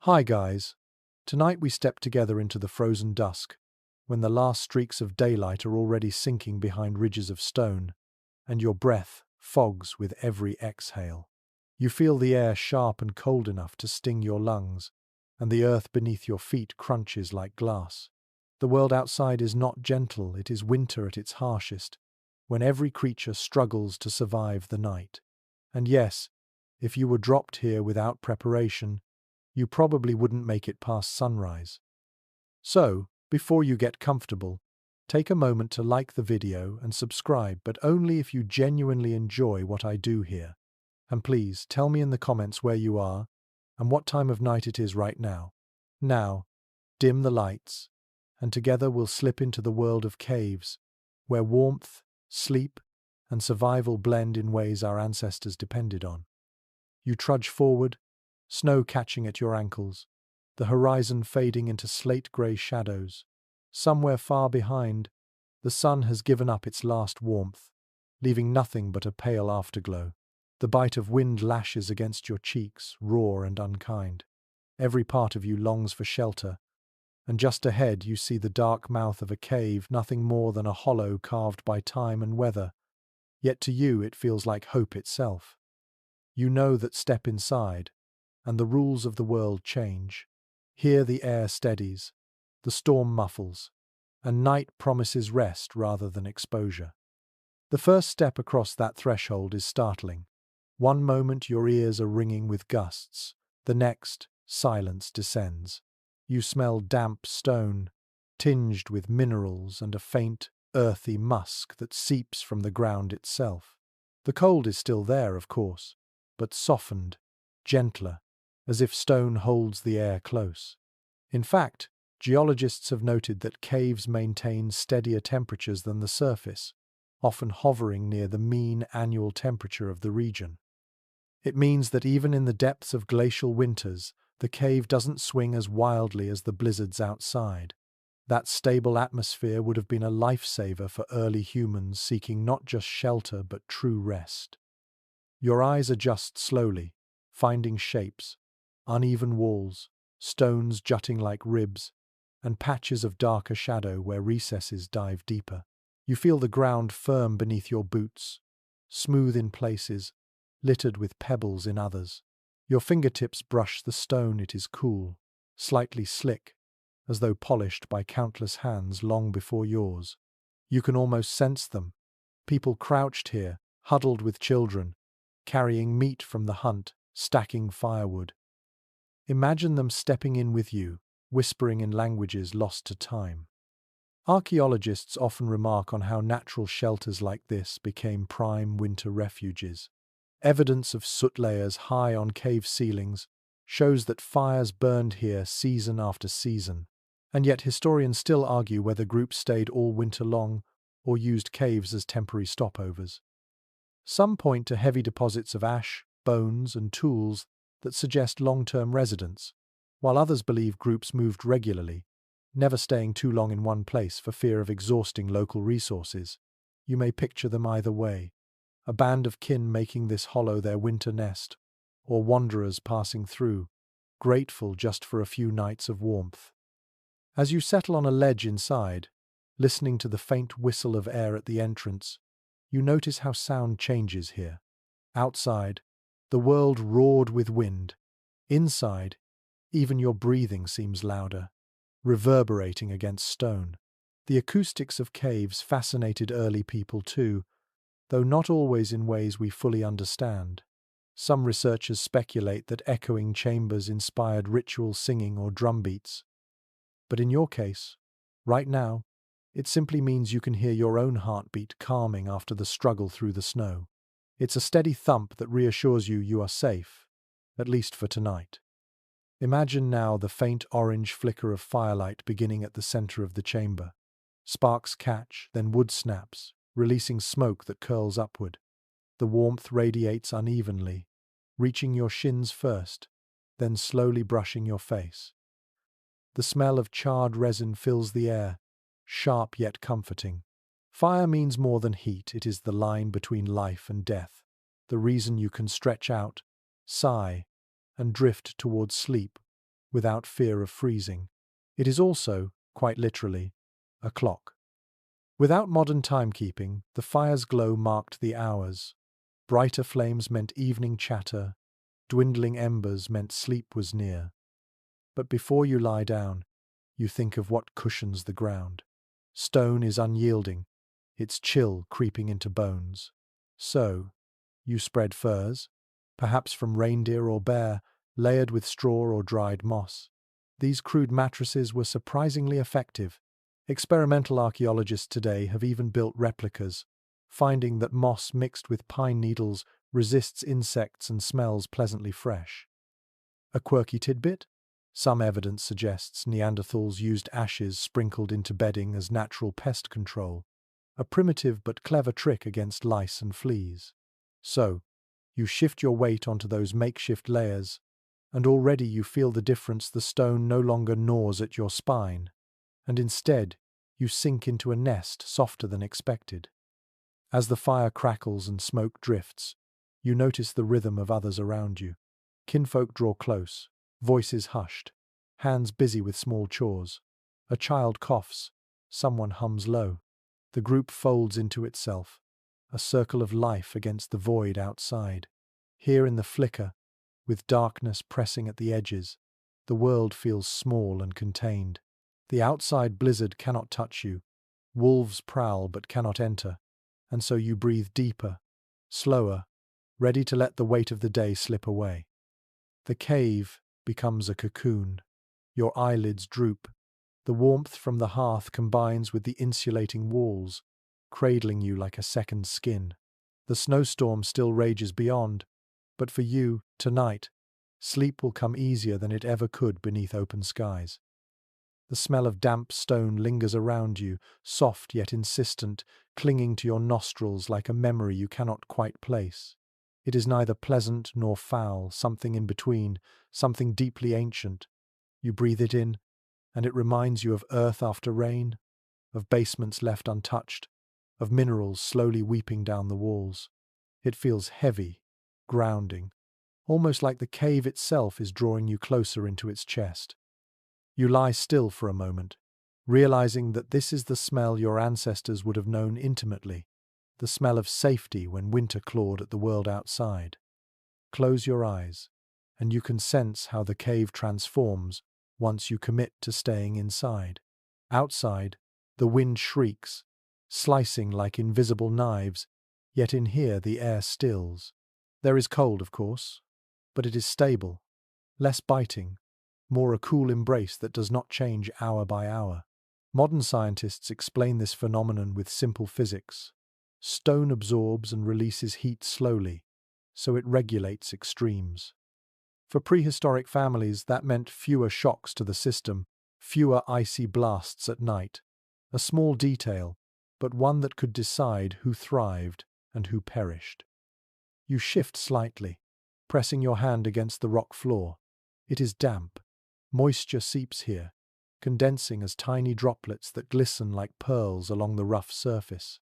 Hi guys. Tonight we step together into the frozen dusk, when the last streaks of daylight are already sinking behind ridges of stone, and your breath fogs with every exhale. You feel the air sharp and cold enough to sting your lungs, and the earth beneath your feet crunches like glass. The world outside is not gentle, it is winter at its harshest, when every creature struggles to survive the night. And yes, if you were dropped here without preparation, you probably wouldn't make it past sunrise. So, before you get comfortable, take a moment to like the video and subscribe, but only if you genuinely enjoy what I do here. And please, tell me in the comments where you are and what time of night it is right now. Now, dim the lights, and together we'll slip into the world of caves, where warmth, sleep, and survival blend in ways our ancestors depended on. You trudge forward, snow catching at your ankles, the horizon fading into slate-grey shadows. Somewhere far behind, the sun has given up its last warmth, leaving nothing but a pale afterglow. The bite of wind lashes against your cheeks, raw and unkind. Every part of you longs for shelter, and just ahead you see the dark mouth of a cave, nothing more than a hollow carved by time and weather. Yet to you it feels like hope itself. You know that step inside, and the rules of the world change. Here the air steadies, the storm muffles, and night promises rest rather than exposure. The first step across that threshold is startling. One moment your ears are ringing with gusts, the next, silence descends. You smell damp stone, tinged with minerals and a faint, earthy musk that seeps from the ground itself. The cold is still there, of course, but softened, gentler, as if stone holds the air close. In fact, geologists have noted that caves maintain steadier temperatures than the surface, often hovering near the mean annual temperature of the region. It means that even in the depths of glacial winters, the cave doesn't swing as wildly as the blizzards outside. That stable atmosphere would have been a lifesaver for early humans seeking not just shelter but true rest. Your eyes adjust slowly, finding shapes, uneven walls, stones jutting like ribs, and patches of darker shadow where recesses dive deeper. You feel the ground firm beneath your boots, smooth in places, littered with pebbles in others. Your fingertips brush the stone, it is cool, slightly slick, as though polished by countless hands long before yours. You can almost sense them, people crouched here, huddled with children, carrying meat from the hunt, stacking firewood. Imagine them stepping in with you, whispering in languages lost to time. Archaeologists often remark on how natural shelters like this became prime winter refuges. Evidence of soot layers high on cave ceilings shows that fires burned here season after season, and yet historians still argue whether groups stayed all winter long or used caves as temporary stopovers. Some point to heavy deposits of ash, bones, and tools that suggest long-term residence, while others believe groups moved regularly, never staying too long in one place for fear of exhausting local resources. You may picture them either way, a band of kin making this hollow their winter nest, or wanderers passing through, grateful just for a few nights of warmth. As you settle on a ledge inside, listening to the faint whistle of air at the entrance, you notice how sound changes here. Outside, the world roared with wind. Inside, even your breathing seems louder, reverberating against stone. The acoustics of caves fascinated early people too, though not always in ways we fully understand. Some researchers speculate that echoing chambers inspired ritual singing or drumbeats. But in your case, right now, it simply means you can hear your own heartbeat calming after the struggle through the snow. It's a steady thump that reassures you are safe, at least for tonight. Imagine now the faint orange flicker of firelight beginning at the center of the chamber. Sparks catch, then wood snaps, releasing smoke that curls upward. The warmth radiates unevenly, reaching your shins first, then slowly brushing your face. The smell of charred resin fills the air, sharp yet comforting. Fire means more than heat, it is the line between life and death, the reason you can stretch out, sigh, and drift towards sleep without fear of freezing. It is also, quite literally, a clock. Without modern timekeeping, the fire's glow marked the hours. Brighter flames meant evening chatter, dwindling embers meant sleep was near. But before you lie down, you think of what cushions the ground. Stone is unyielding, its chill creeping into bones. So, you spread furs, perhaps from reindeer or bear, layered with straw or dried moss. These crude mattresses were surprisingly effective. Experimental archaeologists today have even built replicas, finding that moss mixed with pine needles resists insects and smells pleasantly fresh. A quirky tidbit? Some evidence suggests Neanderthals used ashes sprinkled into bedding as natural pest control, a primitive but clever trick against lice and fleas. So, you shift your weight onto those makeshift layers, and already you feel the difference. The stone no longer gnaws at your spine, and instead, you sink into a nest softer than expected. As the fire crackles and smoke drifts, you notice the rhythm of others around you. Kinfolk draw close, voices hushed, hands busy with small chores. A child coughs, someone hums low. The group folds into itself, a circle of life against the void outside. Here in the flicker, with darkness pressing at the edges, the world feels small and contained. The outside blizzard cannot touch you. Wolves prowl but cannot enter, and so you breathe deeper, slower, ready to let the weight of the day slip away. The cave becomes a cocoon. Your eyelids droop. The warmth from the hearth combines with the insulating walls, cradling you like a second skin. The snowstorm still rages beyond, but for you, tonight, sleep will come easier than it ever could beneath open skies. The smell of damp stone lingers around you, soft yet insistent, clinging to your nostrils like a memory you cannot quite place. It is neither pleasant nor foul, something in between, something deeply ancient. You breathe it in, and it reminds you of earth after rain, of basements left untouched, of minerals slowly weeping down the walls. It feels heavy, grounding, almost like the cave itself is drawing you closer into its chest. You lie still for a moment, realizing that this is the smell your ancestors would have known intimately, the smell of safety when winter clawed at the world outside. Close your eyes, and you can sense how the cave transforms once you commit to staying inside. Outside, the wind shrieks, slicing like invisible knives, yet in here the air stills. There is cold, of course, but it is stable, less biting, more a cool embrace that does not change hour by hour. Modern scientists explain this phenomenon with simple physics. Stone absorbs and releases heat slowly, so it regulates extremes. For prehistoric families, that meant fewer shocks to the system, fewer icy blasts at night. A small detail, but one that could decide who thrived and who perished. You shift slightly, pressing your hand against the rock floor. It is damp. Moisture seeps here, condensing as tiny droplets that glisten like pearls along the rough surface.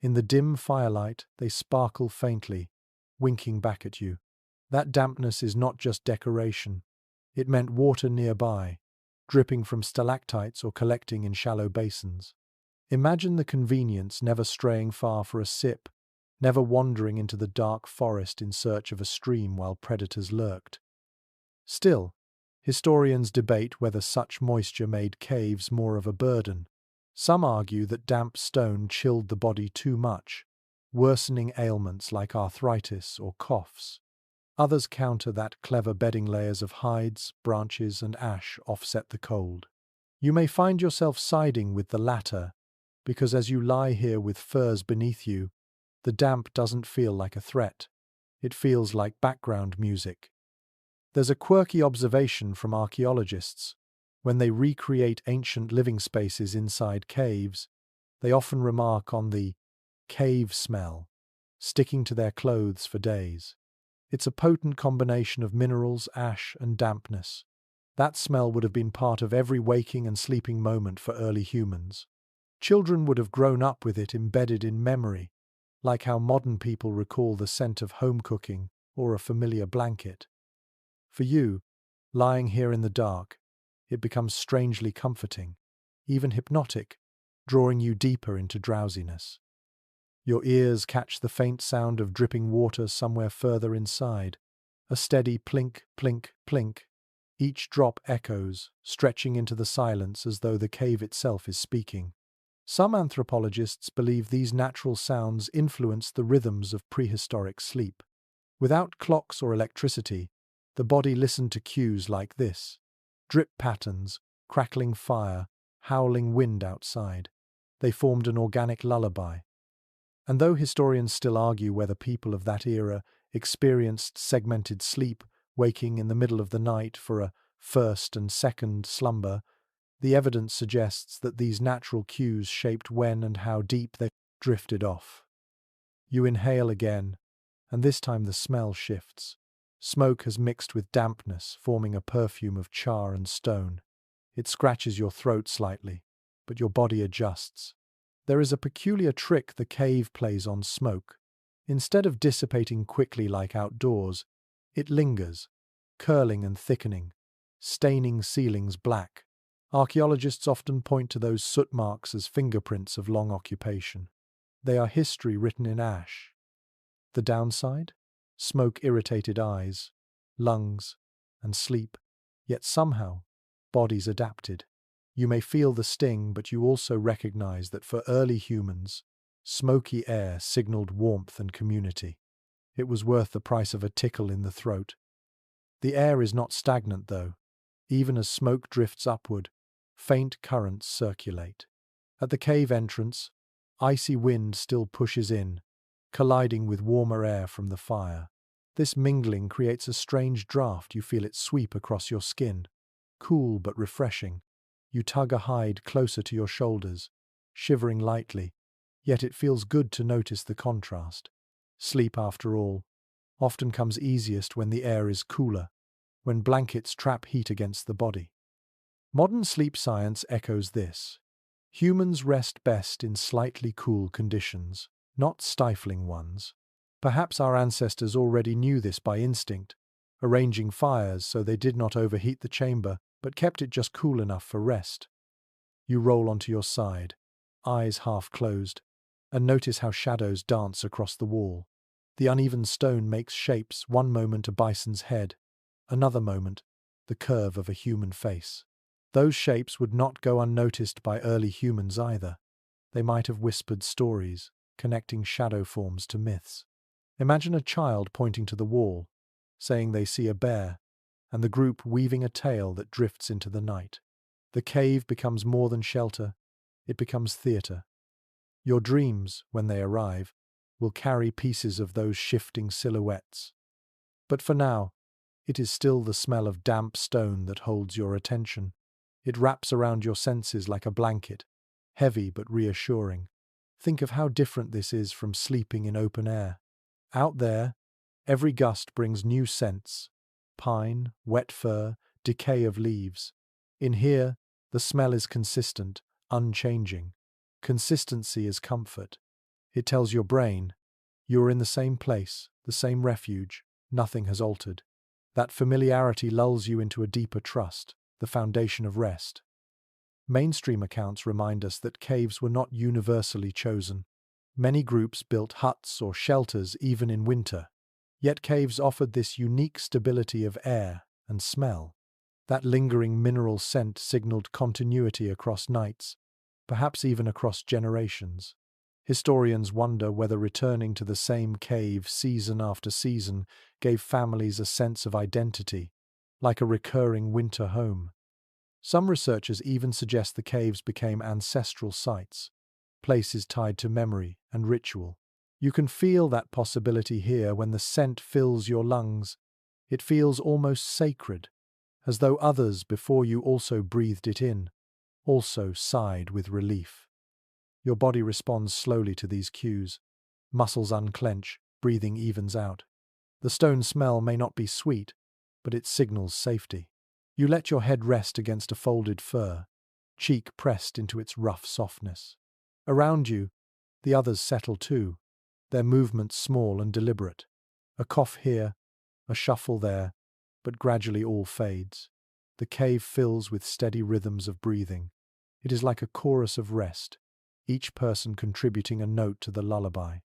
In the dim firelight, they sparkle faintly, winking back at you. That dampness is not just decoration. It meant water nearby, dripping from stalactites or collecting in shallow basins. Imagine the convenience, never straying far for a sip, never wandering into the dark forest in search of a stream while predators lurked. Still, historians debate whether such moisture made caves more of a burden. Some argue that damp stone chilled the body too much, worsening ailments like arthritis or coughs. Others counter that clever bedding layers of hides, branches, and ash offset the cold. You may find yourself siding with the latter, because as you lie here with furs beneath you, the damp doesn't feel like a threat. It feels like background music. There's a quirky observation from archaeologists. When they recreate ancient living spaces inside caves, they often remark on the cave smell, sticking to their clothes for days. It's a potent combination of minerals, ash, and dampness. That smell would have been part of every waking and sleeping moment for early humans. Children would have grown up with it embedded in memory, like how modern people recall the scent of home cooking or a familiar blanket. For you, Lying here in the dark, it becomes strangely comforting, even hypnotic, drawing you deeper into drowsiness. Your ears catch the faint sound of dripping water somewhere further inside, a steady plink, plink, plink. Each drop echoes, stretching into the silence as though the cave itself is speaking. Some anthropologists believe these natural sounds influence the rhythms of prehistoric sleep. Without clocks or electricity, the body listened to cues like this: drip patterns, crackling fire, howling wind outside. They formed an organic lullaby. And though historians still argue whether people of that era experienced segmented sleep, waking in the middle of the night for a first and second slumber, the evidence suggests that these natural cues shaped when and how deep they drifted off. You inhale again, and this time the smell shifts. Smoke has mixed with dampness, forming a perfume of char and stone. It scratches your throat slightly, but your body adjusts. There is a peculiar trick the cave plays on smoke. Instead of dissipating quickly like outdoors, it lingers, curling and thickening, staining ceilings black. Archaeologists often point to those soot marks as fingerprints of long occupation. They are history written in ash. The downside? Smoke-irritated eyes, lungs, and sleep. Yet somehow, bodies adapted. You may feel the sting, but you also recognize that for early humans, smoky air signaled warmth and community. It was worth the price of a tickle in the throat. The air is not stagnant, though. Even as smoke drifts upward, faint currents circulate. At the cave entrance, icy wind still pushes in, colliding with warmer air from the fire. This mingling creates a strange draft. You feel it sweep across your skin, cool but refreshing. You tug a hide closer to your shoulders, shivering lightly, yet it feels good to notice the contrast. Sleep, after all, often comes easiest when the air is cooler, when blankets trap heat against the body. Modern sleep science echoes this. Humans rest best in slightly cool conditions, not stifling ones. Perhaps our ancestors already knew this by instinct, arranging fires so they did not overheat the chamber, but kept it just cool enough for rest. You roll onto your side, eyes half closed, and notice how shadows dance across the wall. The uneven stone makes shapes, one moment a bison's head, another moment the curve of a human face. Those shapes would not go unnoticed by early humans either. They might have whispered stories, connecting shadow forms to myths. Imagine a child pointing to the wall, saying they see a bear, and the group weaving a tale that drifts into the night. The cave becomes more than shelter, it becomes theatre. Your dreams, when they arrive, will carry pieces of those shifting silhouettes. But for now, it is still the smell of damp stone that holds your attention. It wraps around your senses like a blanket, heavy but reassuring. Think of how different this is from sleeping in open air. Out there, every gust brings new scents: pine, wet fur, decay of leaves. In here, the smell is consistent, unchanging. Consistency is comfort. It tells your brain, you are in the same place, the same refuge, nothing has altered. That familiarity lulls you into a deeper trust, the foundation of rest. Mainstream accounts remind us that caves were not universally chosen. Many groups built huts or shelters even in winter. Yet caves offered this unique stability of air and smell. That lingering mineral scent signaled continuity across nights, perhaps even across generations. Historians wonder whether returning to the same cave season after season gave families a sense of identity, like a recurring winter home. Some researchers even suggest the caves became ancestral sites, places tied to memory and ritual. You can feel that possibility here when the scent fills your lungs. It feels almost sacred, as though others before you also breathed it in, also sighed with relief. Your body responds slowly to these cues. Muscles unclench, breathing evens out. The stone smell may not be sweet, but it signals safety. You let your head rest against a folded fur, cheek pressed into its rough softness. Around you, the others settle too, their movements small and deliberate. A cough here, a shuffle there, but gradually all fades. The cave fills with steady rhythms of breathing. It is like a chorus of rest, each person contributing a note to the lullaby.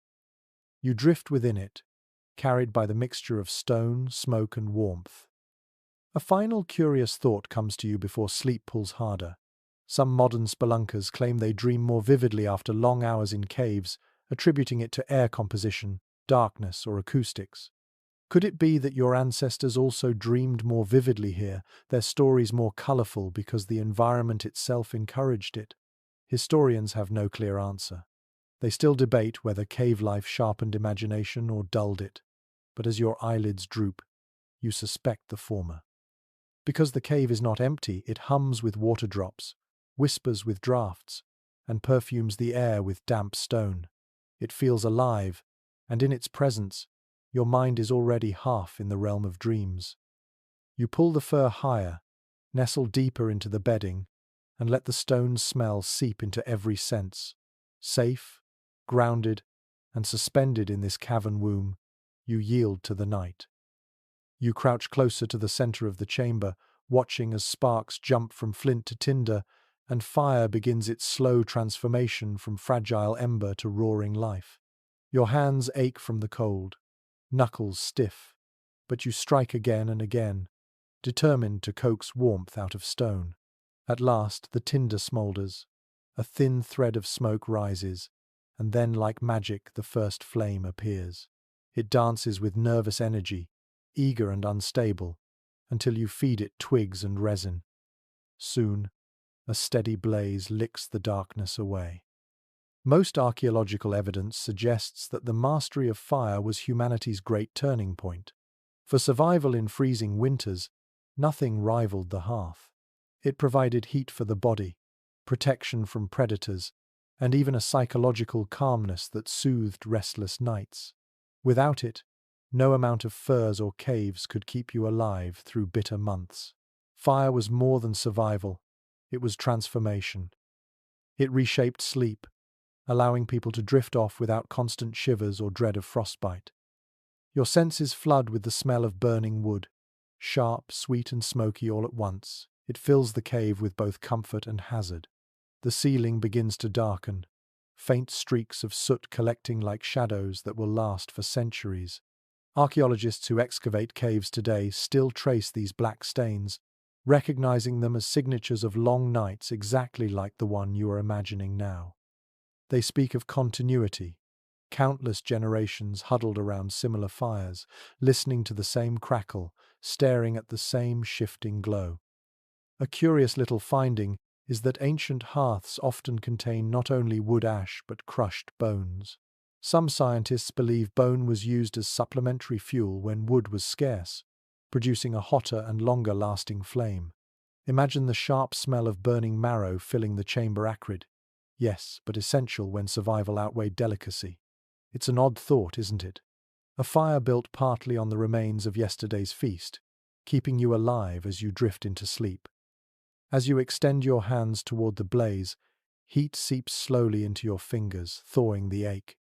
You drift within it, carried by the mixture of stone, smoke, and warmth. A final curious thought comes to you before sleep pulls harder. Some modern spelunkers claim they dream more vividly after long hours in caves, attributing it to air composition, darkness, or acoustics. Could it be that your ancestors also dreamed more vividly here, their stories more colorful because the environment itself encouraged it? Historians have no clear answer. They still debate whether cave life sharpened imagination or dulled it, but as your eyelids droop, you suspect the former. Because the cave is not empty, it hums with water drops, whispers with draughts, and perfumes the air with damp stone. It feels alive, and in its presence, your mind is already half in the realm of dreams. You pull the fur higher, nestle deeper into the bedding, and let the stone's smell seep into every sense. Safe, grounded, and suspended in this cavern womb, you yield to the night. You crouch closer to the center of the chamber, watching as sparks jump from flint to tinder, and fire begins its slow transformation from fragile ember to roaring life. Your hands ache from the cold, knuckles stiff, but you strike again and again, determined to coax warmth out of stone. At last, the tinder smoulders. A thin thread of smoke rises, and then, like magic, the first flame appears. It dances with nervous energy, eager and unstable, until you feed it twigs and resin. Soon, a steady blaze licks the darkness away. Most archaeological evidence suggests that the mastery of fire was humanity's great turning point. For survival in freezing winters, nothing rivaled the hearth. It provided heat for the body, protection from predators, and even a psychological calmness that soothed restless nights. Without it, no amount of furs or caves could keep you alive through bitter months. Fire was more than survival, it was transformation. It reshaped sleep, allowing people to drift off without constant shivers or dread of frostbite. Your senses flood with the smell of burning wood, sharp, sweet, and smoky all at once. It fills the cave with both comfort and hazard. The ceiling begins to darken, faint streaks of soot collecting like shadows that will last for centuries. Archaeologists who excavate caves today still trace these black stains, recognizing them as signatures of long nights exactly like the one you are imagining now. They speak of continuity, countless generations huddled around similar fires, listening to the same crackle, staring at the same shifting glow. A curious little finding is that ancient hearths often contain not only wood ash but crushed bones. Some scientists believe bone was used as supplementary fuel when wood was scarce, producing a hotter and longer-lasting flame. Imagine the sharp smell of burning marrow filling the chamber acrid. Yes, but essential when survival outweighed delicacy. It's an odd thought, isn't it? A fire built partly on the remains of yesterday's feast, keeping you alive as you drift into sleep. As you extend your hands toward the blaze, heat seeps slowly into your fingers, thawing the ache.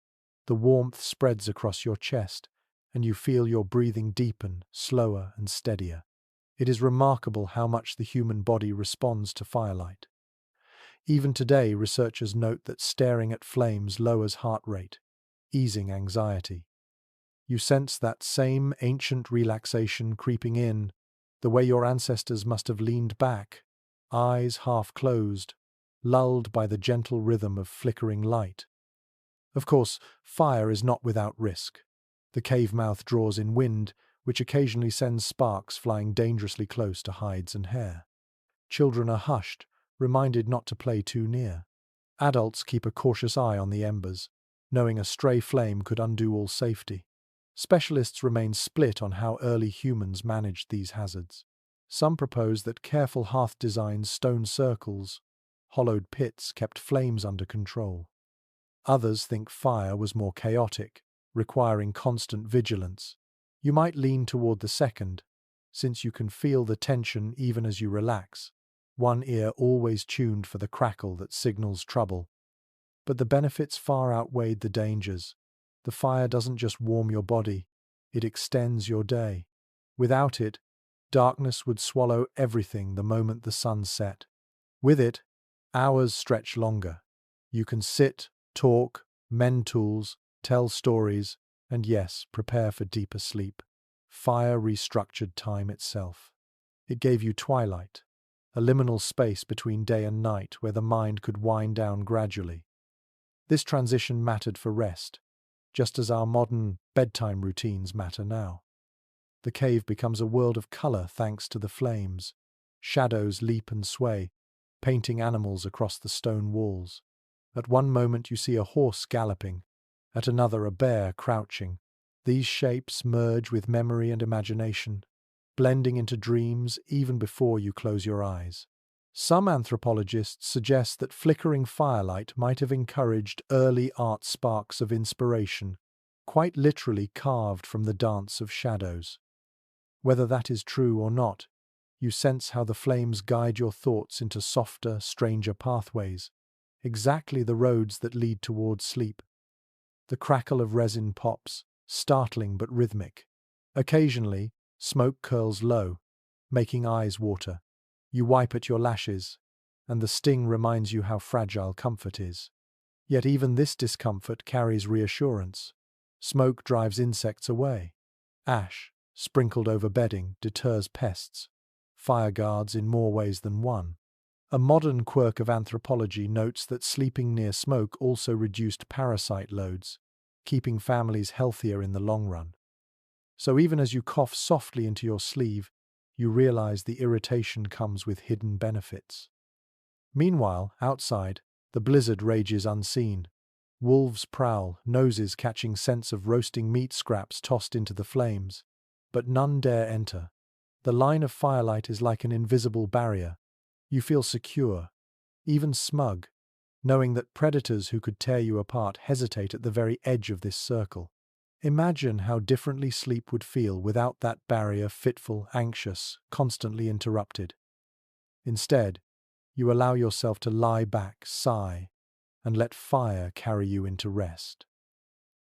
The warmth spreads across your chest, and you feel your breathing deepen, slower and steadier. It is remarkable how much the human body responds to firelight. Even today, researchers note that staring at flames lowers heart rate, easing anxiety. You sense that same ancient relaxation creeping in, the way your ancestors must have leaned back, eyes half closed, lulled by the gentle rhythm of flickering light. Of course, fire is not without risk. The cave mouth draws in wind, which occasionally sends sparks flying dangerously close to hides and hair. Children are hushed, reminded not to play too near. Adults keep a cautious eye on the embers, knowing a stray flame could undo all safety. Specialists remain split on how early humans managed these hazards. Some propose that careful hearth designs, stone circles, hollowed pits kept flames under control. Others think fire was more chaotic, requiring constant vigilance. You might lean toward the second, since you can feel the tension even as you relax, one ear always tuned for the crackle that signals trouble. But the benefits far outweighed the dangers. The fire doesn't just warm your body, it extends your day. Without it, Darkness would swallow everything the moment the sun set. With it, hours stretch longer. You can sit, talk, mend tools, tell stories, and yes, prepare for deeper sleep. Fire restructured time itself. It gave you twilight, a liminal space between day and night where the mind could wind down gradually. This transition mattered for rest, just as our modern bedtime routines matter now. The cave becomes a world of color thanks to the flames. Shadows leap and sway, painting animals across the stone walls. At one moment you see a horse galloping, at another a bear crouching. These shapes merge with memory and imagination, blending into dreams even before you close your eyes. Some anthropologists suggest that flickering firelight might have encouraged early art sparks of inspiration, quite literally carved from the dance of shadows. Whether that is true or not, you sense how the flames guide your thoughts into softer, stranger pathways, exactly the roads that lead towards sleep. The crackle of resin pops, startling but rhythmic. Occasionally, smoke curls low, making eyes water. You wipe at your lashes, and the sting reminds you how fragile comfort is. Yet even this discomfort carries reassurance. Smoke drives insects away. Ash, sprinkled over bedding, deters pests. Fire guards in more ways than one. A modern quirk of anthropology notes that sleeping near smoke also reduced parasite loads, keeping families healthier in the long run. So even as you cough softly into your sleeve, you realize the irritation comes with hidden benefits. Meanwhile, outside, the blizzard rages unseen. Wolves prowl, noses catching scents of roasting meat scraps tossed into the flames. But none dare enter. The line of firelight is like an invisible barrier. You feel secure, even smug, knowing that predators who could tear you apart hesitate at the very edge of this circle. Imagine how differently sleep would feel without that barrier, fitful, anxious, constantly interrupted. Instead, you allow yourself to lie back, sigh, and let fire carry you into rest.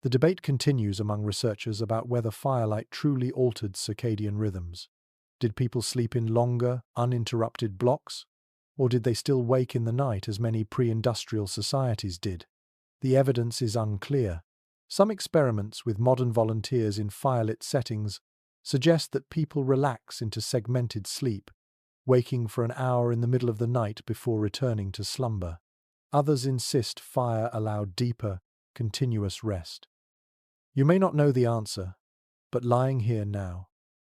The debate continues among researchers about whether firelight truly altered circadian rhythms. Did people sleep in longer, uninterrupted blocks? Or did they still wake in the night as many pre-industrial societies did? The evidence is unclear. Some experiments with modern volunteers in firelit settings suggest that people relax into segmented sleep, waking for an hour in the middle of the night before returning to slumber. Others insist fire allowed deeper, continuous rest. You may not know the answer, but lying here now,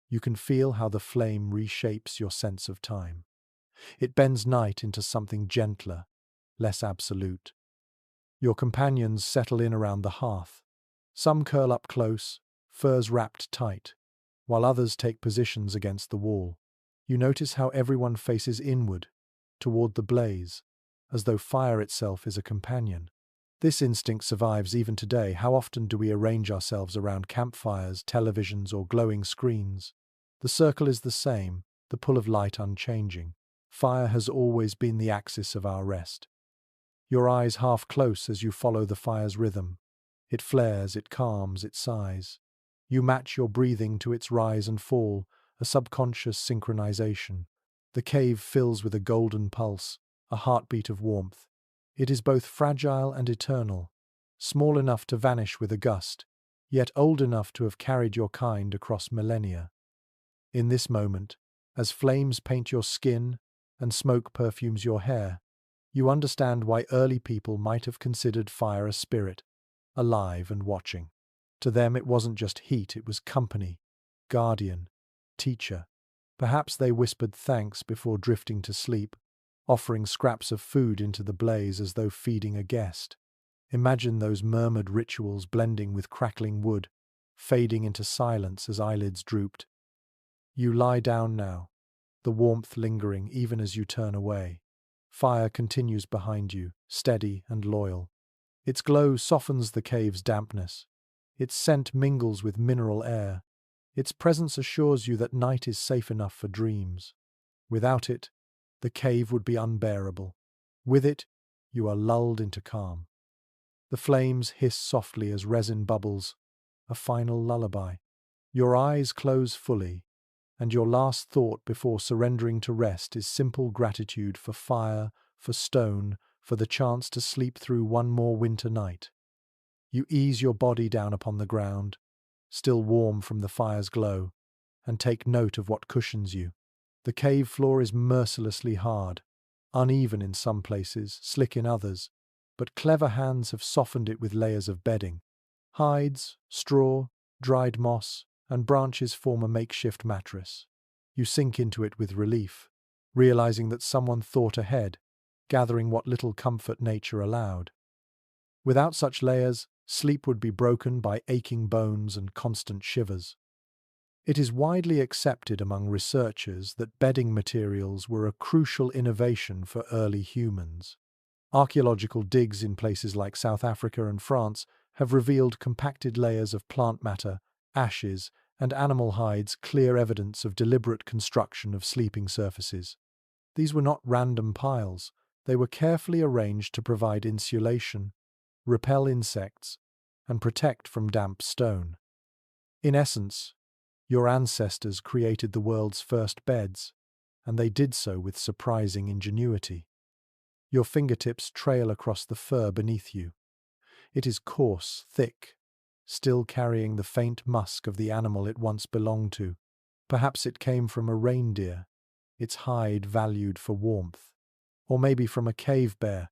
you can feel how the flame reshapes your sense of time. It bends night into something gentler, less absolute. Your companions settle in around the hearth. Some curl up close, furs wrapped tight, while others take positions against the wall. You notice how everyone faces inward, toward the blaze, as though fire itself is a companion. This instinct survives even today. How often do we arrange ourselves around campfires, televisions, or glowing screens? The circle is the same, the pull of light unchanging. Fire has always been the axis of our rest. Your eyes half close as you follow the fire's rhythm. It flares, it calms, it sighs. You match your breathing to its rise and fall, a subconscious synchronization. The cave fills with a golden pulse, a heartbeat of warmth. It is both fragile and eternal, small enough to vanish with a gust, yet old enough to have carried your kind across millennia. In this moment, as flames paint your skin and smoke perfumes your hair, you understand why early people might have considered fire a spirit, alive and watching. To them it wasn't just heat, it was company, guardian, teacher. Perhaps they whispered thanks before drifting to sleep, offering scraps of food into the blaze as though feeding a guest. Imagine those murmured rituals blending with crackling wood, fading into silence as eyelids drooped. You lie down now, the warmth lingering even as you turn away. Fire continues behind you, steady and loyal. Its glow softens the cave's dampness. Its scent mingles with mineral air. Its presence assures you that night is safe enough for dreams. Without it, the cave would be unbearable. With it, you are lulled into calm. The flames hiss softly as resin bubbles, a final lullaby. Your eyes close fully, and your last thought before surrendering to rest is simple gratitude for fire, for stone, for the chance to sleep through one more winter night. You ease your body down upon the ground, still warm from the fire's glow, and take note of what cushions you. The cave floor is mercilessly hard, uneven in some places, slick in others, but clever hands have softened it with layers of bedding. Hides, straw, dried moss, and branches form a makeshift mattress. You sink into it with relief, realizing that someone thought ahead, gathering what little comfort nature allowed. Without such layers, sleep would be broken by aching bones and constant shivers. It is widely accepted among researchers that bedding materials were a crucial innovation for early humans. Archaeological digs in places like South Africa and France have revealed compacted layers of plant matter, ashes, and animal hides, clear evidence of deliberate construction of sleeping surfaces. These were not random piles, they were carefully arranged to provide insulation, repel insects, and protect from damp stone. In essence, your ancestors created the world's first beds, and they did so with surprising ingenuity. Your fingertips trail across the fur beneath you. It is coarse, thick, still carrying the faint musk of the animal it once belonged to. Perhaps it came from a reindeer, its hide valued for warmth. Or maybe from a cave bear,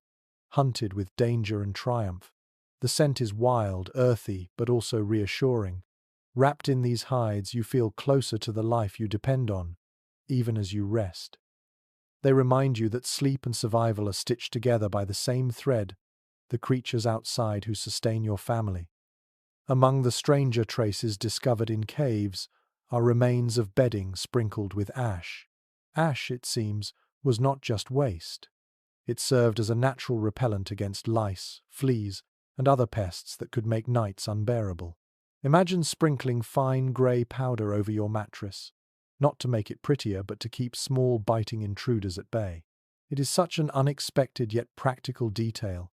hunted with danger and triumph. The scent is wild, earthy, but also reassuring. Wrapped in these hides, you feel closer to the life you depend on, even as you rest. They remind you that sleep and survival are stitched together by the same thread, the creatures outside who sustain your family. Among the stranger traces discovered in caves are remains of bedding sprinkled with ash. Ash, it seems, was not just waste. It served as a natural repellent against lice, fleas, and other pests that could make nights unbearable. Imagine sprinkling fine grey powder over your mattress, not to make it prettier, but to keep small biting intruders at bay. It is such an unexpected yet practical detail,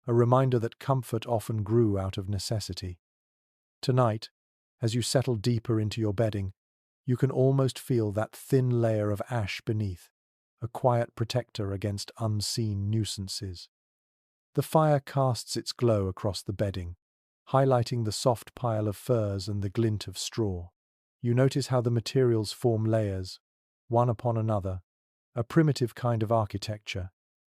a reminder that comfort often grew out of necessity. Tonight, as you settle deeper into your bedding, you can almost feel that thin layer of ash beneath, a quiet protector against unseen nuisances. The fire casts its glow across the bedding, highlighting the soft pile of furs and the glint of straw. You notice how the materials form layers, one upon another, a primitive kind of architecture.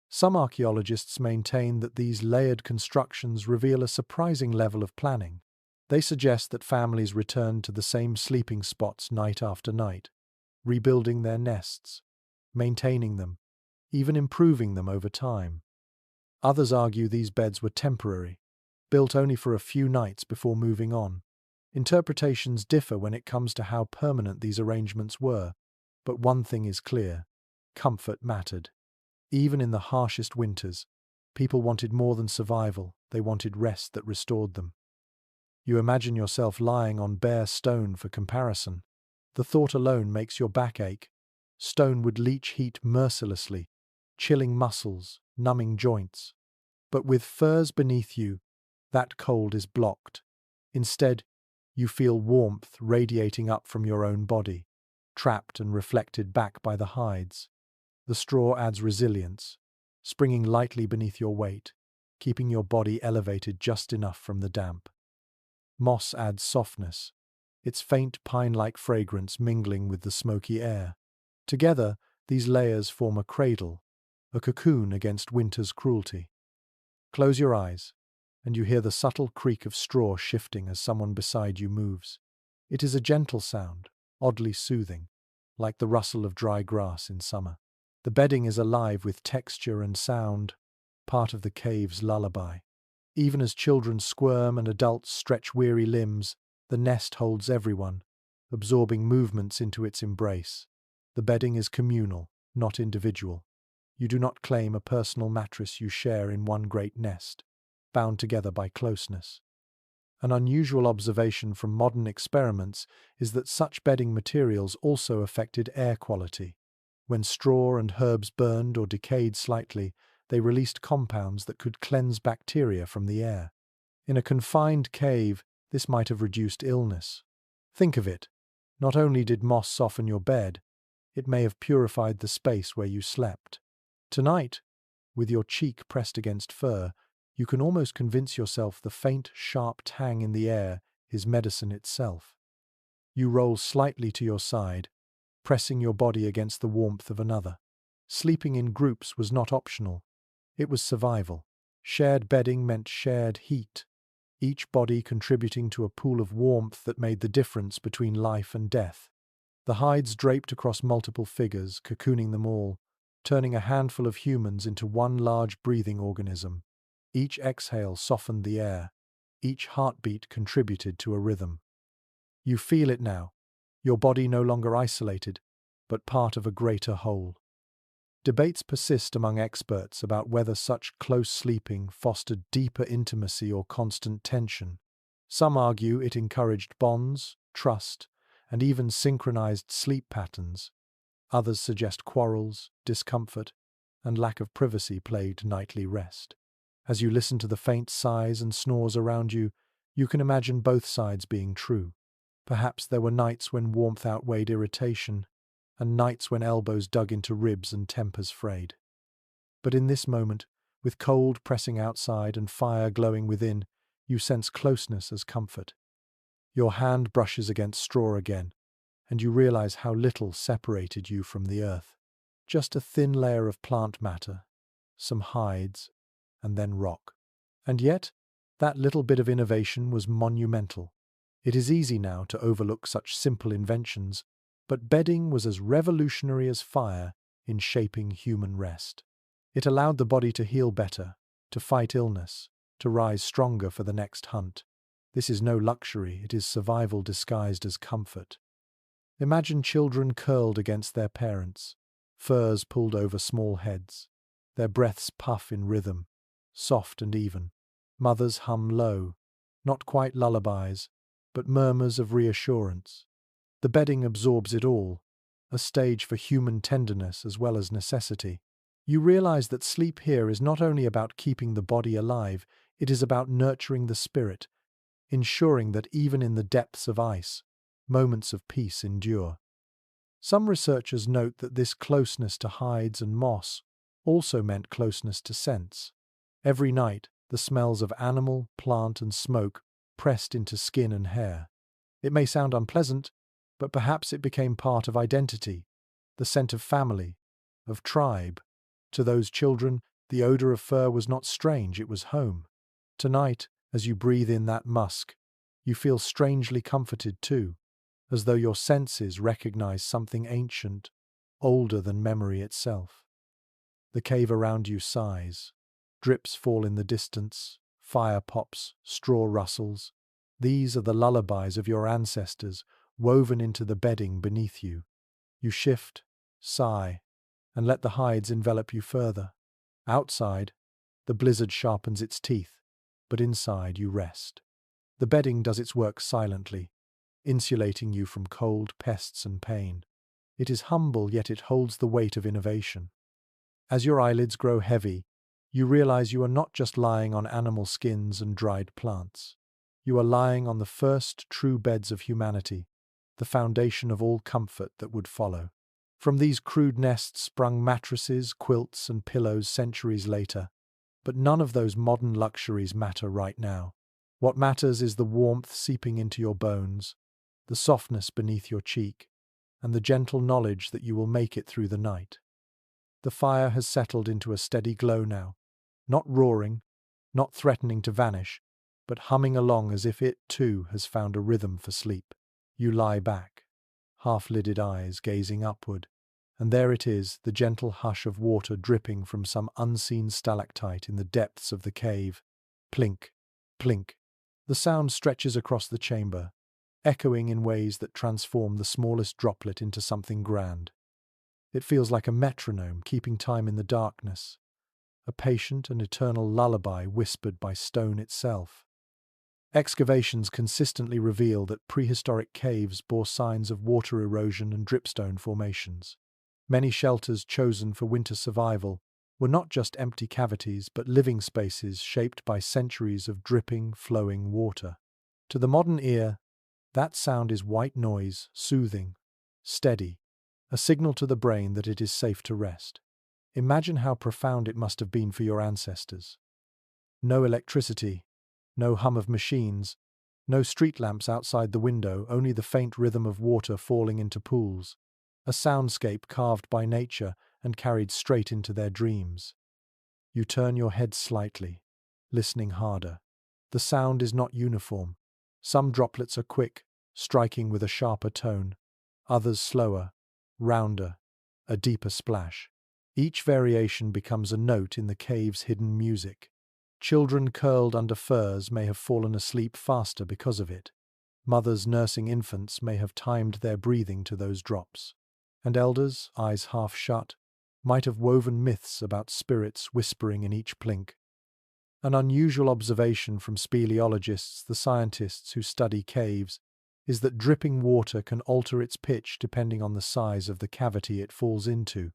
Some archaeologists maintain that these layered constructions reveal a surprising level of planning. They suggest that families returned to the same sleeping spots night after night, rebuilding their nests, maintaining them, even improving them over time. Others argue these beds were temporary, built only for a few nights before moving on. Interpretations differ when it comes to how permanent these arrangements were, but one thing is clear: comfort mattered. Even in the harshest winters, people wanted more than survival, they wanted rest that restored them. You imagine yourself lying on bare stone for comparison. The thought alone makes your back ache. Stone would leach heat mercilessly, chilling muscles, numbing joints. But with furs beneath you, that cold is blocked. Instead, you feel warmth radiating up from your own body, trapped and reflected back by the hides. The straw adds resilience, springing lightly beneath your weight, keeping your body elevated just enough from the damp. Moss adds softness, its faint pine-like fragrance mingling with the smoky air. Together, these layers form a cradle, a cocoon against winter's cruelty. Close your eyes, and you hear the subtle creak of straw shifting as someone beside you moves. It is a gentle sound, oddly soothing, like the rustle of dry grass in summer. The bedding is alive with texture and sound, part of the cave's lullaby. Even as children squirm and adults stretch weary limbs, the nest holds everyone, absorbing movements into its embrace. The bedding is communal, not individual. You do not claim a personal mattress, you share in one great nest, bound together by closeness. An unusual observation from modern experiments is that such bedding materials also affected air quality. When straw and herbs burned or decayed slightly, they released compounds that could cleanse bacteria from the air. In a confined cave, this might have reduced illness. Think of it, Not only did moss soften your bed, it may have purified the space where you slept. Tonight, with your cheek pressed against fur, you can almost convince yourself the faint, sharp tang in the air is medicine itself. You roll slightly to your side, pressing your body against the warmth of another. Sleeping in groups was not optional. It was survival. Shared bedding meant shared heat, each body contributing to a pool of warmth that made the difference between life and death. The hides draped across multiple figures, cocooning them all, turning a handful of humans into one large breathing organism. Each exhale softened the air. Each heartbeat contributed to a rhythm. You feel it now, your body no longer isolated, but part of a greater whole. Debates persist among experts about whether such close sleeping fostered deeper intimacy or constant tension. Some argue it encouraged bonds, trust, and even synchronized sleep patterns. Others suggest quarrels, discomfort, and lack of privacy plagued nightly rest. As you listen to the faint sighs and snores around you, you can imagine both sides being true. Perhaps there were nights when warmth outweighed irritation, and nights when elbows dug into ribs and tempers frayed. But in this moment, with cold pressing outside and fire glowing within, you sense closeness as comfort. Your hand brushes against straw again, and you realize how little separated you from the earth. Just a thin layer of plant matter, some hides, and then rock. And yet, that little bit of innovation was monumental. It is easy now to overlook such simple inventions, but bedding was as revolutionary as fire in shaping human rest. It allowed the body to heal better, to fight illness, to rise stronger for the next hunt. This is no luxury, it is survival disguised as comfort. Imagine children curled against their parents, furs pulled over small heads. Their breaths puff in rhythm, soft and even. Mothers hum low, not quite lullabies, but murmurs of reassurance. The bedding absorbs it all, a stage for human tenderness as well as necessity. You realize that sleep here is not only about keeping the body alive, it is about nurturing the spirit, ensuring that even in the depths of ice, moments of peace endure. Some researchers note that this closeness to hides and moss also meant closeness to scents. Every night, the smells of animal, plant, and smoke pressed into skin and hair. It may sound unpleasant, but perhaps it became part of identity, the scent of family, of tribe. To those children, the odor of fur was not strange, it was home. Tonight, as you breathe in that musk, you feel strangely comforted too, as though your senses recognize something ancient, older than memory itself. The cave around you sighs. Drips fall in the distance, fire pops, straw rustles. These are the lullabies of your ancestors, woven into the bedding beneath you. You shift, sigh, and let the hides envelop you further. Outside, the blizzard sharpens its teeth, but inside you rest. The bedding does its work silently, insulating you from cold, pests, and pain. It is humble, yet it holds the weight of innovation. As your eyelids grow heavy, you realize you are not just lying on animal skins and dried plants. You are lying on the first true beds of humanity, the foundation of all comfort that would follow. From these crude nests sprung mattresses, quilts, and pillows centuries later. But none of those modern luxuries matter right now. What matters is the warmth seeping into your bones, the softness beneath your cheek, and the gentle knowledge that you will make it through the night. The fire has settled into a steady glow now, not roaring, not threatening to vanish, but humming along as if it, too, has found a rhythm for sleep. You lie back, half-lidded eyes gazing upward, and there it is, the gentle hush of water dripping from some unseen stalactite in the depths of the cave. Plink, plink. The sound stretches across the chamber, echoing in ways that transform the smallest droplet into something grand. It feels like a metronome keeping time in the darkness, a patient and eternal lullaby whispered by stone itself. Excavations consistently reveal that prehistoric caves bore signs of water erosion and dripstone formations. Many shelters chosen for winter survival were not just empty cavities but living spaces shaped by centuries of dripping, flowing water. To the modern ear, That sound is white noise, soothing, steady, a signal to the brain that it is safe to rest. Imagine how profound it must have been for your ancestors. No electricity, no hum of machines, no street lamps outside the window, only the faint rhythm of water falling into pools. A soundscape carved by nature and carried straight into their dreams. You turn your head slightly, listening harder. The sound is not uniform. Some droplets are quick, striking with a sharper tone. Others slower, rounder, a deeper splash. Each variation becomes a note in the cave's hidden music. Children curled under furs may have fallen asleep faster because of it. Mothers nursing infants may have timed their breathing to those drops. And elders, eyes half shut, might have woven myths about spirits whispering in each plink. An unusual observation from speleologists, the scientists who study caves, is that dripping water can alter its pitch depending on the size of the cavity it falls into.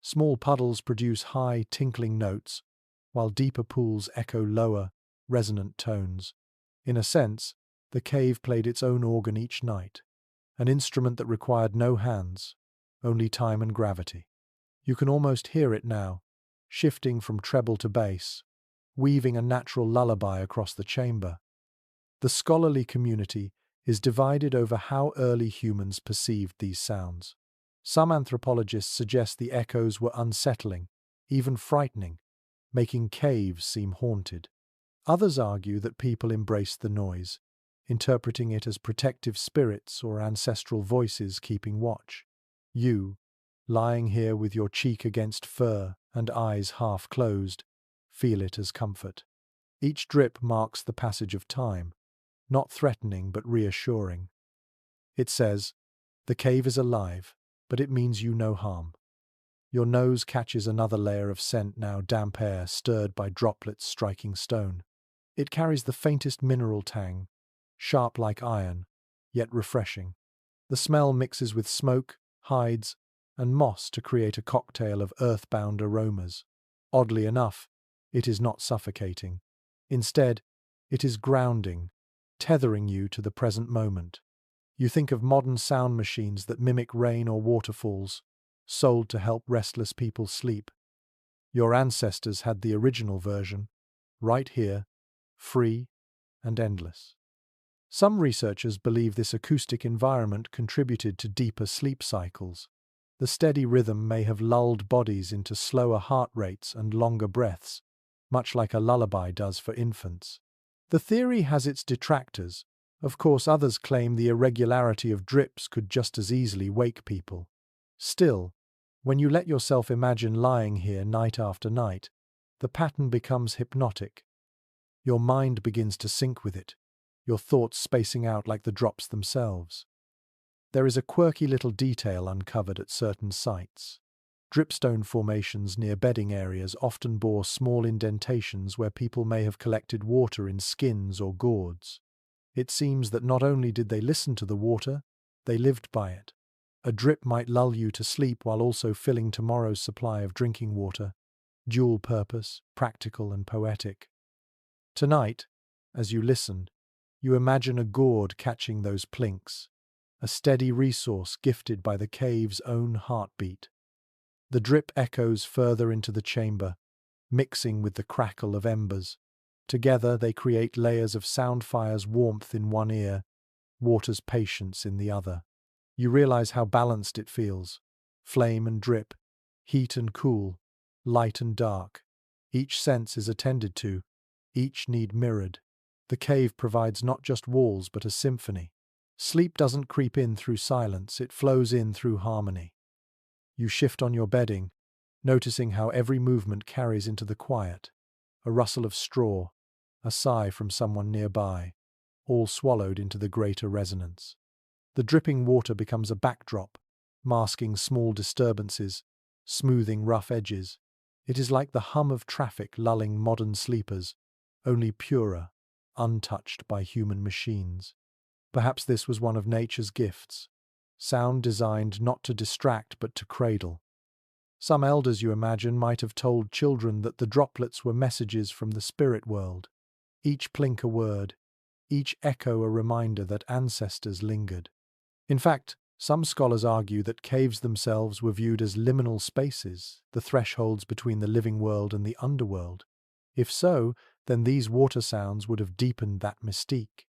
Small puddles produce high, tinkling notes, while deeper pools echo lower, resonant tones. In a sense, the cave played its own organ each night, an instrument that required no hands, only time and gravity. You can almost hear it now, shifting from treble to bass, weaving a natural lullaby across the chamber. The scholarly community is divided over how early humans perceived these sounds. Some anthropologists suggest the echoes were unsettling, even frightening, making caves seem haunted. Others argue that people embraced the noise, interpreting it as protective spirits or ancestral voices keeping watch. You, lying here with your cheek against fur and eyes half closed, feel it as comfort. Each drip marks the passage of time, not threatening but reassuring. It says, "The cave is alive, but it means you no harm." Your nose catches another layer of scent, now damp air stirred by droplets striking stone. It carries the faintest mineral tang, sharp like iron, yet refreshing. The smell mixes with smoke, hides, and moss to create a cocktail of earthbound aromas. Oddly enough, it is not suffocating. Instead, it is grounding, tethering you to the present moment. You think of modern sound machines that mimic rain or waterfalls, sold to help restless people sleep. Your ancestors had the original version, right here, free and endless. Some researchers believe this acoustic environment contributed to deeper sleep cycles. The steady rhythm may have lulled bodies into slower heart rates and longer breaths, much like a lullaby does for infants. The theory has its detractors. Of course, others claim the irregularity of drips could just as easily wake people. Still, when you let yourself imagine lying here night after night, the pattern becomes hypnotic. Your mind begins to sync with it, your thoughts spacing out like the drops themselves. There is a quirky little detail uncovered at certain sites. Dripstone formations near bedding areas often bore small indentations where people may have collected water in skins or gourds. It seems that not only did they listen to the water, they lived by it. A drip might lull you to sleep while also filling tomorrow's supply of drinking water, dual purpose, practical and poetic. Tonight, as you listen, you imagine a gourd catching those plinks, a steady resource gifted by the cave's own heartbeat. The drip echoes further into the chamber, mixing with the crackle of embers. Together they create layers of sound fire's warmth in one ear, water's patience in the other. You realize how balanced it feels. Flame and drip, heat and cool, light and dark. Each sense is attended to, each need mirrored. The cave provides not just walls but a symphony. Sleep doesn't creep in through silence, it flows in through harmony. You shift on your bedding, noticing how every movement carries into the quiet. A rustle of straw, a sigh from someone nearby, all swallowed into the greater resonance. The dripping water becomes a backdrop, masking small disturbances, smoothing rough edges. It is like the hum of traffic lulling modern sleepers, only purer, untouched by human machines. Perhaps this was one of nature's gifts, sound designed not to distract but to cradle. Some elders, you imagine, might have told children that the droplets were messages from the spirit world, each plink a word, each echo a reminder that ancestors lingered. In fact, some scholars argue that caves themselves were viewed as liminal spaces, the thresholds between the living world and the underworld. If so, then these water sounds would have deepened that mystique.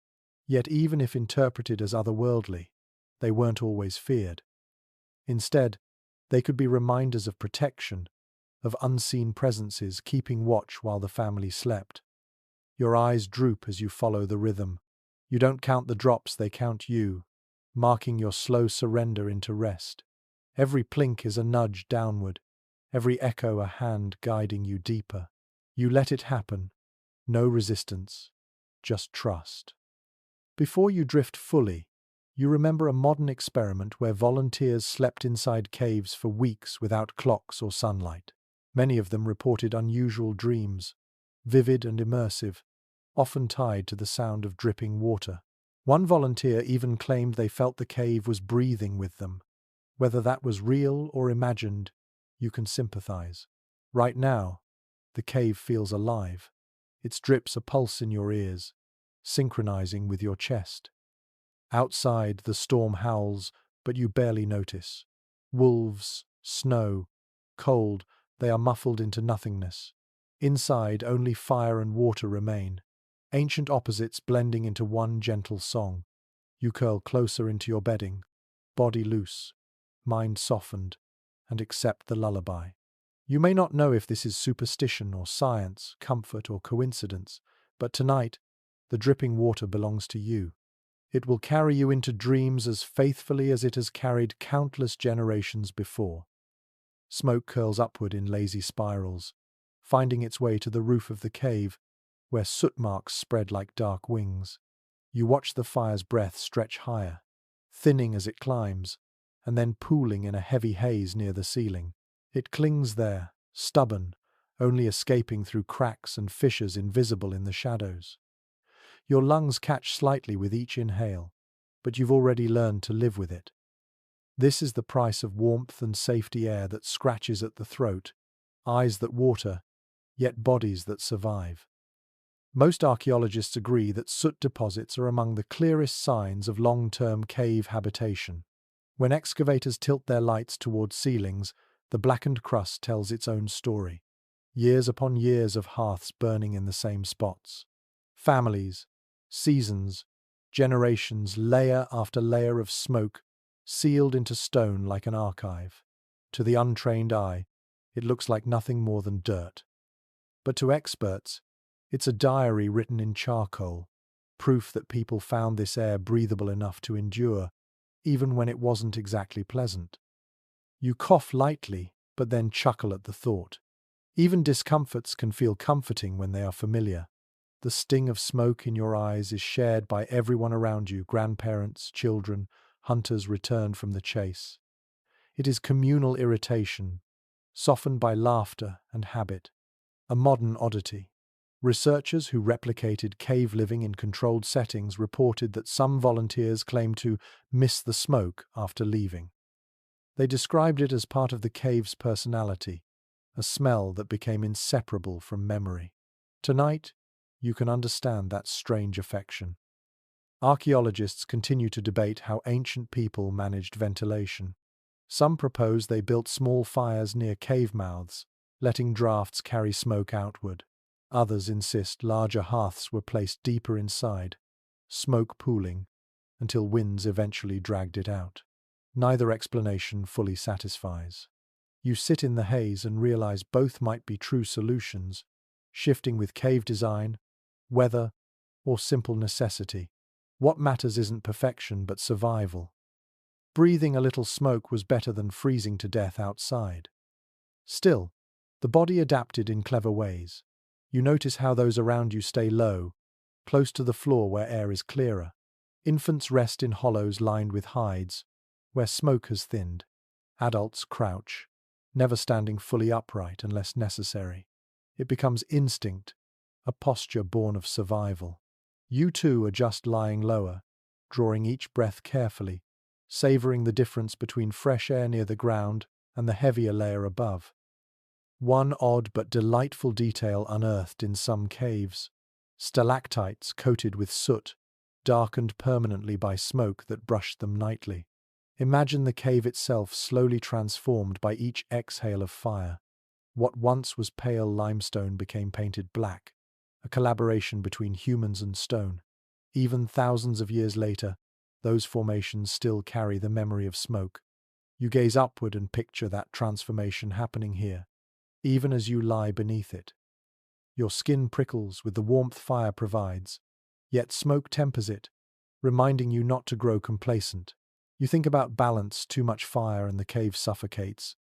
Yet even if interpreted as otherworldly, they weren't always feared. Instead, they could be reminders of protection, of unseen presences keeping watch while the family slept. Your eyes droop as you follow the rhythm. You don't count the drops, they count you, marking your slow surrender into rest. Every plink is a nudge downward, every echo a hand guiding you deeper. You let it happen, no resistance, just trust. Before you drift fully, you remember a modern experiment where volunteers slept inside caves for weeks without clocks or sunlight. Many of them reported unusual dreams, vivid and immersive, often tied to the sound of dripping water. One volunteer even claimed they felt the cave was breathing with them. Whether that was real or imagined, you can sympathize. Right now, the cave feels alive. Its drips a pulse in your ears, synchronizing with your chest. Outside, the storm howls, but you barely notice. Wolves, snow, cold, they are muffled into nothingness. Inside, only fire and water remain, ancient opposites blending into one gentle song. You curl closer into your bedding, body loose, mind softened, and accept the lullaby. You may not know if this is superstition or science, comfort or coincidence, but tonight, the dripping water belongs to you. It will carry you into dreams as faithfully as it has carried countless generations before. Smoke curls upward in lazy spirals, finding its way to the roof of the cave, where soot marks spread like dark wings. You watch the fire's breath stretch higher, thinning as it climbs, and then pooling in a heavy haze near the ceiling. It clings there, stubborn, only escaping through cracks and fissures invisible in the shadows. Your lungs catch slightly with each inhale, but you've already learned to live with it. This is the price of warmth and safety, air that scratches at the throat, eyes that water, yet bodies that survive. Most archaeologists agree that soot deposits are among the clearest signs of long-term cave habitation. When excavators tilt their lights towards ceilings, the blackened crust tells its own story. Years upon years of hearths burning in the same spots. Families, seasons, generations, layer after layer of smoke, sealed into stone like an archive. To the untrained eye, it looks like nothing more than dirt. But to experts, it's a diary written in charcoal, proof that people found this air breathable enough to endure, even when it wasn't exactly pleasant. You cough lightly, but then chuckle at the thought. Even discomforts can feel comforting when they are familiar. The sting of smoke in your eyes is shared by everyone around you, grandparents, children, hunters returned from the chase. It is communal irritation, softened by laughter and habit. A modern oddity. Researchers who replicated cave living in controlled settings reported that some volunteers claimed to miss the smoke after leaving. They described it as part of the cave's personality, a smell that became inseparable from memory. Tonight, you can understand that strange affection. Archaeologists continue to debate how ancient people managed ventilation. Some propose they built small fires near cave mouths, letting drafts carry smoke outward. Others insist larger hearths were placed deeper inside, smoke pooling, until winds eventually dragged it out. Neither explanation fully satisfies. You sit in the haze and realize both might be true solutions, shifting with cave design, weather, or simple necessity. What matters isn't perfection but survival. Breathing a little smoke was better than freezing to death outside. Still, the body adapted in clever ways. You notice how those around you stay low, close to the floor where air is clearer. Infants rest in hollows lined with hides, where smoke has thinned. Adults crouch, never standing fully upright unless necessary. It becomes instinct, a posture born of survival. You too are just lying lower, drawing each breath carefully, savoring the difference between fresh air near the ground and the heavier layer above. One odd but delightful detail unearthed in some caves: stalactites coated with soot, darkened permanently by smoke that brushed them nightly. Imagine the cave itself slowly transformed by each exhale of fire. What once was pale limestone became painted black, a collaboration between humans and stone. Even thousands of years later, those formations still carry the memory of smoke. You gaze upward and picture that transformation happening here, even as you lie beneath it. Your skin prickles with the warmth fire provides, yet smoke tempers it, reminding you not to grow complacent. You think about balance, too much fire and the cave suffocates,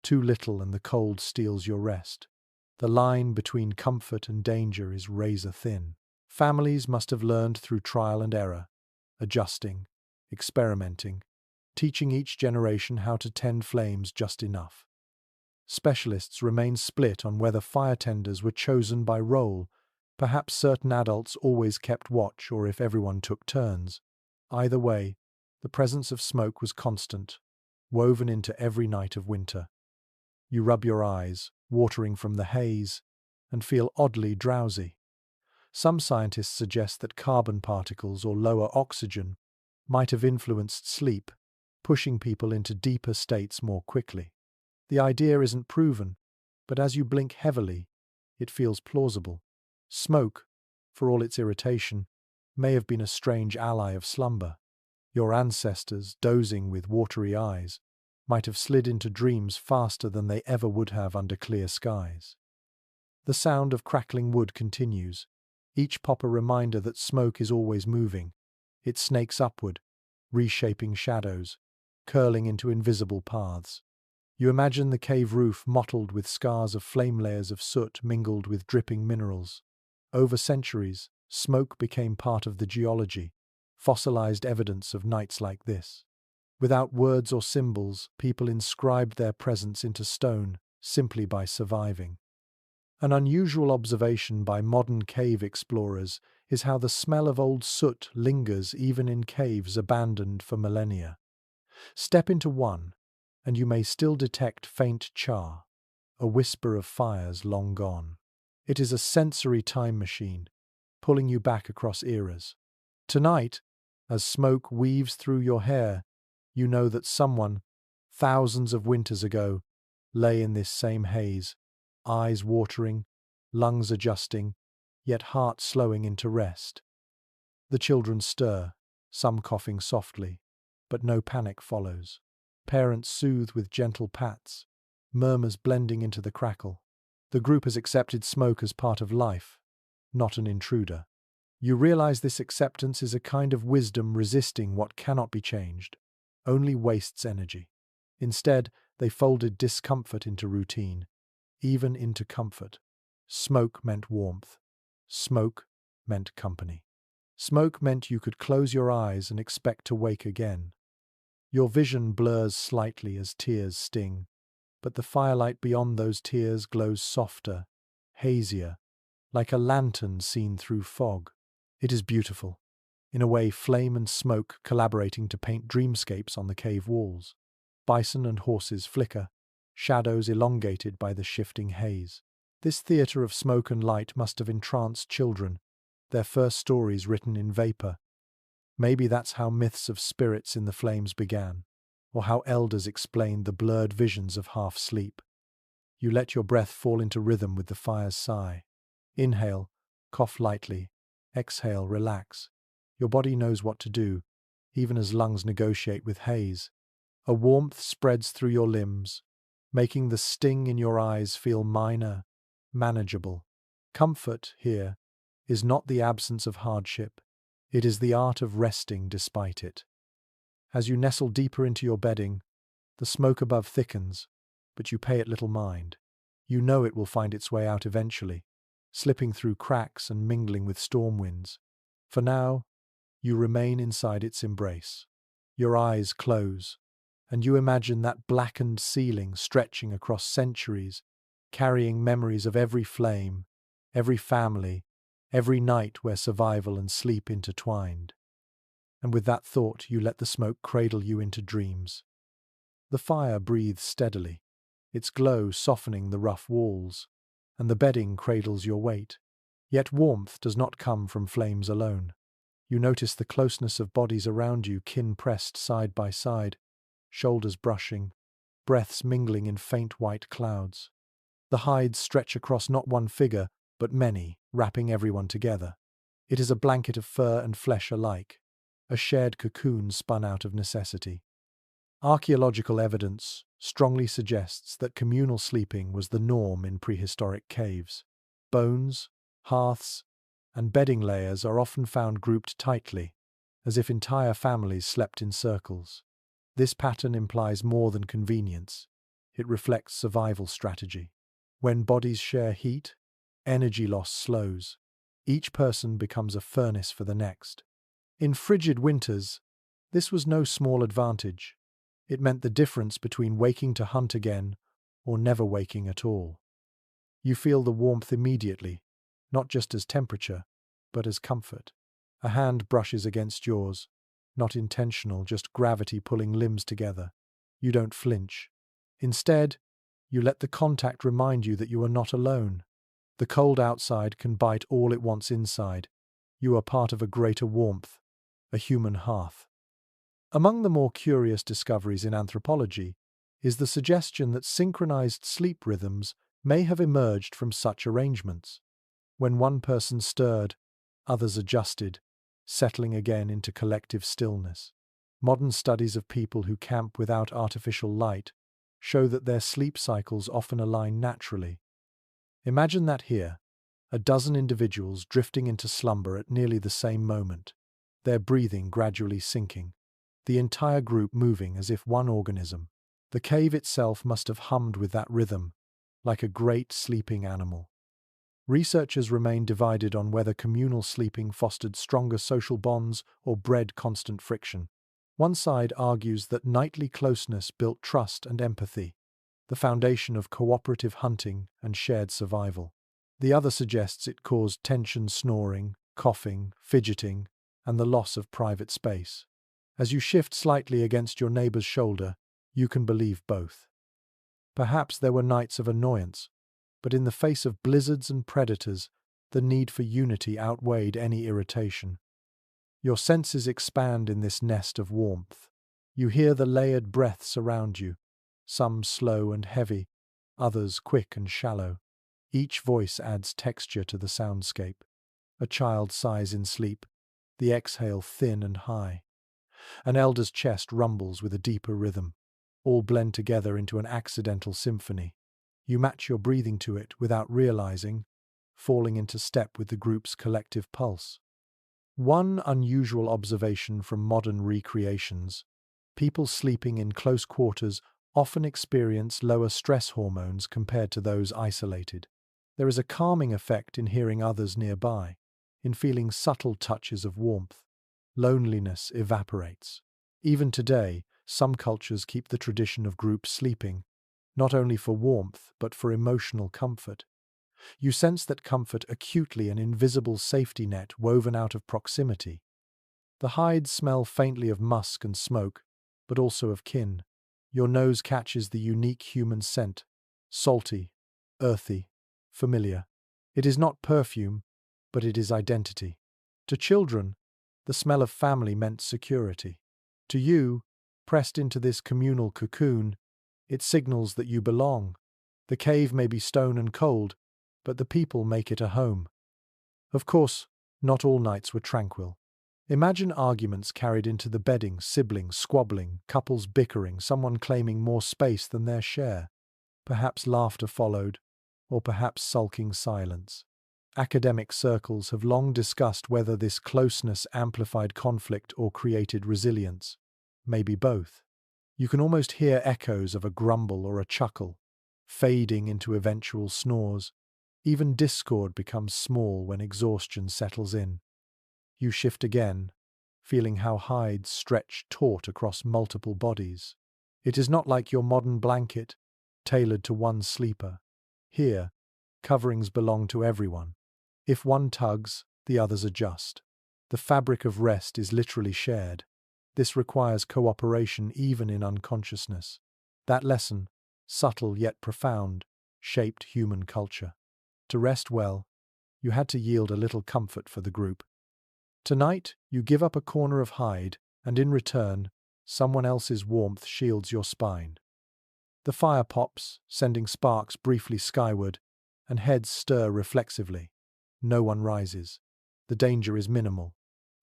too little and the cold steals your rest. The line between comfort and danger is razor thin. Families must have learned through trial and error, adjusting, experimenting, teaching each generation how to tend flames just enough. Specialists remain split on whether fire tenders were chosen by role. Perhaps certain adults always kept watch or if everyone took turns. Either way, the presence of smoke was constant, woven into every night of winter. You rub your eyes, watering from the haze, and feel oddly drowsy. Some scientists suggest that carbon particles or lower oxygen might have influenced sleep, pushing people into deeper states more quickly. The idea isn't proven, but as you blink heavily, it feels plausible. Smoke, for all its irritation, may have been a strange ally of slumber. Your ancestors, dozing with watery eyes, might have slid into dreams faster than they ever would have under clear skies. The sound of crackling wood continues, each pop a reminder that smoke is always moving. It snakes upward, reshaping shadows, curling into invisible paths. You imagine the cave roof mottled with scars of flame layers of soot mingled with dripping minerals. Over centuries, smoke became part of the geology, fossilized evidence of nights like this. Without words or symbols, people inscribed their presence into stone simply by surviving. An unusual observation by modern cave explorers is how the smell of old soot lingers even in caves abandoned for millennia. Step into one, and you may still detect faint char, a whisper of fires long gone. It is a sensory time machine, pulling you back across eras. Tonight, as smoke weaves through your hair, you know that someone, thousands of winters ago, lay in this same haze, eyes watering, lungs adjusting, yet heart slowing into rest. The children stir, some coughing softly, but no panic follows. Parents soothe with gentle pats, murmurs blending into the crackle. The group has accepted smoke as part of life, not an intruder. You realize this acceptance is a kind of wisdom resisting what cannot be changed, only wastes energy. Instead, they folded discomfort into routine, even into comfort. Smoke meant warmth. Smoke meant company. Smoke meant you could close your eyes and expect to wake again. Your vision blurs slightly as tears sting, but the firelight beyond those tears glows softer, hazier, like a lantern seen through fog. It is beautiful. In a way, flame and smoke collaborating to paint dreamscapes on the cave walls. Bison and horses flicker, shadows elongated by the shifting haze. This theatre of smoke and light must have entranced children, their first stories written in vapor. Maybe that's how myths of spirits in the flames began, or how elders explained the blurred visions of half-sleep. You let your breath fall into rhythm with the fire's sigh. Inhale, cough lightly. Exhale, relax. Your body knows what to do, even as lungs negotiate with haze. A warmth spreads through your limbs, making the sting in your eyes feel minor, manageable. Comfort, here, is not the absence of hardship. It is the art of resting despite it. As you nestle deeper into your bedding, the smoke above thickens, but you pay it little mind. You know it will find its way out eventually, slipping through cracks and mingling with storm winds. For now, you remain inside its embrace. Your eyes close, and you imagine that blackened ceiling stretching across centuries, carrying memories of every flame, every family, every night where survival and sleep intertwined. And with that thought, you let the smoke cradle you into dreams. The fire breathes steadily, its glow softening the rough walls, and the bedding cradles your weight. Yet warmth does not come from flames alone. You notice the closeness of bodies around you, kin pressed side by side, shoulders brushing, breaths mingling in faint white clouds. The hides stretch across not one figure, but many, wrapping everyone together. It is a blanket of fur and flesh alike, a shared cocoon spun out of necessity. Archaeological evidence strongly suggests that communal sleeping was the norm in prehistoric caves. Bones, hearths, and bedding layers are often found grouped tightly, as if entire families slept in circles. This pattern implies more than convenience. It reflects survival strategy. When bodies share heat, energy loss slows. Each person becomes a furnace for the next. In frigid winters, this was no small advantage. It meant the difference between waking to hunt again or never waking at all. You feel the warmth immediately, not just as temperature, but as comfort. A hand brushes against yours, not intentional, just gravity pulling limbs together. You don't flinch. Instead, you let the contact remind you that you are not alone. The cold outside can bite all it wants inside. You are part of a greater warmth, a human hearth. Among the more curious discoveries in anthropology is the suggestion that synchronized sleep rhythms may have emerged from such arrangements. When one person stirred, others adjusted, settling again into collective stillness. Modern studies of people who camp without artificial light show that their sleep cycles often align naturally. Imagine that here, a dozen individuals drifting into slumber at nearly the same moment, their breathing gradually sinking, the entire group moving as if one organism. The cave itself must have hummed with that rhythm, like a great sleeping animal. Researchers remain divided on whether communal sleeping fostered stronger social bonds or bred constant friction. One side argues that nightly closeness built trust and empathy, the foundation of cooperative hunting and shared survival. The other suggests it caused tension, snoring, coughing, fidgeting, and the loss of private space. As you shift slightly against your neighbor's shoulder, you can believe both. Perhaps there were nights of annoyance, but in the face of blizzards and predators, the need for unity outweighed any irritation. Your senses expand in this nest of warmth. You hear the layered breaths around you, some slow and heavy, others quick and shallow. Each voice adds texture to the soundscape. A child sighs in sleep, the exhale thin and high. An elder's chest rumbles with a deeper rhythm, all blend together into an accidental symphony. You match your breathing to it without realizing, falling into step with the group's collective pulse. One unusual observation from modern recreations: people sleeping in close quarters often experience lower stress hormones compared to those isolated. There is a calming effect in hearing others nearby, in feeling subtle touches of warmth. Loneliness evaporates. Even today, some cultures keep the tradition of group sleeping, not only for warmth, but for emotional comfort. You sense that comfort acutely, an invisible safety net woven out of proximity. The hides smell faintly of musk and smoke, but also of kin. Your nose catches the unique human scent, salty, earthy, familiar. It is not perfume, but it is identity. To children, the smell of family meant security. To you, pressed into this communal cocoon, it signals that you belong. The cave may be stone and cold, but the people make it a home. Of course, not all nights were tranquil. Imagine arguments carried into the bedding, siblings squabbling, couples bickering, someone claiming more space than their share. Perhaps laughter followed, or perhaps sulking silence. Academic circles have long discussed whether this closeness amplified conflict or created resilience. Maybe both. You can almost hear echoes of a grumble or a chuckle, fading into eventual snores. Even discord becomes small when exhaustion settles in. You shift again, feeling how hides stretch taut across multiple bodies. It is not like your modern blanket, tailored to one sleeper. Here, coverings belong to everyone. If one tugs, the others adjust. The fabric of rest is literally shared. This requires cooperation even in unconsciousness. That lesson, subtle yet profound, shaped human culture. To rest well, you had to yield a little comfort for the group. Tonight, you give up a corner of hide, and in return, someone else's warmth shields your spine. The fire pops, sending sparks briefly skyward, and heads stir reflexively. No one rises. The danger is minimal,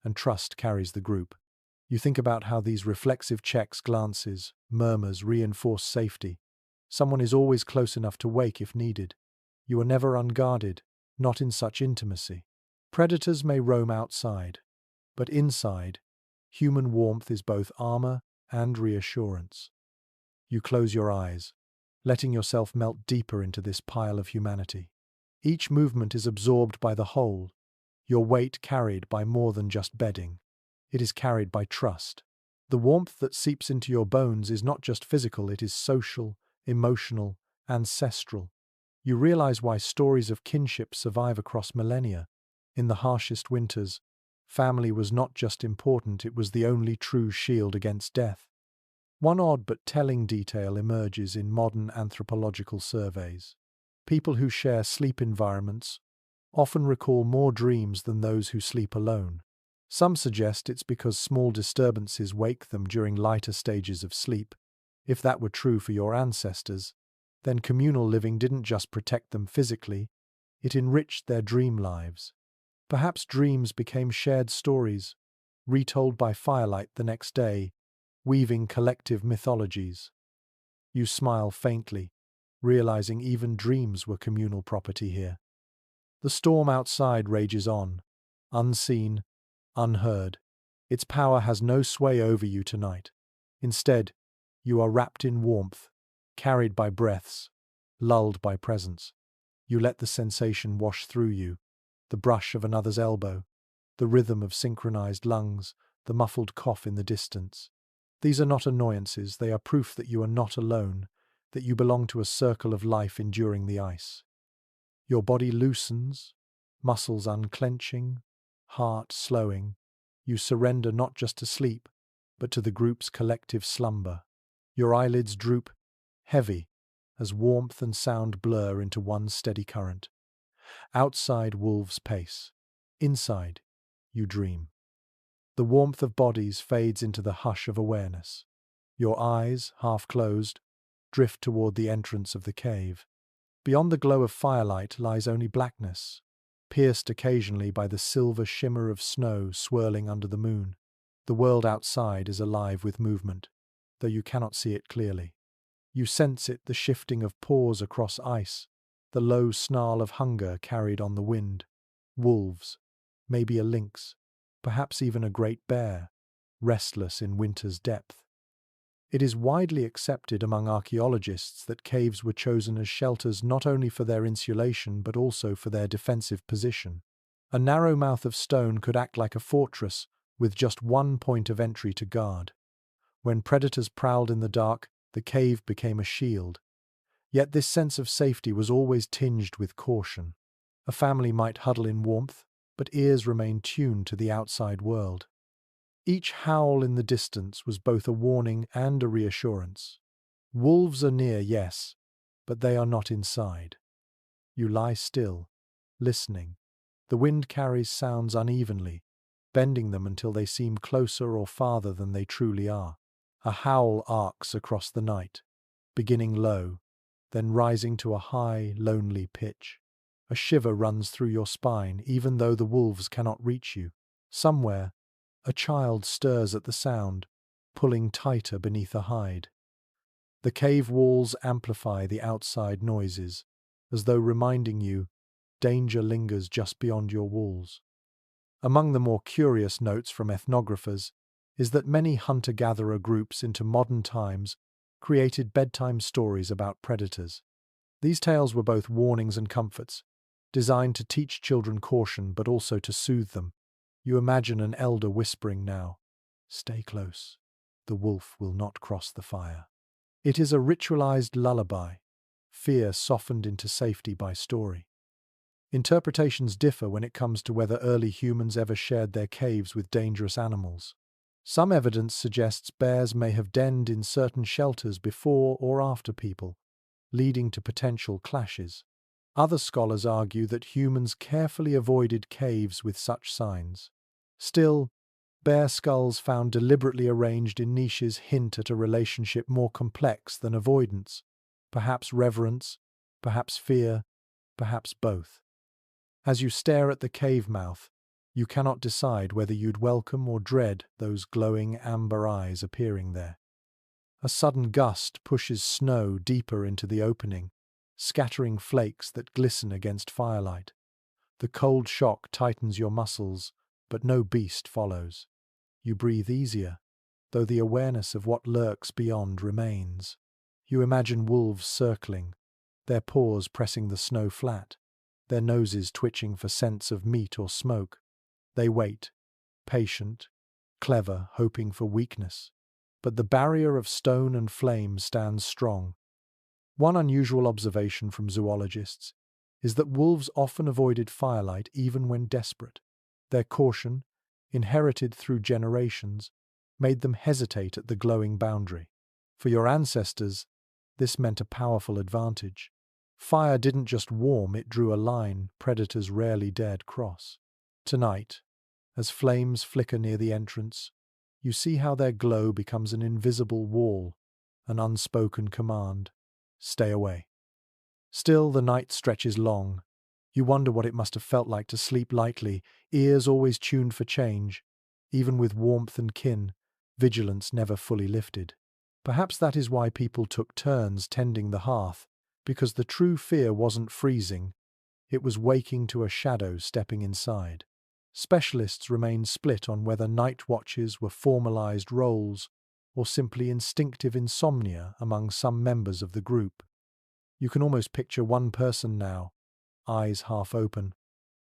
and trust carries the group. You think about how these reflexive checks, glances, murmurs reinforce safety. Someone is always close enough to wake if needed. You are never unguarded, not in such intimacy. Predators may roam outside, but inside, human warmth is both armor and reassurance. You close your eyes, letting yourself melt deeper into this pile of humanity. Each movement is absorbed by the whole, your weight carried by more than just bedding. It is carried by trust. The warmth that seeps into your bones is not just physical, it is social, emotional, ancestral. You realize why stories of kinship survive across millennia. In the harshest winters, family was not just important, it was the only true shield against death. One odd but telling detail emerges in modern anthropological surveys. People who share sleep environments often recall more dreams than those who sleep alone. Some suggest it's because small disturbances wake them during lighter stages of sleep. If that were true for your ancestors, then communal living didn't just protect them physically, it enriched their dream lives. Perhaps dreams became shared stories, retold by firelight the next day, weaving collective mythologies. You smile faintly, realizing even dreams were communal property here. The storm outside rages on, unseen, unheard. Its power has no sway over you tonight. Instead, you are wrapped in warmth, carried by breaths, lulled by presence. You let the sensation wash through you, the brush of another's elbow, the rhythm of synchronized lungs, the muffled cough in the distance. These are not annoyances, they are proof that you are not alone, that you belong to a circle of life enduring the ice. Your body loosens, muscles unclenching, heart slowing. You surrender not just to sleep, but to the group's collective slumber. Your eyelids droop, heavy, as warmth and sound blur into one steady current. Outside, wolves pace. Inside, you dream. The warmth of bodies fades into the hush of awareness. Your eyes, half closed, drift toward the entrance of the cave. Beyond the glow of firelight lies only blackness, pierced occasionally by the silver shimmer of snow swirling under the moon. The world outside is alive with movement, though you cannot see it clearly. You sense it, the shifting of paws across ice, the low snarl of hunger carried on the wind. Wolves, maybe a lynx, perhaps even a great bear, restless in winter's depth. It is widely accepted among archaeologists that caves were chosen as shelters not only for their insulation but also for their defensive position. A narrow mouth of stone could act like a fortress with just one point of entry to guard. When predators prowled in the dark, the cave became a shield. Yet this sense of safety was always tinged with caution. A family might huddle in warmth, but ears remained tuned to the outside world. Each howl in the distance was both a warning and a reassurance. Wolves are near, yes, but they are not inside. You lie still, listening. The wind carries sounds unevenly, bending them until they seem closer or farther than they truly are. A howl arcs across the night, beginning low, then rising to a high, lonely pitch. A shiver runs through your spine, even though the wolves cannot reach you. Somewhere, a child stirs at the sound, pulling tighter beneath a hide. The cave walls amplify the outside noises, as though reminding you, danger lingers just beyond your walls. Among the more curious notes from ethnographers is that many hunter-gatherer groups into modern times created bedtime stories about predators. These tales were both warnings and comforts, designed to teach children caution but also to soothe them. You imagine an elder whispering now, "Stay close. The wolf will not cross the fire." It is a ritualized lullaby, fear softened into safety by story. Interpretations differ when it comes to whether early humans ever shared their caves with dangerous animals. Some evidence suggests bears may have denned in certain shelters before or after people, leading to potential clashes. Other scholars argue that humans carefully avoided caves with such signs. Still, bear skulls found deliberately arranged in niches hint at a relationship more complex than avoidance, perhaps reverence, perhaps fear, perhaps both. As you stare at the cave mouth, you cannot decide whether you'd welcome or dread those glowing amber eyes appearing there. A sudden gust pushes snow deeper into the opening, scattering flakes that glisten against firelight. The cold shock tightens your muscles, but no beast follows. You breathe easier, though the awareness of what lurks beyond remains. You imagine wolves circling, their paws pressing the snow flat, their noses twitching for scents of meat or smoke. They wait, patient, clever, hoping for weakness. But the barrier of stone and flame stands strong. One unusual observation from zoologists is that wolves often avoided firelight even when desperate. Their caution, inherited through generations, made them hesitate at the glowing boundary. For your ancestors, this meant a powerful advantage. Fire didn't just warm, it drew a line predators rarely dared cross. Tonight, as flames flicker near the entrance, you see how their glow becomes an invisible wall, an unspoken command. Stay away. Still, the night stretches long. You wonder what it must have felt like to sleep lightly, ears always tuned for change. Even with warmth and kin, vigilance never fully lifted. Perhaps that is why people took turns tending the hearth, because the true fear wasn't freezing, it was waking to a shadow stepping inside. Specialists remained split on whether night watches were formalized roles or simply instinctive insomnia among some members of the group. You can almost picture one person now, eyes half open,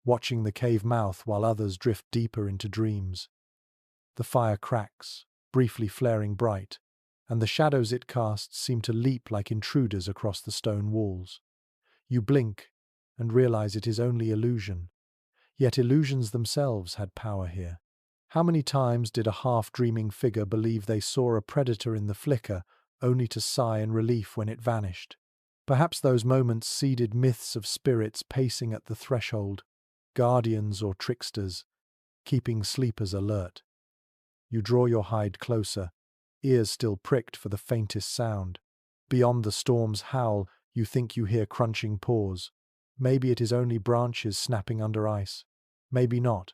watching the cave mouth while others drift deeper into dreams. The fire cracks, briefly flaring bright, and the shadows it casts seem to leap like intruders across the stone walls. You blink and realize it is only illusion. Yet illusions themselves had power here. How many times did a half-dreaming figure believe they saw a predator in the flicker, only to sigh in relief when it vanished? Perhaps those moments seeded myths of spirits pacing at the threshold, guardians or tricksters, keeping sleepers alert. You draw your hide closer, ears still pricked for the faintest sound. Beyond the storm's howl, you think you hear crunching paws. Maybe it is only branches snapping under ice. Maybe not.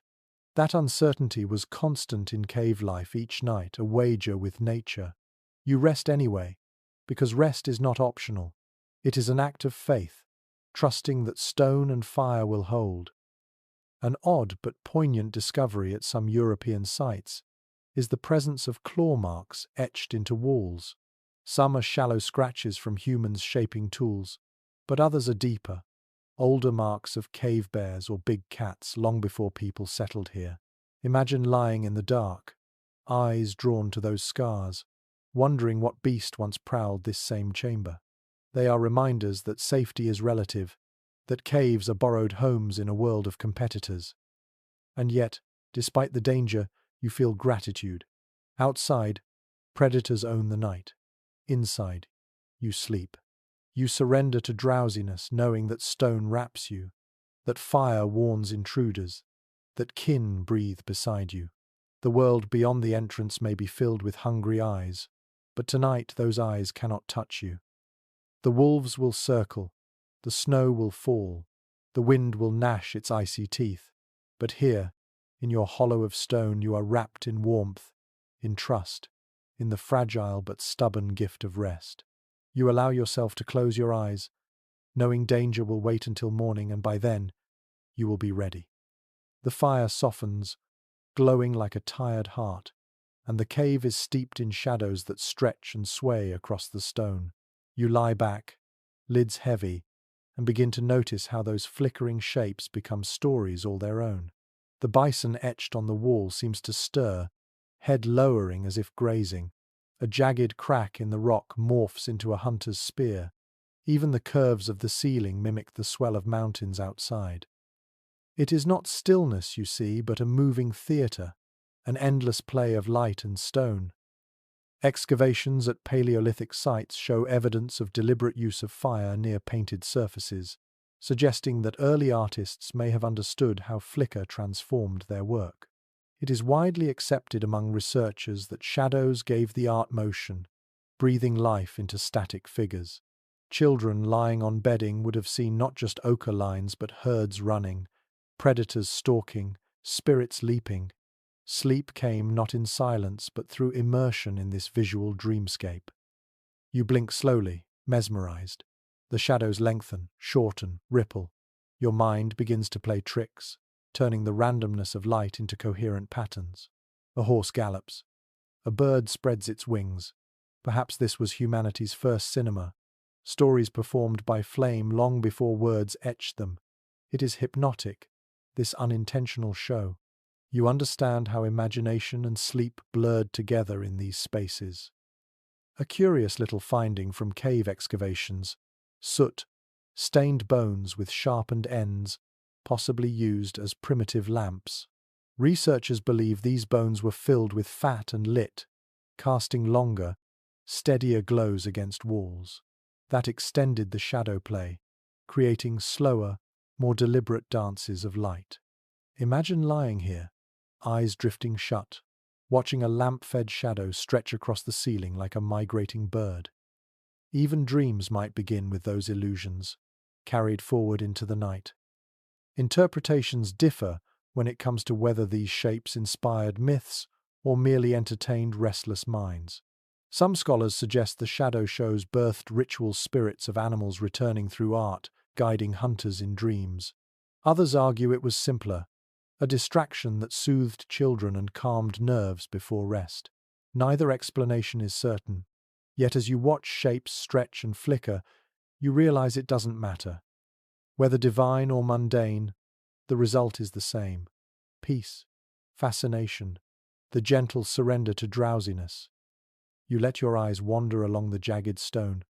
That uncertainty was constant in cave life each night, a wager with nature. You rest anyway, because rest is not optional. It is an act of faith, trusting that stone and fire will hold. An odd but poignant discovery at some European sites is the presence of claw marks etched into walls. Some are shallow scratches from humans shaping tools, but others are deeper, older marks of cave bears or big cats long before people settled here. Imagine lying in the dark, eyes drawn to those scars, wondering what beast once prowled this same chamber. They are reminders that safety is relative, that caves are borrowed homes in a world of competitors. And yet, despite the danger, you feel gratitude. Outside, predators own the night. Inside, you sleep. You surrender to drowsiness, knowing that stone wraps you, that fire warns intruders, that kin breathe beside you. The world beyond the entrance may be filled with hungry eyes, but tonight those eyes cannot touch you. The wolves will circle, the snow will fall, the wind will gnash its icy teeth, but here, in your hollow of stone, you are wrapped in warmth, in trust, in the fragile but stubborn gift of rest. You allow yourself to close your eyes, knowing danger will wait until morning, and by then, you will be ready. The fire softens, glowing like a tired heart, and the cave is steeped in shadows that stretch and sway across the stone. You lie back, lids heavy, and begin to notice how those flickering shapes become stories all their own. The bison etched on the wall seems to stir, head lowering as if grazing. A jagged crack in the rock morphs into a hunter's spear. Even the curves of the ceiling mimic the swell of mountains outside. It is not stillness, you see, but a moving theatre, an endless play of light and stone. Excavations at Paleolithic sites show evidence of deliberate use of fire near painted surfaces, suggesting that early artists may have understood how flicker transformed their work. It is widely accepted among researchers that shadows gave the art motion, breathing life into static figures. Children lying on bedding would have seen not just ochre lines but herds running, predators stalking, spirits leaping. Sleep came not in silence but through immersion in this visual dreamscape. You blink slowly, mesmerized. The shadows lengthen, shorten, ripple. Your mind begins to play tricks, turning the randomness of light into coherent patterns. A horse gallops. A bird spreads its wings. Perhaps this was humanity's first cinema, stories performed by flame long before words etched them. It is hypnotic, this unintentional show. You understand how imagination and sleep blurred together in these spaces. A curious little finding from cave excavations: soot, stained bones with sharpened ends, possibly used as primitive lamps. Researchers believe these bones were filled with fat and lit, casting longer, steadier glows against walls. That extended the shadow play, creating slower, more deliberate dances of light. Imagine lying here, eyes drifting shut, watching a lamp-fed shadow stretch across the ceiling like a migrating bird. Even dreams might begin with those illusions, carried forward into the night. Interpretations differ when it comes to whether these shapes inspired myths or merely entertained restless minds. Some scholars suggest the shadow shows birthed ritual spirits of animals returning through art, guiding hunters in dreams. Others argue it was simpler, a distraction that soothed children and calmed nerves before rest. Neither explanation is certain, yet as you watch shapes stretch and flicker, you realize it doesn't matter. Whether divine or mundane, the result is the same: peace, fascination, the gentle surrender to drowsiness. You let your eyes wander along the jagged stone.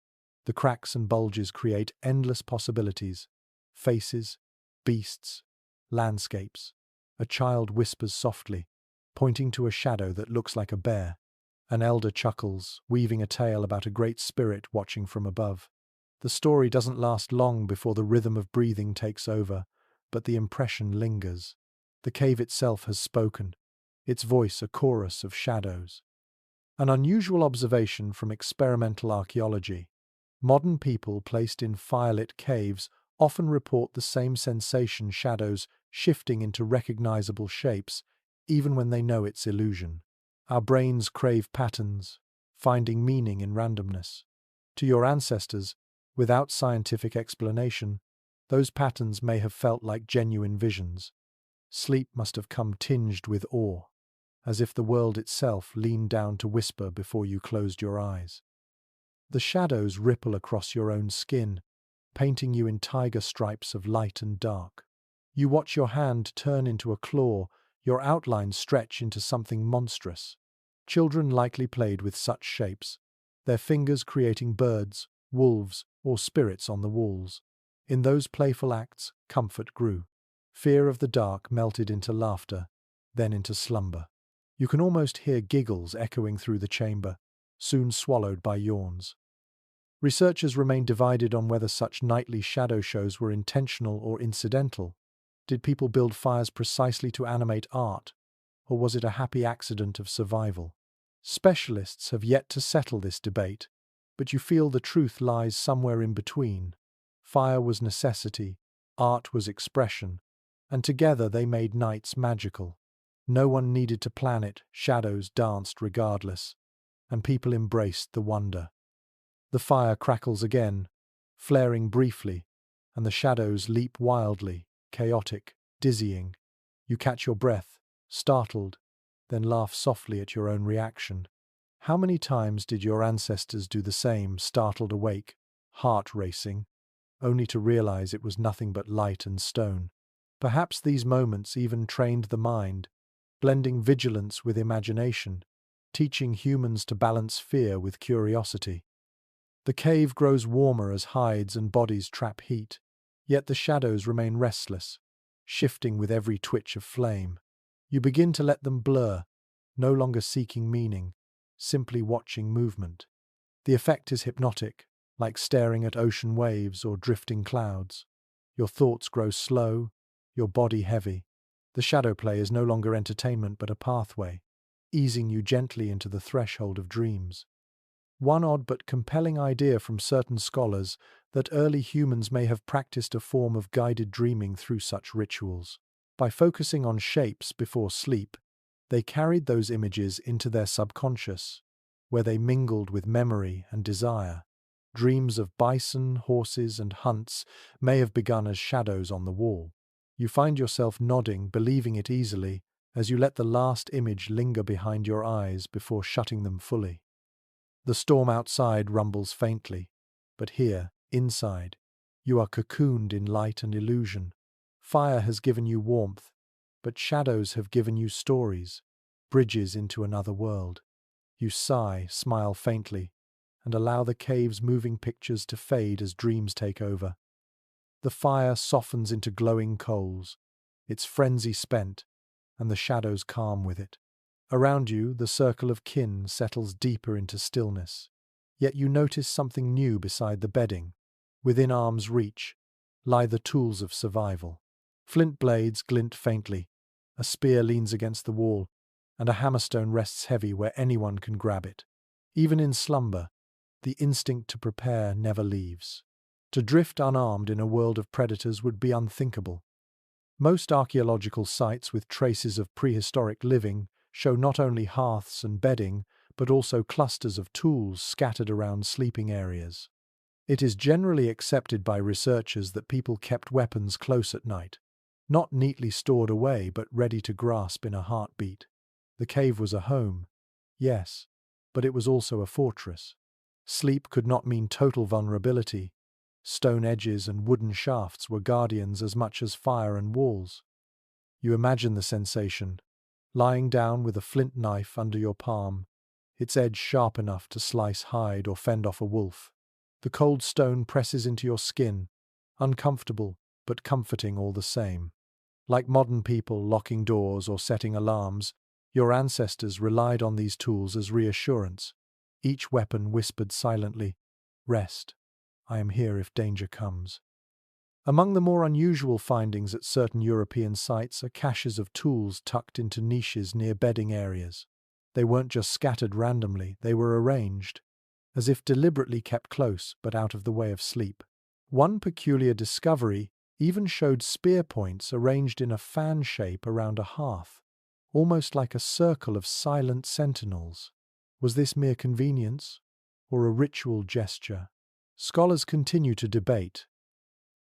The cracks and bulges create endless possibilities: faces, beasts, landscapes. A child whispers softly, pointing to a shadow that looks like a bear. An elder chuckles, weaving a tale about a great spirit watching from above. The story doesn't last long before the rhythm of breathing takes over, but the impression lingers. The cave itself has spoken, its voice a chorus of shadows. An unusual observation from experimental archaeology: modern people placed in firelit caves often report the same sensation: shadows shifting into recognizable shapes, even when they know it's illusion. Our brains crave patterns, finding meaning in randomness. To your ancestors, without scientific explanation, those patterns may have felt like genuine visions. Sleep must have come tinged with awe, as if the world itself leaned down to whisper before you closed your eyes. The shadows ripple across your own skin, painting you in tiger stripes of light and dark. You watch your hand turn into a claw, your outlines stretch into something monstrous. Children likely played with such shapes, their fingers creating birds, wolves, or spirits on the walls. In those playful acts, comfort grew. Fear of the dark melted into laughter, then into slumber. You can almost hear giggles echoing through the chamber, soon swallowed by yawns. Researchers remain divided on whether such nightly shadow shows were intentional or incidental. Did people build fires precisely to animate art, or was it a happy accident of survival? Specialists have yet to settle this debate, but you feel the truth lies somewhere in between. Fire was necessity, art was expression, and together they made nights magical. No one needed to plan it, shadows danced regardless, and people embraced the wonder. The fire crackles again, flaring briefly, and the shadows leap wildly, chaotic, dizzying. You catch your breath, startled, then laugh softly at your own reaction. How many times did your ancestors do the same, startled awake, heart racing, only to realize it was nothing but light and stone? Perhaps these moments even trained the mind, blending vigilance with imagination, teaching humans to balance fear with curiosity. The cave grows warmer as hides and bodies trap heat, yet the shadows remain restless, shifting with every twitch of flame. You begin to let them blur, no longer seeking meaning, simply watching movement. The effect is hypnotic, like staring at ocean waves or drifting clouds. Your thoughts grow slow, your body heavy, The shadow play is no longer entertainment but a pathway, easing you gently into the threshold of dreams. One odd but compelling idea from certain scholars that early humans may have practiced a form of guided dreaming through such rituals. By focusing on shapes before sleep, they carried those images into their subconscious, where they mingled with memory and desire. Dreams of bison, horses, and hunts may have begun as shadows on the wall. You find yourself nodding, believing it easily, as you let the last image linger behind your eyes before shutting them fully. The storm outside rumbles faintly, but here, inside, you are cocooned in light and illusion. Fire has given you warmth, but shadows have given you stories, bridges into another world. You sigh, smile faintly, and allow the cave's moving pictures to fade as dreams take over. The fire softens into glowing coals, its frenzy spent, and the shadows calm with it. Around you, the circle of kin settles deeper into stillness. Yet you notice something new beside the bedding. Within arm's reach lie the tools of survival. Flint blades glint faintly, a spear leans against the wall, and a hammerstone rests heavy where anyone can grab it. Even in slumber, the instinct to prepare never leaves. To drift unarmed in a world of predators would be unthinkable. Most archaeological sites with traces of prehistoric living show not only hearths and bedding, but also clusters of tools scattered around sleeping areas. It is generally accepted by researchers that people kept weapons close at night, not neatly stored away but ready to grasp in a heartbeat. The cave was a home, yes, but it was also a fortress. Sleep could not mean total vulnerability. Stone edges and wooden shafts were guardians as much as fire and walls. You imagine the sensation, lying down with a flint knife under your palm, its edge sharp enough to slice hide or fend off a wolf. The cold stone presses into your skin, uncomfortable but comforting all the same. Like modern people locking doors or setting alarms, your ancestors relied on these tools as reassurance. Each weapon whispered silently, "Rest. I am here if danger comes." Among the more unusual findings at certain European sites are caches of tools tucked into niches near bedding areas. They weren't just scattered randomly, they were arranged, as if deliberately kept close but out of the way of sleep. One peculiar discovery even showed spear points arranged in a fan shape around a hearth, almost like a circle of silent sentinels. Was this mere convenience, or a ritual gesture? Scholars continue to debate.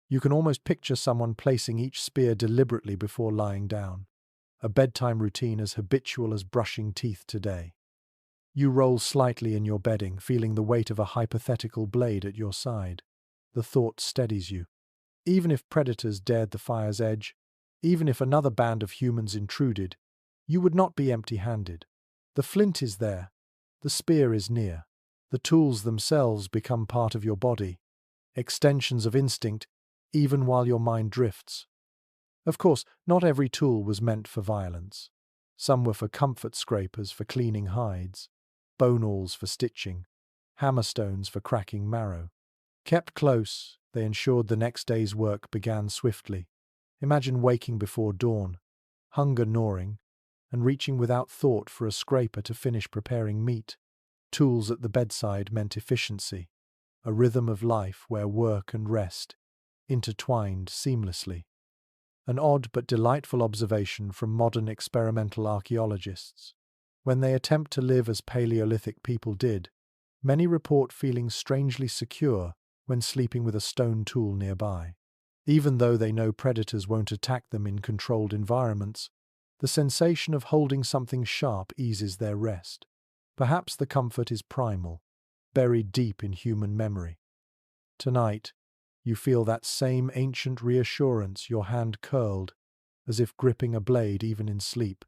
You can almost picture someone placing each spear deliberately before lying down, a bedtime routine as habitual as brushing teeth today. You roll slightly in your bedding, feeling the weight of a hypothetical blade at your side. The thought steadies you. Even if predators dared the fire's edge, even if another band of humans intruded, you would not be empty-handed. The flint is there, the spear is near. The tools themselves become part of your body, extensions of instinct, even while your mind drifts. Of course, not every tool was meant for violence. Some were for comfort scrapers for cleaning hides, bone awls for stitching, hammerstones for cracking marrow. Kept close, they ensured the next day's work began swiftly. Imagine waking before dawn, hunger gnawing, and reaching without thought for a scraper to finish preparing meat. Tools at the bedside meant efficiency, a rhythm of life where work and rest intertwined seamlessly. An odd but delightful observation from modern experimental archaeologists. When they attempt to live as Paleolithic people did, many report feeling strangely secure when sleeping with a stone tool nearby. Even though they know predators won't attack them in controlled environments, the sensation of holding something sharp eases their rest. Perhaps the comfort is primal, buried deep in human memory. Tonight, you feel that same ancient reassurance, your hand curled, as if gripping a blade even in sleep.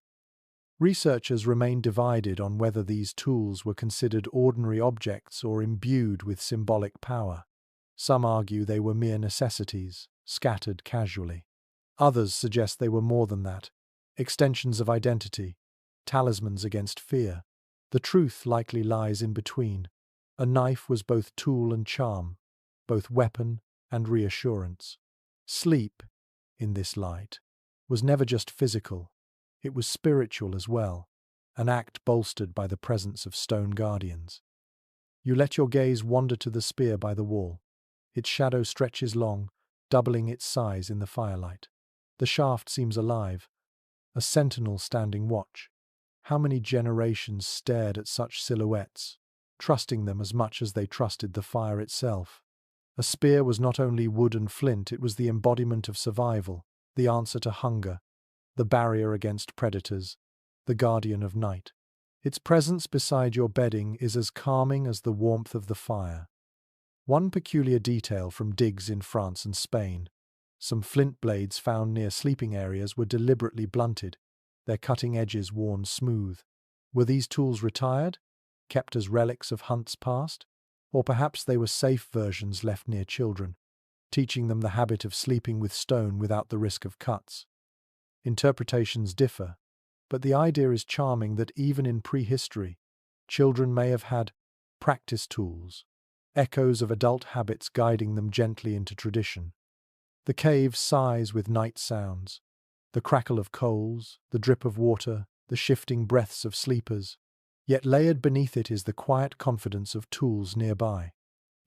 Researchers remain divided on whether these tools were considered ordinary objects or imbued with symbolic power. Some argue they were mere necessities, scattered casually. Others suggest they were more than that, extensions of identity, talismans against fear. The truth likely lies in between. A knife was both tool and charm, both weapon and reassurance. Sleep, in this light, was never just physical, it was spiritual as well, an act bolstered by the presence of stone guardians. You let your gaze wander to the spear by the wall. Its shadow stretches long, doubling its size in the firelight. The shaft seems alive, a sentinel standing watch. How many generations stared at such silhouettes, trusting them as much as they trusted the fire itself? A spear was not only wood and flint, it was the embodiment of survival, the answer to hunger, the barrier against predators, the guardian of night. Its presence beside your bedding is as calming as the warmth of the fire. One peculiar detail from digs in France and Spain: some flint blades found near sleeping areas were deliberately blunted, their cutting edges worn smooth. Were these tools retired, kept as relics of hunts past? Or perhaps they were safe versions left near children, teaching them the habit of sleeping with stone without the risk of cuts. Interpretations differ, but the idea is charming that even in prehistory, children may have had practice tools, echoes of adult habits guiding them gently into tradition. The cave sighs with night sounds, the crackle of coals, the drip of water, the shifting breaths of sleepers. Yet layered beneath it is the quiet confidence of tools nearby.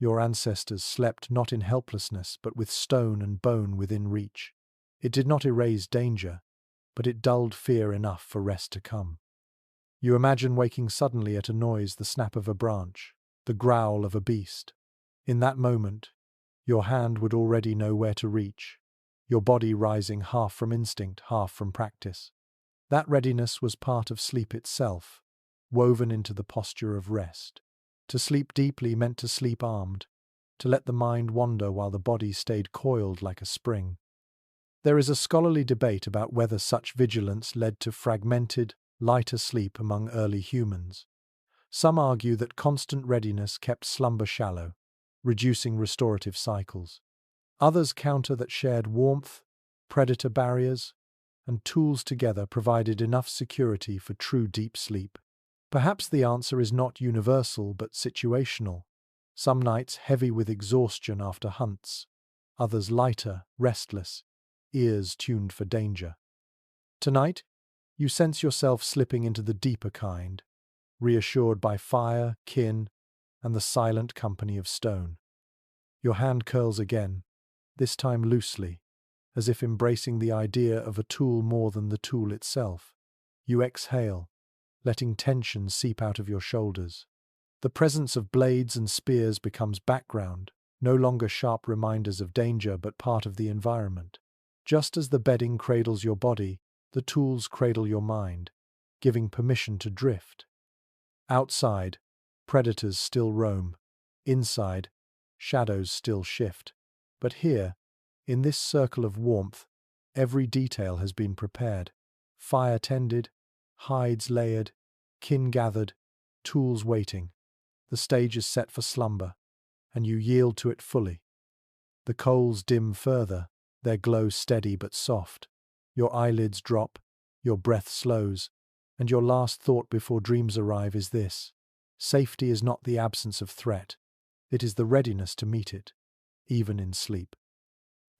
Your ancestors slept not in helplessness, but with stone and bone within reach. It did not erase danger, but it dulled fear enough for rest to come. You imagine waking suddenly at a noise, the snap of a branch, the growl of a beast. In that moment, your hand would already know where to reach, your body rising half from instinct, half from practice. That readiness was part of sleep itself, woven into the posture of rest. To sleep deeply meant to sleep armed, to let the mind wander while the body stayed coiled like a spring. There is a scholarly debate about whether such vigilance led to fragmented, lighter sleep among early humans. Some argue that constant readiness kept slumber shallow, reducing restorative cycles. Others counter that shared warmth, predator barriers, and tools together provided enough security for true deep sleep. Perhaps the answer is not universal but situational. Some nights heavy with exhaustion after hunts, others lighter, restless, ears tuned for danger. Tonight, you sense yourself slipping into the deeper kind, reassured by fire, kin, and the silent company of stone. Your hand curls again, this time loosely, as if embracing the idea of a tool more than the tool itself. You exhale, letting tension seep out of your shoulders. The presence of blades and spears becomes background, no longer sharp reminders of danger but part of the environment. Just as the bedding cradles your body, the tools cradle your mind, giving permission to drift. Outside, predators still roam. Inside, shadows still shift. But here, in this circle of warmth, every detail has been prepared. Fire tended, hides layered, kin gathered, tools waiting. The stage is set for slumber, and you yield to it fully. The coals dim further, their glow steady but soft. Your eyelids drop, your breath slows, and your last thought before dreams arrive is this: safety is not the absence of threat, it is the readiness to meet it, even in sleep.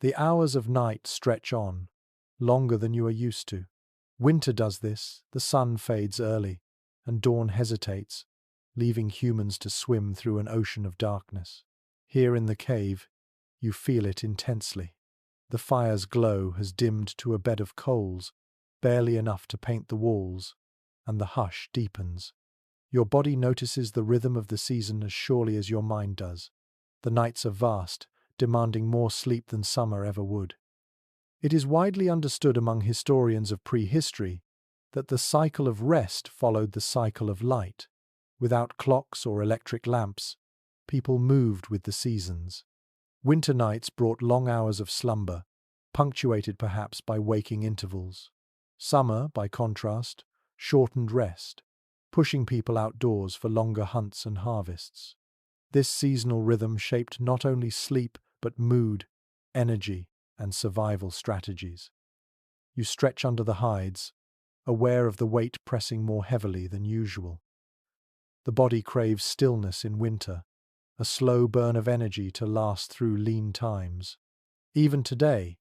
The hours of night stretch on, longer than you are used to. Winter does this, the sun fades early, and dawn hesitates, leaving humans to swim through an ocean of darkness. Here in the cave, you feel it intensely. The fire's glow has dimmed to a bed of coals, barely enough to paint the walls, and the hush deepens. Your body notices the rhythm of the season as surely as your mind does. The nights are vast, demanding more sleep than summer ever would. It is widely understood among historians of prehistory that the cycle of rest followed the cycle of light. Without clocks or electric lamps, people moved with the seasons. Winter nights brought long hours of slumber, punctuated perhaps by waking intervals. Summer, by contrast, shortened rest, pushing people outdoors for longer hunts and harvests. This seasonal rhythm shaped not only sleep but mood, energy, and survival strategies. You stretch under the hides, aware of the weight pressing more heavily than usual. The body craves stillness in winter, a slow burn of energy to last through lean times. Even today,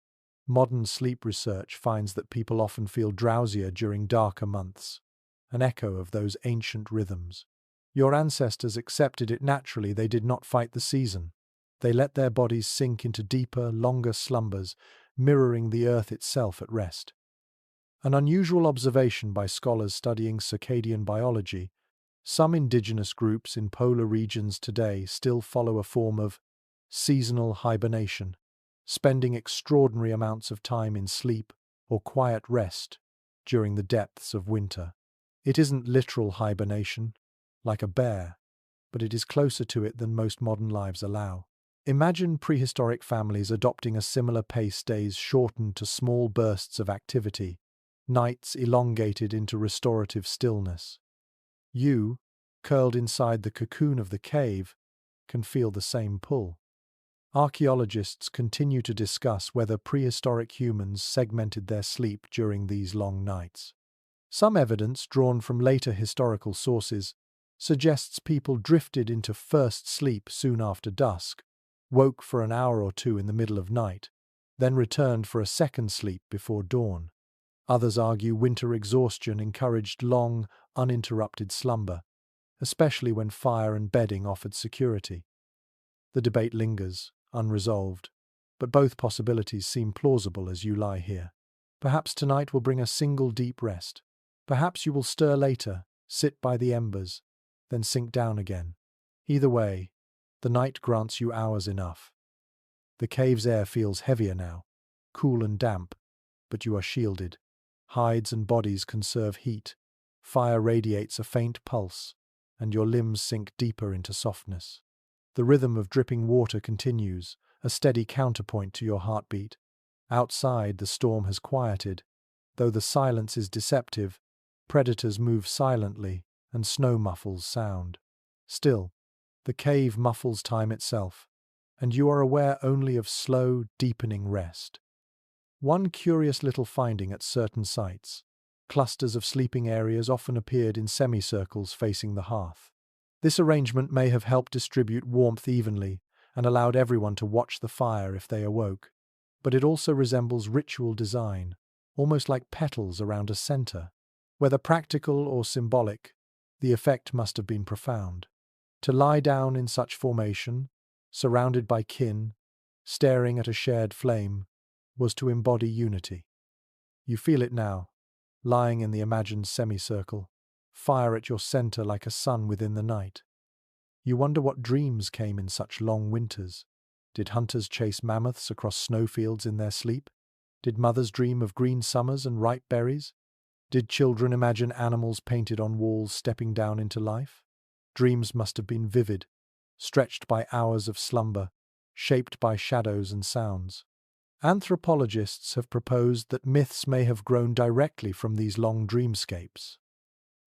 Modern sleep research finds that people often feel drowsier during darker months, an echo of those ancient rhythms. Your ancestors accepted it naturally. They did not fight the season. They let their bodies sink into deeper, longer slumbers, mirroring the earth itself at rest. An unusual observation by scholars studying circadian biology: some indigenous groups in polar regions today still follow a form of seasonal hibernation, spending extraordinary amounts of time in sleep or quiet rest during the depths of winter. It isn't literal hibernation, like a bear, but it is closer to it than most modern lives allow. Imagine prehistoric families adopting a similar pace, days shortened to small bursts of activity, nights elongated into restorative stillness. You, curled inside the cocoon of the cave, can feel the same pull. Archaeologists continue to discuss whether prehistoric humans segmented their sleep during these long nights. Some evidence drawn from later historical sources suggests people drifted into first sleep soon after dusk, woke for an hour or two in the middle of night, then returned for a second sleep before dawn. Others argue winter exhaustion encouraged long, uninterrupted slumber, especially when fire and bedding offered security. The debate lingers, unresolved, but both possibilities seem plausible as you lie here. Perhaps tonight will bring a single deep rest. Perhaps you will stir later, sit by the embers, then sink down again. Either way, the night grants you hours enough. The cave's air feels heavier now, cool and damp, but you are shielded. Hides and bodies conserve heat. Fire radiates a faint pulse, and your limbs sink deeper into softness. The rhythm of dripping water continues, a steady counterpoint to your heartbeat. Outside, the storm has quieted. Though the silence is deceptive, predators move silently, and snow muffles sound. Still, the cave muffles time itself, and you are aware only of slow, deepening rest. One curious little finding at certain sites: clusters of sleeping areas often appeared in semicircles facing the hearth. This arrangement may have helped distribute warmth evenly and allowed everyone to watch the fire if they awoke, but it also resembles ritual design, almost like petals around a center. Whether practical or symbolic, the effect must have been profound. To lie down in such formation, surrounded by kin, staring at a shared flame, was to embody unity. You feel it now, lying in the imagined semicircle, fire at your center like a sun within the night. You wonder what dreams came in such long winters. Did hunters chase mammoths across snowfields in their sleep? Did mothers dream of green summers and ripe berries? Did children imagine animals painted on walls stepping down into life? Dreams must have been vivid, stretched by hours of slumber, shaped by shadows and sounds. Anthropologists have proposed that myths may have grown directly from these long dreamscapes.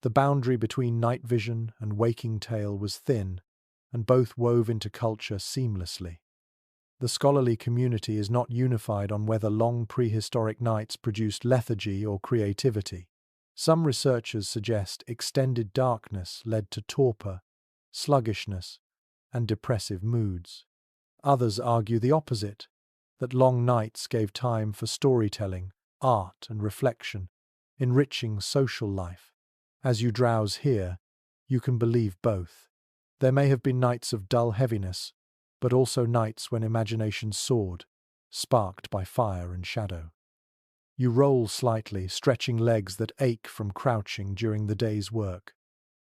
The boundary between night vision and waking tale was thin, and both wove into culture seamlessly. The scholarly community is not unified on whether long prehistoric nights produced lethargy or creativity. Some researchers suggest extended darkness led to torpor, sluggishness, and depressive moods. Others argue the opposite, that long nights gave time for storytelling, art, and reflection, enriching social life. As you drowse here, you can believe both. There may have been nights of dull heaviness, but also nights when imagination soared, sparked by fire and shadow. You roll slightly, stretching legs that ache from crouching during the day's work.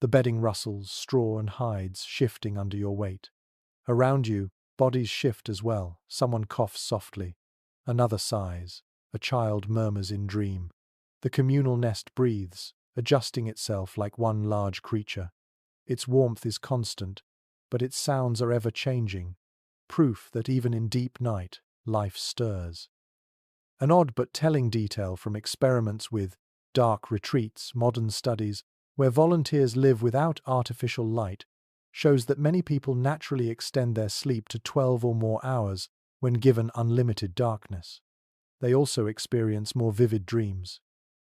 The bedding rustles, straw and hides shifting under your weight. Around you, bodies shift as well. Someone coughs softly. Another sighs. A child murmurs in dream. The communal nest breathes, adjusting itself like one large creature. Its warmth is constant, but its sounds are ever-changing, proof that even in deep night, life stirs. An odd but telling detail from experiments with dark retreats, modern studies, where volunteers live without artificial light, shows that many people naturally extend their sleep to 12 or more hours when given unlimited darkness. They also experience more vivid dreams.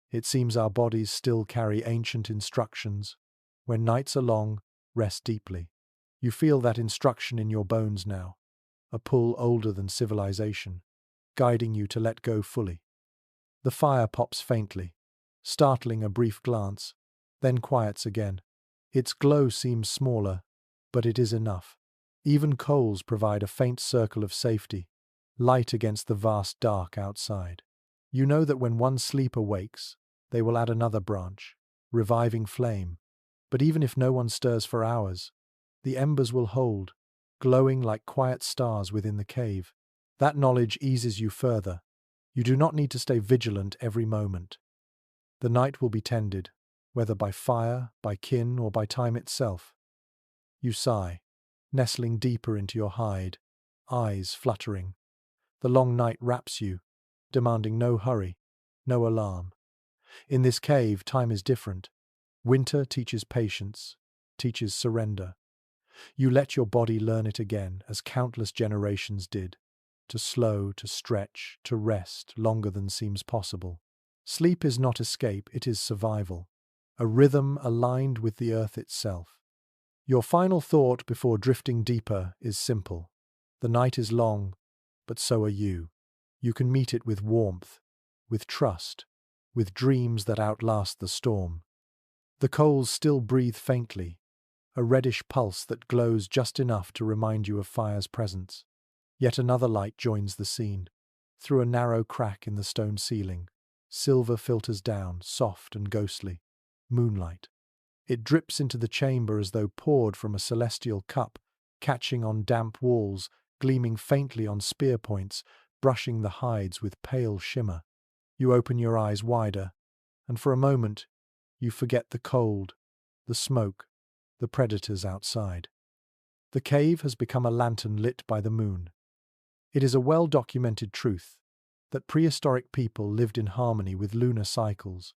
It seems our bodies still carry ancient instructions. When nights are long, rest deeply. You feel that instruction in your bones now, a pull older than civilization. guiding you to let go fully. The fire pops faintly, startling a brief glance, then quiets again. Its glow seems smaller, but it is enough. Even coals provide a faint circle of safety, light against the vast dark outside. You know that when one sleeper wakes, they will add another branch, reviving flame. But even if no one stirs for hours, the embers will hold, glowing like quiet stars within the cave. That knowledge eases you further. You do not need to stay vigilant every moment. The night will be tended, whether by fire, by kin, or by time itself. You sigh, nestling deeper into your hide, eyes fluttering. The long night wraps you, demanding no hurry, no alarm. In this cave, time is different. Winter teaches patience, teaches surrender. You let your body learn it again, as countless generations did, to slow, to stretch, to rest longer than seems possible. Sleep is not escape, it is survival, a rhythm aligned with the earth itself. Your final thought before drifting deeper is simple. The night is long, but so are you. You can meet it with warmth, with trust, with dreams that outlast the storm. The coals still breathe faintly, a reddish pulse that glows just enough to remind you of fire's presence. Yet another light joins the scene. Through a narrow crack in the stone ceiling, silver filters down, soft and ghostly. Moonlight. It drips into the chamber as though poured from a celestial cup, catching on damp walls, gleaming faintly on spear points, brushing the hides with pale shimmer. You open your eyes wider, and for a moment you forget the cold, the smoke, the predators outside. The cave has become a lantern lit by the moon. It is a well-documented truth that prehistoric people lived in harmony with lunar cycles,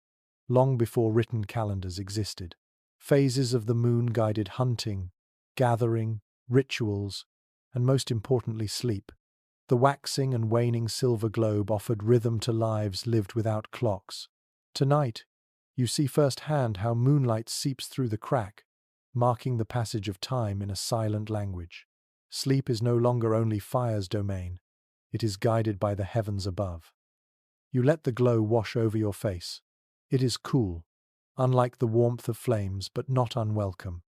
long before written calendars existed. Phases of the moon guided hunting, gathering, rituals, and most importantly sleep. The waxing and waning silver globe offered rhythm to lives lived without clocks. Tonight, you see firsthand how moonlight seeps through the crack, marking the passage of time in a silent language. Sleep is no longer only fire's domain, it is guided by the heavens above. You let the glow wash over your face. It is cool, unlike the warmth of flames, but not unwelcome.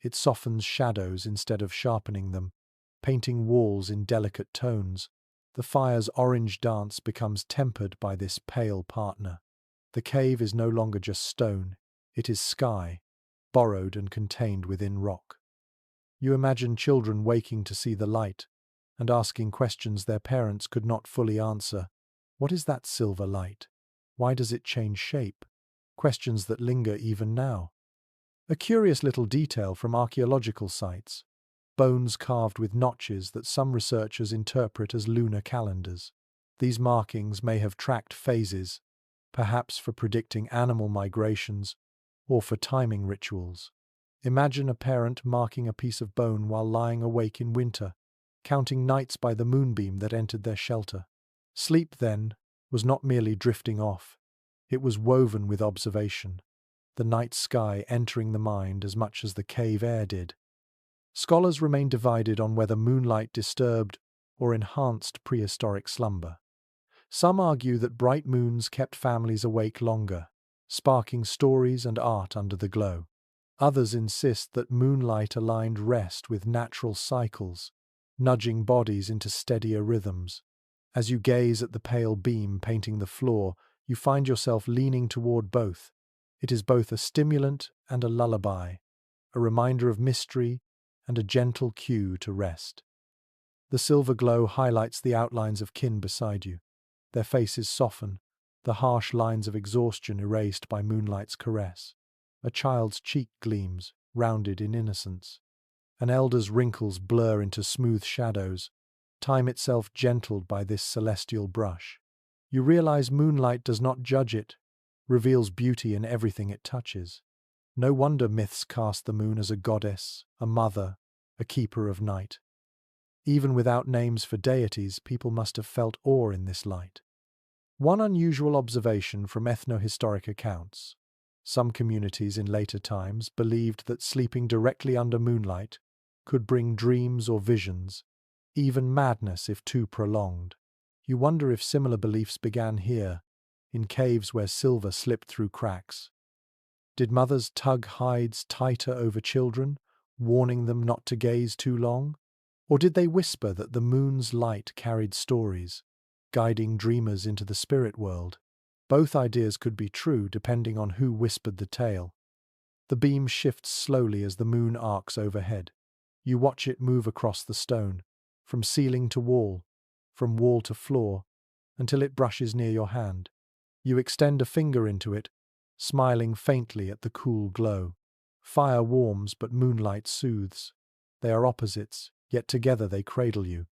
It softens shadows instead of sharpening them, painting walls in delicate tones. The fire's orange dance becomes tempered by this pale partner. The cave is no longer just stone, it is sky, borrowed and contained within rock. You imagine children waking to see the light and asking questions their parents could not fully answer. What is that silver light? Why does it change shape? Questions that linger even now. A curious little detail from archaeological sites: bones carved with notches that some researchers interpret as lunar calendars. These markings may have tracked phases, perhaps for predicting animal migrations or for timing rituals. Imagine a parent marking a piece of bone while lying awake in winter, counting nights by the moonbeam that entered their shelter. Sleep, then, was not merely drifting off. It was woven with observation, the night sky entering the mind as much as the cave air did. Scholars remain divided on whether moonlight disturbed or enhanced prehistoric slumber. Some argue that bright moons kept families awake longer, sparking stories and art under the glow. Others insist that moonlight aligned rest with natural cycles, nudging bodies into steadier rhythms. As you gaze at the pale beam painting the floor, you find yourself leaning toward both. It is both a stimulant and a lullaby, a reminder of mystery and a gentle cue to rest. The silver glow highlights the outlines of kin beside you. Their faces soften, the harsh lines of exhaustion erased by moonlight's caress. A child's cheek gleams, rounded in innocence. An elder's wrinkles blur into smooth shadows, time itself gentled by this celestial brush. You realize moonlight does not judge it, reveals beauty in everything it touches. No wonder myths cast the moon as a goddess, a mother, a keeper of night. Even without names for deities, people must have felt awe in this light. One unusual observation from ethno-historic accounts: some communities in later times believed that sleeping directly under moonlight could bring dreams or visions, even madness if too prolonged. You wonder if similar beliefs began here, in caves where silver slipped through cracks. Did mothers tug hides tighter over children, warning them not to gaze too long? Or did they whisper that the moon's light carried stories, guiding dreamers into the spirit world? Both ideas could be true depending on who whispered the tale. The beam shifts slowly as the moon arcs overhead. You watch it move across the stone, from ceiling to wall, from wall to floor, until it brushes near your hand. You extend a finger into it, smiling faintly at the cool glow. Fire warms, but moonlight soothes. They are opposites, yet together they cradle you.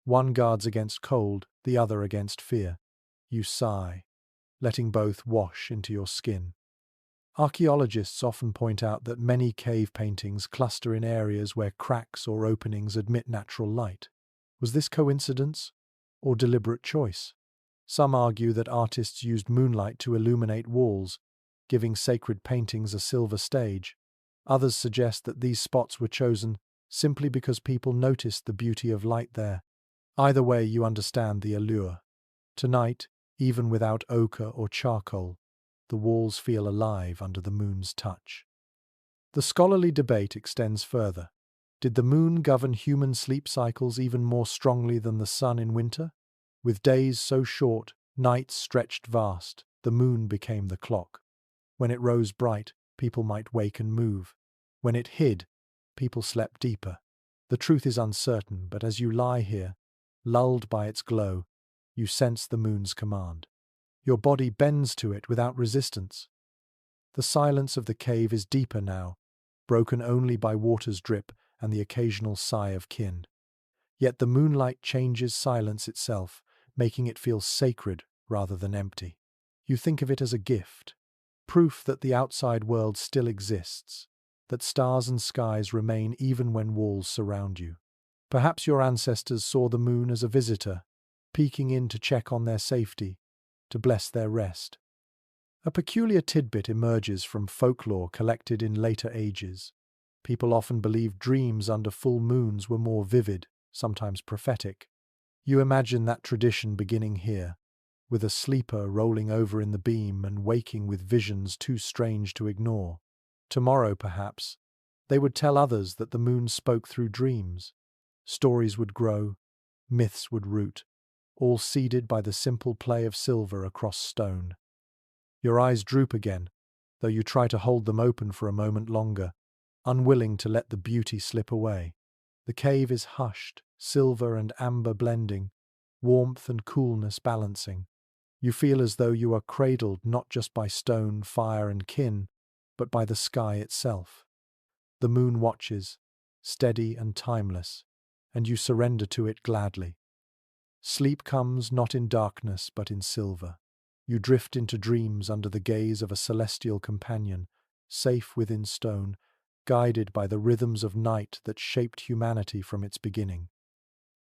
One guards against cold, the other against fear. You sigh, letting both wash into your skin. Archaeologists often point out that many cave paintings cluster in areas where cracks or openings admit natural light. Was this coincidence or deliberate choice? Some argue that artists used moonlight to illuminate walls, giving sacred paintings a silver stage. Others suggest that these spots were chosen simply because people noticed the beauty of light there. Either way, you understand the allure. Tonight, even without ochre or charcoal, the walls feel alive under the moon's touch. The scholarly debate extends further. Did the moon govern human sleep cycles even more strongly than the sun in winter? With days so short, nights stretched vast, the moon became the clock. When it rose bright, people might wake and move. When it hid, people slept deeper. The truth is uncertain, but as you lie here, lulled by its glow, you sense the moon's command. Your body bends to it without resistance. The silence of the cave is deeper now, broken only by water's drip and the occasional sigh of kin. Yet the moonlight changes silence itself, making it feel sacred rather than empty. You think of it as a gift, proof that the outside world still exists, that stars and skies remain even when walls surround you. Perhaps your ancestors saw the moon as a visitor, peeking in to check on their safety, to bless their rest. A peculiar tidbit emerges from folklore collected in later ages. People often believed dreams under full moons were more vivid, sometimes prophetic. You imagine that tradition beginning here, with a sleeper rolling over in the beam and waking with visions too strange to ignore. Tomorrow, perhaps, they would tell others that the moon spoke through dreams. Stories would grow, myths would root, all seeded by the simple play of silver across stone. Your eyes droop again, though you try to hold them open for a moment longer, unwilling to let the beauty slip away. The cave is hushed, silver and amber blending, warmth and coolness balancing. You feel as though you are cradled not just by stone, fire and kin, but by the sky itself. The moon watches, steady and timeless, and you surrender to it gladly. Sleep comes not in darkness but in silver. You drift into dreams under the gaze of a celestial companion, safe within stone, guided by the rhythms of night that shaped humanity from its beginning.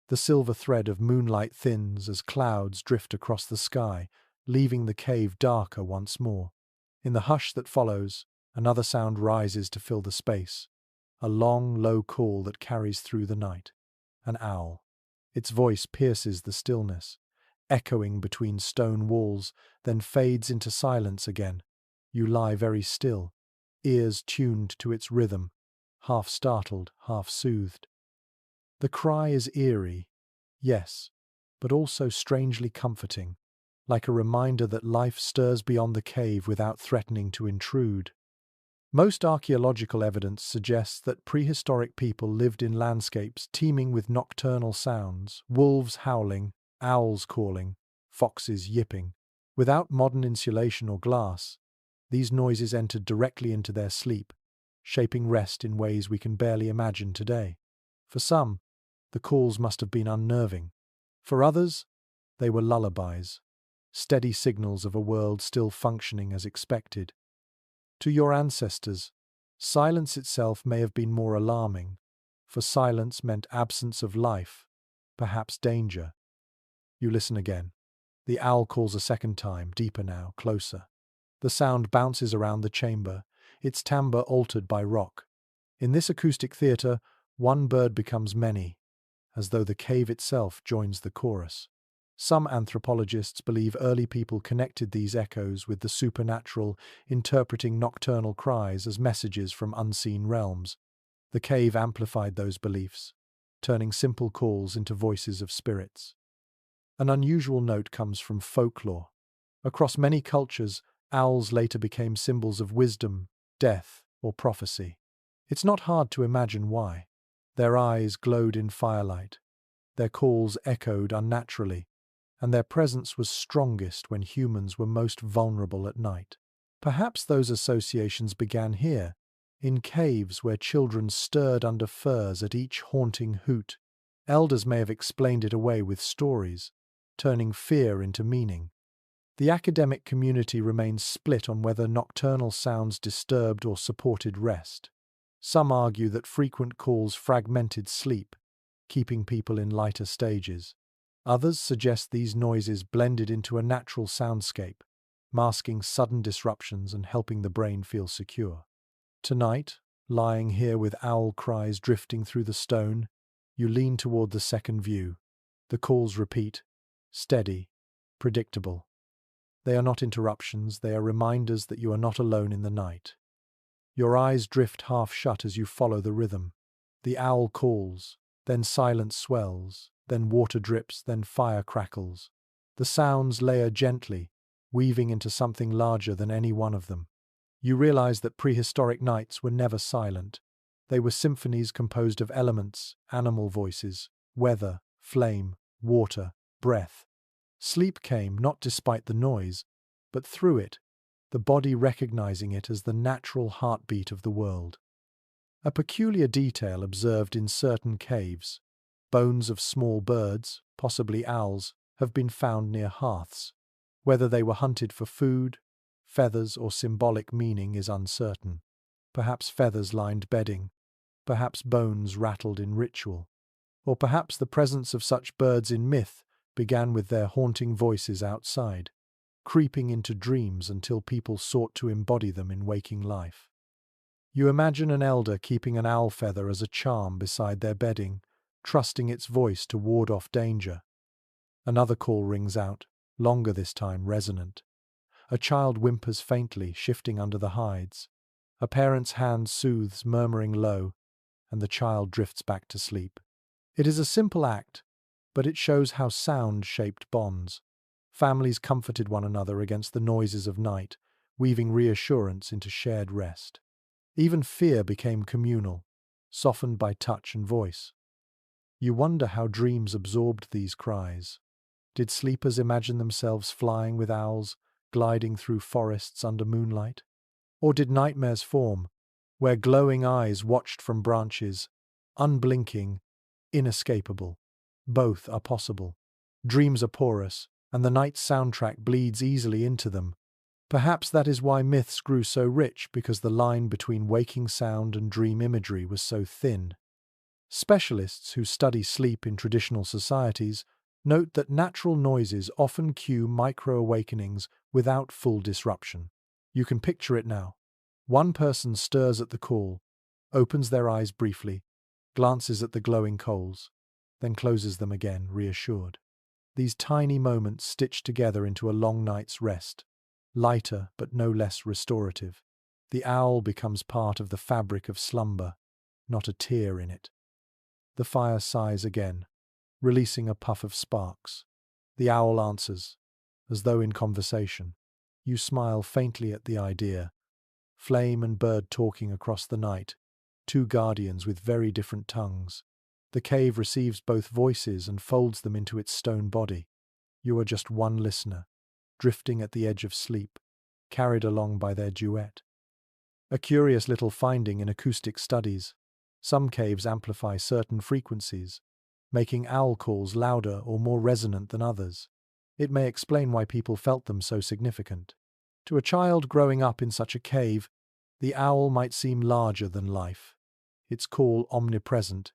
The silver thread of moonlight thins as clouds drift across the sky, leaving the cave darker once more. In the hush that follows, another sound rises to fill the space, a long, low call that carries through the night. An owl. Its voice pierces the stillness, echoing between stone walls, then fades into silence again. You lie very still, ears tuned to its rhythm, half startled, half soothed. The cry is eerie, yes, but also strangely comforting, like a reminder that life stirs beyond the cave without threatening to intrude. Most archaeological evidence suggests that prehistoric people lived in landscapes teeming with nocturnal sounds, wolves howling, owls calling, foxes yipping. Without modern insulation or glass, these noises entered directly into their sleep, shaping rest in ways we can barely imagine today. For some, the calls must have been unnerving. For others, they were lullabies, steady signals of a world still functioning as expected. To your ancestors, silence itself may have been more alarming, for silence meant absence of life, perhaps danger. You listen again. The owl calls a second time, deeper now, closer. The sound bounces around the chamber, its timbre altered by rock. In this acoustic theatre, one bird becomes many, as though the cave itself joins the chorus. Some anthropologists believe early people connected these echoes with the supernatural, interpreting nocturnal cries as messages from unseen realms. The cave amplified those beliefs, turning simple calls into voices of spirits. An unusual note comes from folklore. Across many cultures, owls later became symbols of wisdom, death, or prophecy. It's not hard to imagine why. Their eyes glowed in firelight, their calls echoed unnaturally, and their presence was strongest when humans were most vulnerable at night. Perhaps those associations began here, in caves where children stirred under firs at each haunting hoot. Elders may have explained it away with stories, turning fear into meaning. The academic community remains split on whether nocturnal sounds disturbed or supported rest. Some argue that frequent calls fragmented sleep, keeping people in lighter stages. Others suggest these noises blended into a natural soundscape, masking sudden disruptions and helping the brain feel secure. Tonight, lying here with owl cries drifting through the stone, you lean toward the second view. The calls repeat, steady, predictable. They are not interruptions, they are reminders that you are not alone in the night. Your eyes drift half shut as you follow the rhythm. The owl calls, then silence swells, then water drips, then fire crackles. The sounds layer gently, weaving into something larger than any one of them. You realize that prehistoric nights were never silent. They were symphonies composed of elements, animal voices, weather, flame, water, breath. Sleep came not despite the noise, but through it, the body recognizing it as the natural heartbeat of the world. A peculiar detail observed in certain caves: bones of small birds, possibly owls, have been found near hearths. Whether they were hunted for food, feathers, or symbolic meaning is uncertain. Perhaps feathers lined bedding, perhaps bones rattled in ritual, or perhaps the presence of such birds in myth began with their haunting voices outside, creeping into dreams until people sought to embody them in waking life. You imagine an elder keeping an owl feather as a charm beside their bedding, trusting its voice to ward off danger. Another call rings out, longer this time, resonant. A child whimpers faintly, shifting under the hides. A parent's hand soothes, murmuring low, and the child drifts back to sleep. It is a simple act, but it shows how sound shaped bonds. Families comforted one another against the noises of night, weaving reassurance into shared rest. Even fear became communal, softened by touch and voice. You wonder how dreams absorbed these cries. Did sleepers imagine themselves flying with owls, gliding through forests under moonlight? Or did nightmares form, where glowing eyes watched from branches, unblinking, inescapable? Both are possible. Dreams are porous, and the night's soundtrack bleeds easily into them. Perhaps that is why myths grew so rich, because the line between waking sound and dream imagery was so thin. Specialists who study sleep in traditional societies note that natural noises often cue micro-awakenings without full disruption. You can picture it now. One person stirs at the call, opens their eyes briefly, glances at the glowing coals, then closes them again, reassured. These tiny moments stitch together into a long night's rest, lighter but no less restorative. The owl becomes part of the fabric of slumber, not a tear in it. The fire sighs again, releasing a puff of sparks. The owl answers, as though in conversation. You smile faintly at the idea. Flame and bird talking across the night, two guardians with very different tongues. The cave receives both voices and folds them into its stone body. You are just one listener, drifting at the edge of sleep, carried along by their duet. A curious little finding in acoustic studies: some caves amplify certain frequencies, making owl calls louder or more resonant than others. It may explain why people felt them so significant. To a child growing up in such a cave, the owl might seem larger than life, its call omnipresent,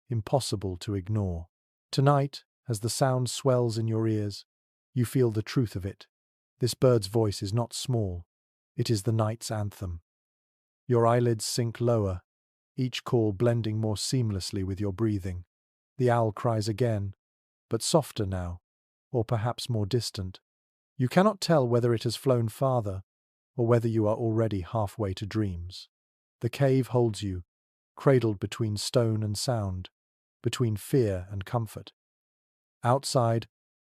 impossible to ignore. Tonight, as the sound swells in your ears, you feel the truth of it. This bird's voice is not small. It is the night's anthem. Your eyelids sink lower, each call blending more seamlessly with your breathing. The owl cries again, but softer now, or perhaps more distant. You cannot tell whether it has flown farther or whether you are already halfway to dreams. The cave holds you, cradled between stone and sound, between fear and comfort. Outside,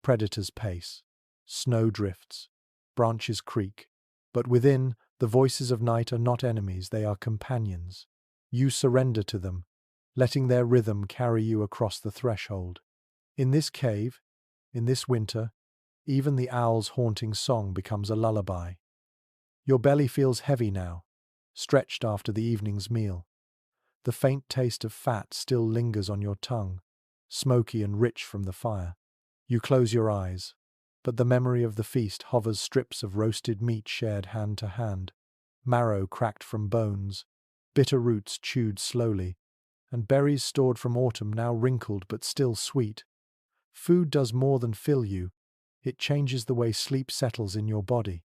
predators pace, snow drifts, branches creak, but within, the voices of night are not enemies, they are companions. You surrender to them, letting their rhythm carry you across the threshold. In this cave, in this winter, even the owl's haunting song becomes a lullaby. Your belly feels heavy now, stretched after the evening's meal. The faint taste of fat still lingers on your tongue, smoky and rich from the fire. You close your eyes, but the memory of the feast hovers, strips of roasted meat shared hand to hand, marrow cracked from bones, bitter roots chewed slowly, and berries stored from autumn now wrinkled but still sweet. Food does more than fill you, it changes the way sleep settles in your body.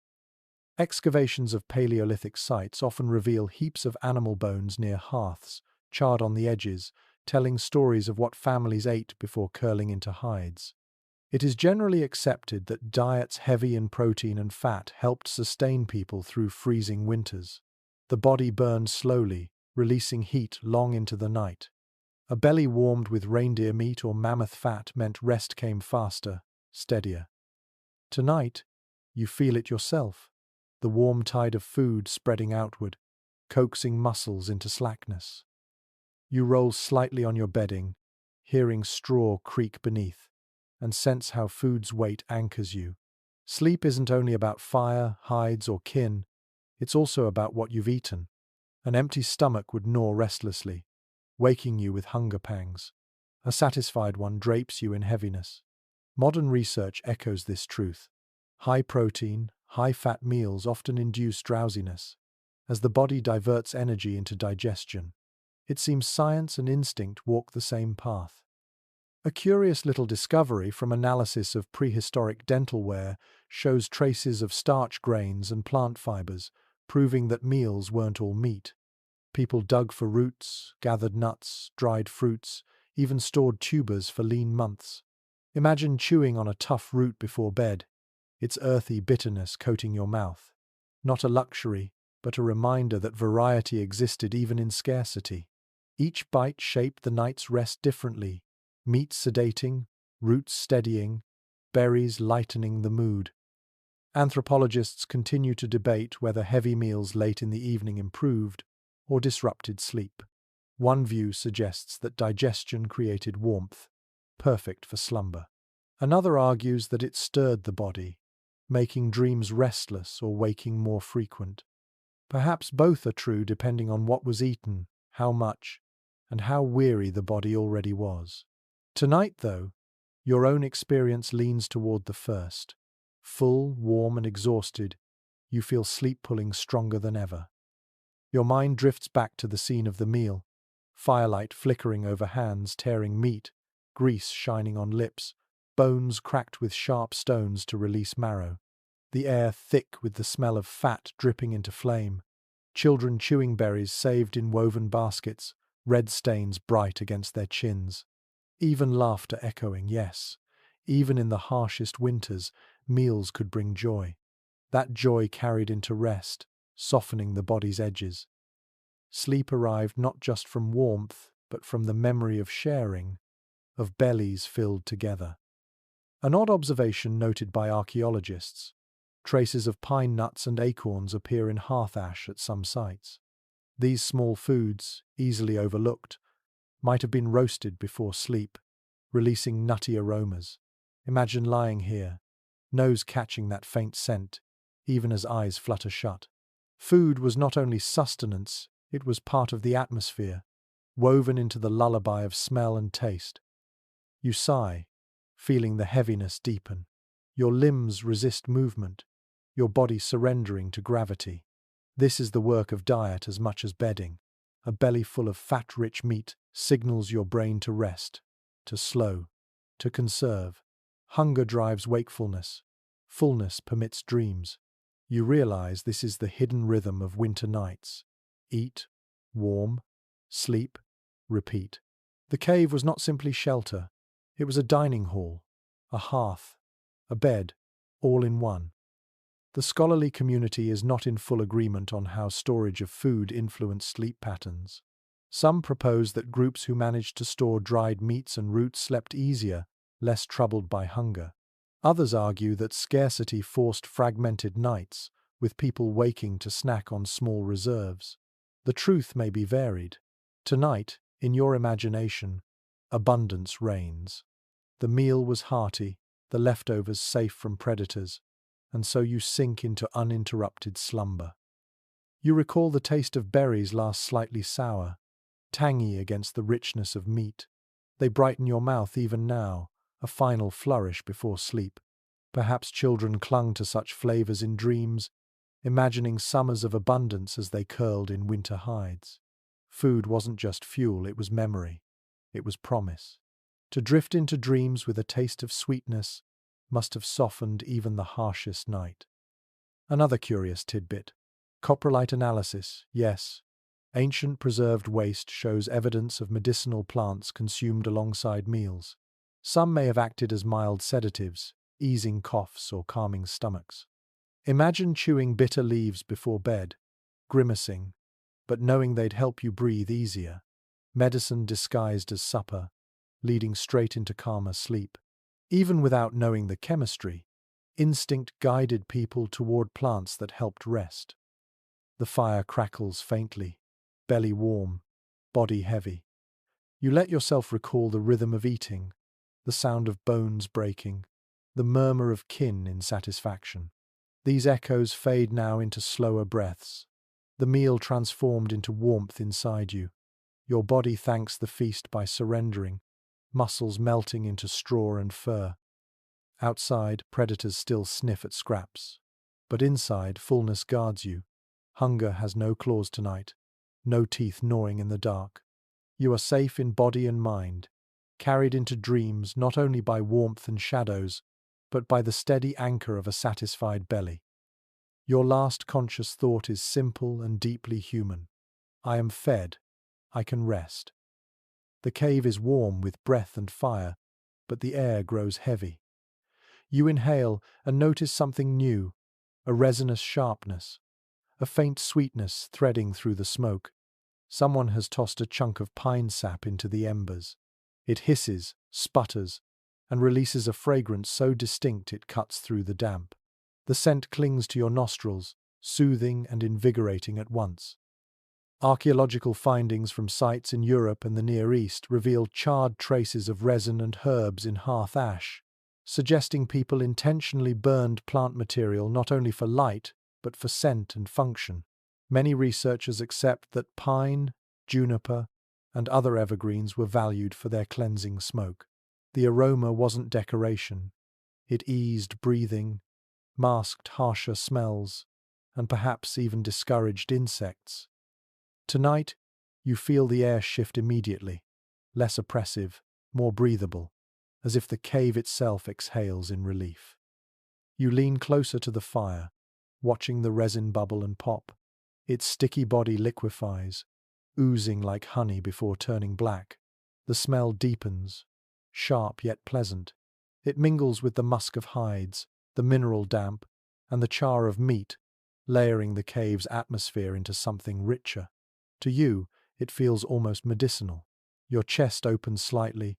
Excavations of Paleolithic sites often reveal heaps of animal bones near hearths, charred on the edges, telling stories of what families ate before curling into hides. It is generally accepted that diets heavy in protein and fat helped sustain people through freezing winters. The body burned slowly, releasing heat long into the night. A belly warmed with reindeer meat or mammoth fat meant rest came faster, steadier. Tonight, you feel it yourself, the warm tide of food spreading outward, coaxing muscles into slackness. You roll slightly on your bedding, hearing straw creak beneath, and sense how food's weight anchors you. Sleep isn't only about fire, hides, or kin, it's also about what you've eaten. An empty stomach would gnaw restlessly, waking you with hunger pangs. A satisfied one drapes you in heaviness. Modern research echoes this truth. High-protein, high-fat meals often induce drowsiness, as the body diverts energy into digestion. It seems science and instinct walk the same path. A curious little discovery from analysis of prehistoric dentalware shows traces of starch grains and plant fibers, proving that meals weren't all meat. People dug for roots, gathered nuts, dried fruits, even stored tubers for lean months. Imagine chewing on a tough root before bed, its earthy bitterness coating your mouth. Not a luxury, but a reminder that variety existed even in scarcity. Each bite shaped the night's rest differently, meat sedating, roots steadying, berries lightening the mood. Anthropologists continue to debate whether heavy meals late in the evening improved or disrupted sleep. One view suggests that digestion created warmth, perfect for slumber. Another argues that it stirred the body, making dreams restless or waking more frequent. Perhaps both are true depending on what was eaten, how much, and how weary the body already was. Tonight, though, your own experience leans toward the first. Full, warm, and exhausted, you feel sleep pulling stronger than ever. Your mind drifts back to the scene of the meal, firelight flickering over hands tearing meat, grease shining on lips, bones cracked with sharp stones to release marrow, the air thick with the smell of fat dripping into flame, children chewing berries saved in woven baskets, red stains bright against their chins. Even laughter echoing, yes, even in the harshest winters, meals could bring joy. That joy carried into rest, softening the body's edges. Sleep arrived not just from warmth, but from the memory of sharing, of bellies filled together. An odd observation noted by archaeologists. Traces of pine nuts and acorns appear in hearth ash at some sites. These small foods, easily overlooked, might have been roasted before sleep, releasing nutty aromas. Imagine lying here, nose catching that faint scent, even as eyes flutter shut. Food was not only sustenance, it was part of the atmosphere, woven into the lullaby of smell and taste. You sigh, feeling the heaviness deepen. Your limbs resist movement, your body surrendering to gravity. This is the work of diet as much as bedding. A belly full of fat-rich meat signals your brain to rest, to slow, to conserve. Hunger drives wakefulness. Fullness permits dreams. You realize this is the hidden rhythm of winter nights. Eat, warm, sleep, repeat. The cave was not simply shelter. It was a dining hall, a hearth, a bed, all in one. The scholarly community is not in full agreement on how storage of food influenced sleep patterns. Some propose that groups who managed to store dried meats and roots slept easier, less troubled by hunger. Others argue that scarcity forced fragmented nights, with people waking to snack on small reserves. The truth may be varied. Tonight, in your imagination, abundance reigns. The meal was hearty, the leftovers safe from predators, and so you sink into uninterrupted slumber. You recall the taste of berries last slightly sour, tangy against the richness of meat. They brighten your mouth even now, a final flourish before sleep. Perhaps children clung to such flavors in dreams, imagining summers of abundance as they curled in winter hides. Food wasn't just fuel, it was memory. It was promise. To drift into dreams with a taste of sweetness must have softened even the harshest night. Another curious tidbit. Coprolite analysis, yes. Ancient preserved waste shows evidence of medicinal plants consumed alongside meals. Some may have acted as mild sedatives, easing coughs or calming stomachs. Imagine chewing bitter leaves before bed, grimacing, but knowing they'd help you breathe easier. Medicine disguised as supper, leading straight into calmer sleep. Even without knowing the chemistry, instinct guided people toward plants that helped rest. The fire crackles faintly, belly warm, body heavy. You let yourself recall the rhythm of eating, the sound of bones breaking, the murmur of kin in satisfaction. These echoes fade now into slower breaths, the meal transformed into warmth inside you. Your body thanks the feast by surrendering, muscles melting into straw and fur. Outside, predators still sniff at scraps. But inside, fullness guards you. Hunger has no claws tonight, no teeth gnawing in the dark. You are safe in body and mind, carried into dreams not only by warmth and shadows, but by the steady anchor of a satisfied belly. Your last conscious thought is simple and deeply human. I am fed. I can rest. The cave is warm with breath and fire, but the air grows heavy. You inhale and notice something new, a resinous sharpness, a faint sweetness threading through the smoke. Someone has tossed a chunk of pine sap into the embers. It hisses, sputters, and releases a fragrance so distinct it cuts through the damp. The scent clings to your nostrils, soothing and invigorating at once. Archaeological findings from sites in Europe and the Near East reveal charred traces of resin and herbs in hearth ash, suggesting people intentionally burned plant material not only for light, but for scent and function. Many researchers accept that pine, juniper, and other evergreens were valued for their cleansing smoke. The aroma wasn't decoration. It eased breathing, masked harsher smells, and perhaps even discouraged insects. Tonight, you feel the air shift immediately, less oppressive, more breathable, as if the cave itself exhales in relief. You lean closer to the fire, watching the resin bubble and pop. Its sticky body liquefies, oozing like honey before turning black. The smell deepens, sharp yet pleasant. It mingles with the musk of hides, the mineral damp, and the char of meat, layering the cave's atmosphere into something richer. To you, it feels almost medicinal. Your chest opens slightly,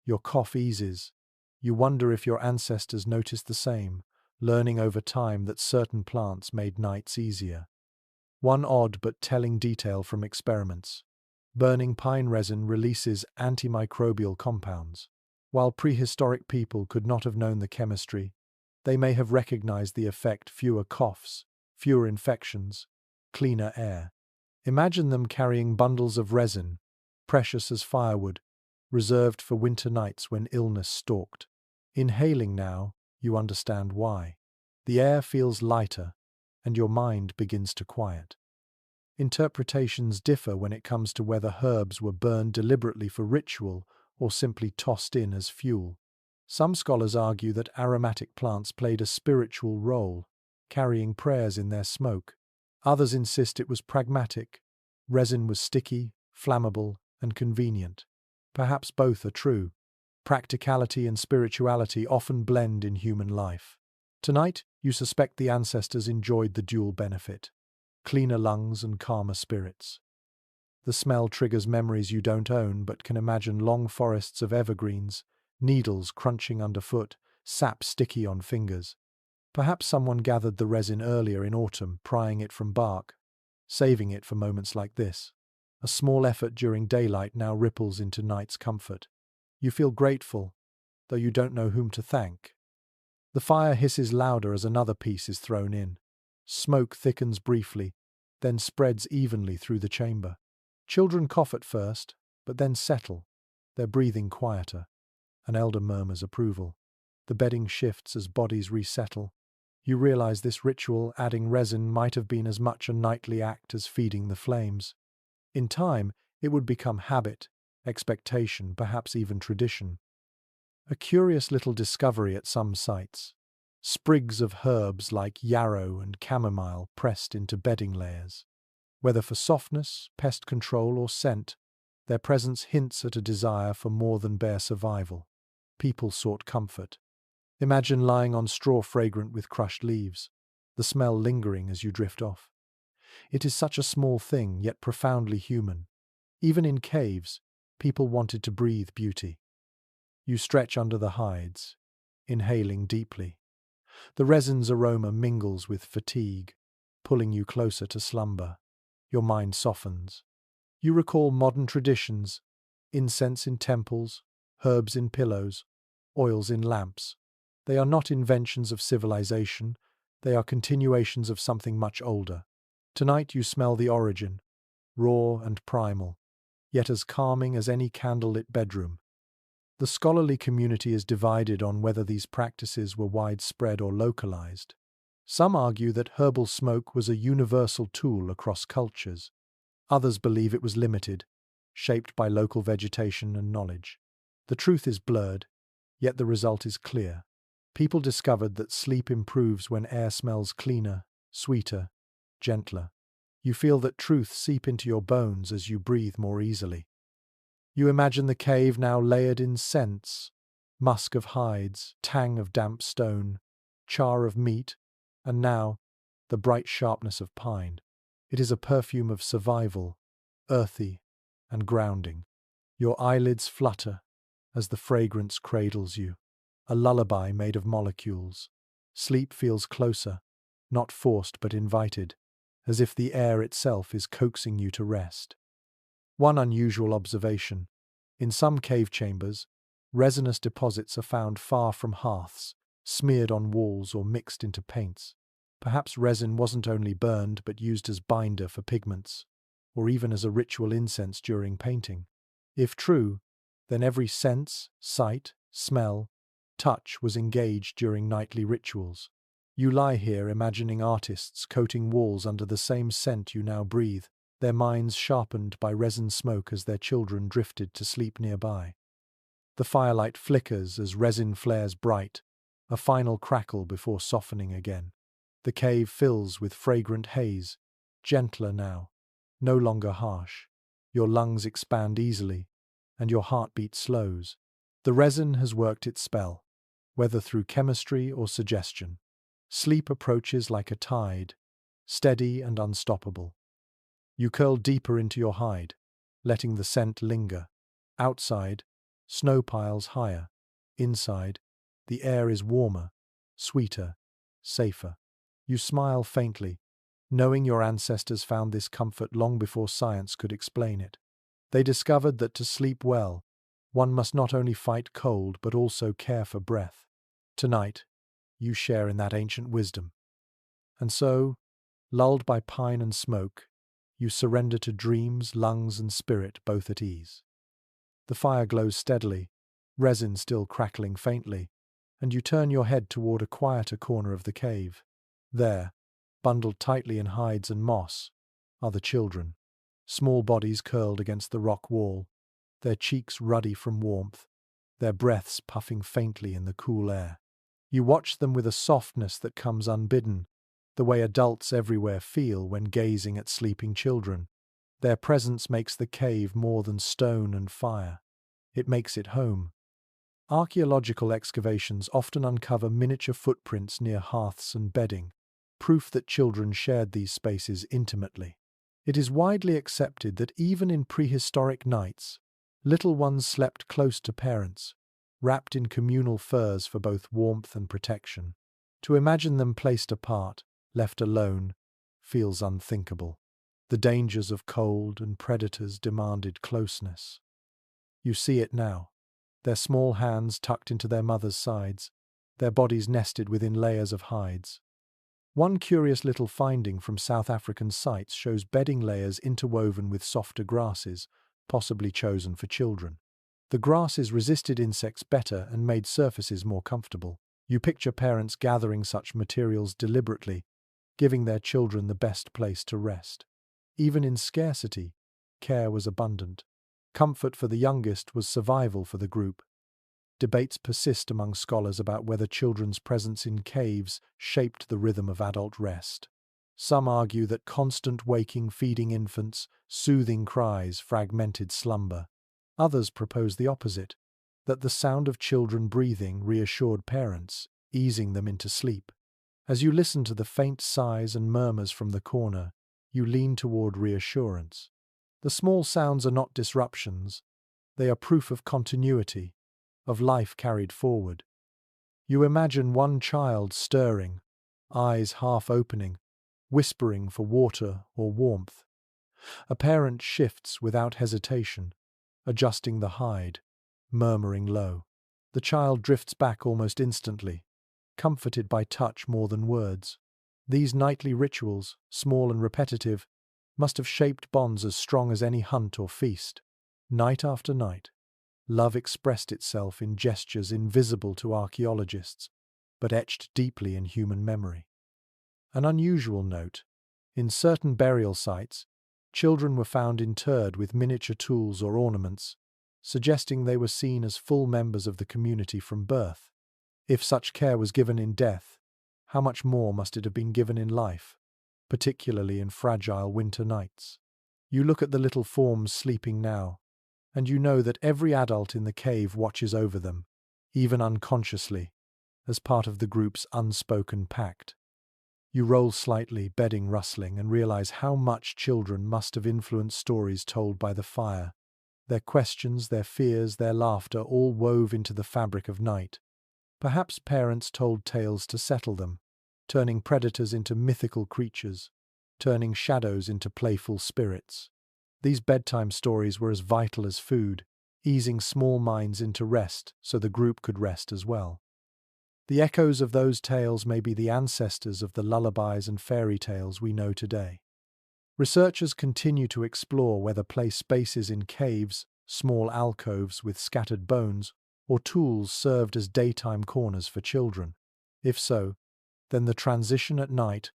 your cough eases. You wonder if your ancestors noticed the same, learning over time that certain plants made nights easier. One odd but telling detail from experiments. Burning pine resin releases antimicrobial compounds. While prehistoric people could not have known the chemistry, they may have recognized the effect: fewer coughs, fewer infections, cleaner air. Imagine them carrying bundles of resin, precious as firewood, reserved for winter nights when illness stalked. Inhaling now, you understand why. The air feels lighter, and your mind begins to quiet. Interpretations differ when it comes to whether herbs were burned deliberately for ritual or simply tossed in as fuel. Some scholars argue that aromatic plants played a spiritual role, carrying prayers in their smoke. Others insist it was pragmatic. Resin was sticky, flammable, and convenient. Perhaps both are true. Practicality and spirituality often blend in human life. Tonight, you suspect the ancestors enjoyed the dual benefit: cleaner lungs and calmer spirits. The smell triggers memories you don't own but can imagine: long forests of evergreens, needles crunching underfoot, sap sticky on fingers. Perhaps someone gathered the resin earlier in autumn, prying it from bark, saving it for moments like this. A small effort during daylight now ripples into night's comfort. You feel grateful, though you don't know whom to thank. The fire hisses louder as another piece is thrown in. Smoke thickens briefly, then spreads evenly through the chamber. Children cough at first, but then settle, their breathing quieter. An elder murmurs approval. The bedding shifts as bodies resettle. You realize this ritual, adding resin, might have been as much a nightly act as feeding the flames. In time, it would become habit, expectation, perhaps even tradition. A curious little discovery at some sites: sprigs of herbs like yarrow and chamomile pressed into bedding layers. Whether for softness, pest control, or scent, their presence hints at a desire for more than bare survival. People sought comfort. Imagine lying on straw fragrant with crushed leaves, the smell lingering as you drift off. It is such a small thing, yet profoundly human. Even in caves, people wanted to breathe beauty. You stretch under the hides, inhaling deeply. The resin's aroma mingles with fatigue, pulling you closer to slumber. Your mind softens. You recall modern traditions: incense in temples, herbs in pillows, oils in lamps. They are not inventions of civilization, they are continuations of something much older. Tonight you smell the origin, raw and primal, yet as calming as any candlelit bedroom. The scholarly community is divided on whether these practices were widespread or localized. Some argue that herbal smoke was a universal tool across cultures. Others believe it was limited, shaped by local vegetation and knowledge. The truth is blurred, yet the result is clear. People discovered that sleep improves when air smells cleaner, sweeter, gentler. You feel that truth seep into your bones as you breathe more easily. You imagine the cave now layered in scents: musk of hides, tang of damp stone, char of meat, and now the bright sharpness of pine. It is a perfume of survival, earthy and grounding. Your eyelids flutter as the fragrance cradles you, a lullaby made of molecules. Sleep feels closer, not forced but invited, as if the air itself is coaxing you to rest. One unusual observation: in some cave chambers, resinous deposits are found far from hearths, smeared on walls or mixed into paints. Perhaps resin wasn't only burned but used as binder for pigments, or even as a ritual incense during painting. If true, then every sense, sight, smell, touch was engaged during nightly rituals. You lie here imagining artists coating walls under the same scent you now breathe, their minds sharpened by resin smoke as their children drifted to sleep nearby. The firelight flickers as resin flares bright, a final crackle before softening again. The cave fills with fragrant haze, gentler now, no longer harsh. Your lungs expand easily, and your heartbeat slows. The resin has worked its spell, whether through chemistry or suggestion. Sleep approaches like a tide, steady and unstoppable. You curl deeper into your hide, letting the scent linger. Outside, snow piles higher. Inside, the air is warmer, sweeter, safer. You smile faintly, knowing your ancestors found this comfort long before science could explain it. They discovered that to sleep well, one must not only fight cold but also care for breath. Tonight, you share in that ancient wisdom. And so, lulled by pine and smoke, you surrender to dreams, lungs, and spirit both at ease. The fire glows steadily, resin still crackling faintly, and you turn your head toward a quieter corner of the cave. There, bundled tightly in hides and moss, are the children, small bodies curled against the rock wall, their cheeks ruddy from warmth, their breaths puffing faintly in the cool air. You watch them with a softness that comes unbidden, the way adults everywhere feel when gazing at sleeping children. Their presence makes the cave more than stone and fire. It makes it home. Archaeological excavations often uncover miniature footprints near hearths and bedding, proof that children shared these spaces intimately. It is widely accepted that even in prehistoric nights, little ones slept close to parents, wrapped in communal furs for both warmth and protection. To imagine them placed apart, left alone, feels unthinkable. The dangers of cold and predators demanded closeness. You see it now. Their small hands tucked into their mother's sides, their bodies nested within layers of hides. One curious little finding from South African sites shows bedding layers interwoven with softer grasses, possibly chosen for children. The grasses resisted insects better and made surfaces more comfortable. You picture parents gathering such materials deliberately, giving their children the best place to rest. Even in scarcity, care was abundant. Comfort for the youngest was survival for the group. Debates persist among scholars about whether children's presence in caves shaped the rhythm of adult rest. Some argue that constant waking feeding infants, soothing cries fragmented slumber. Others propose the opposite, that the sound of children breathing reassured parents, easing them into sleep. As you listen to the faint sighs and murmurs from the corner, you lean toward reassurance. The small sounds are not disruptions, they are proof of continuity, of life carried forward. You imagine one child stirring, eyes half opening, whispering for water or warmth. A parent shifts without hesitation, adjusting the hide, murmuring low. The child drifts back almost instantly, comforted by touch more than words. These nightly rituals, small and repetitive, must have shaped bonds as strong as any hunt or feast. Night after night, love expressed itself in gestures invisible to archaeologists, but etched deeply in human memory. An unusual note: in certain burial sites, children were found interred with miniature tools or ornaments, suggesting they were seen as full members of the community from birth. If such care was given in death, how much more must it have been given in life, particularly in fragile winter nights? You look at the little forms sleeping now, and you know that every adult in the cave watches over them, even unconsciously, as part of the group's unspoken pact. You roll slightly, bedding rustling, and realize how much children must have influenced stories told by the fire. Their questions, their fears, their laughter all wove into the fabric of night. Perhaps parents told tales to settle them, turning predators into mythical creatures, turning shadows into playful spirits. These bedtime stories were as vital as food, easing small minds into rest so the group could rest as well. The echoes of those tales may be the ancestors of the lullabies and fairy tales we know today. Researchers continue to explore whether place spaces in caves, small alcoves with scattered bones, or tools served as daytime corners for children. If so, then the transition at night,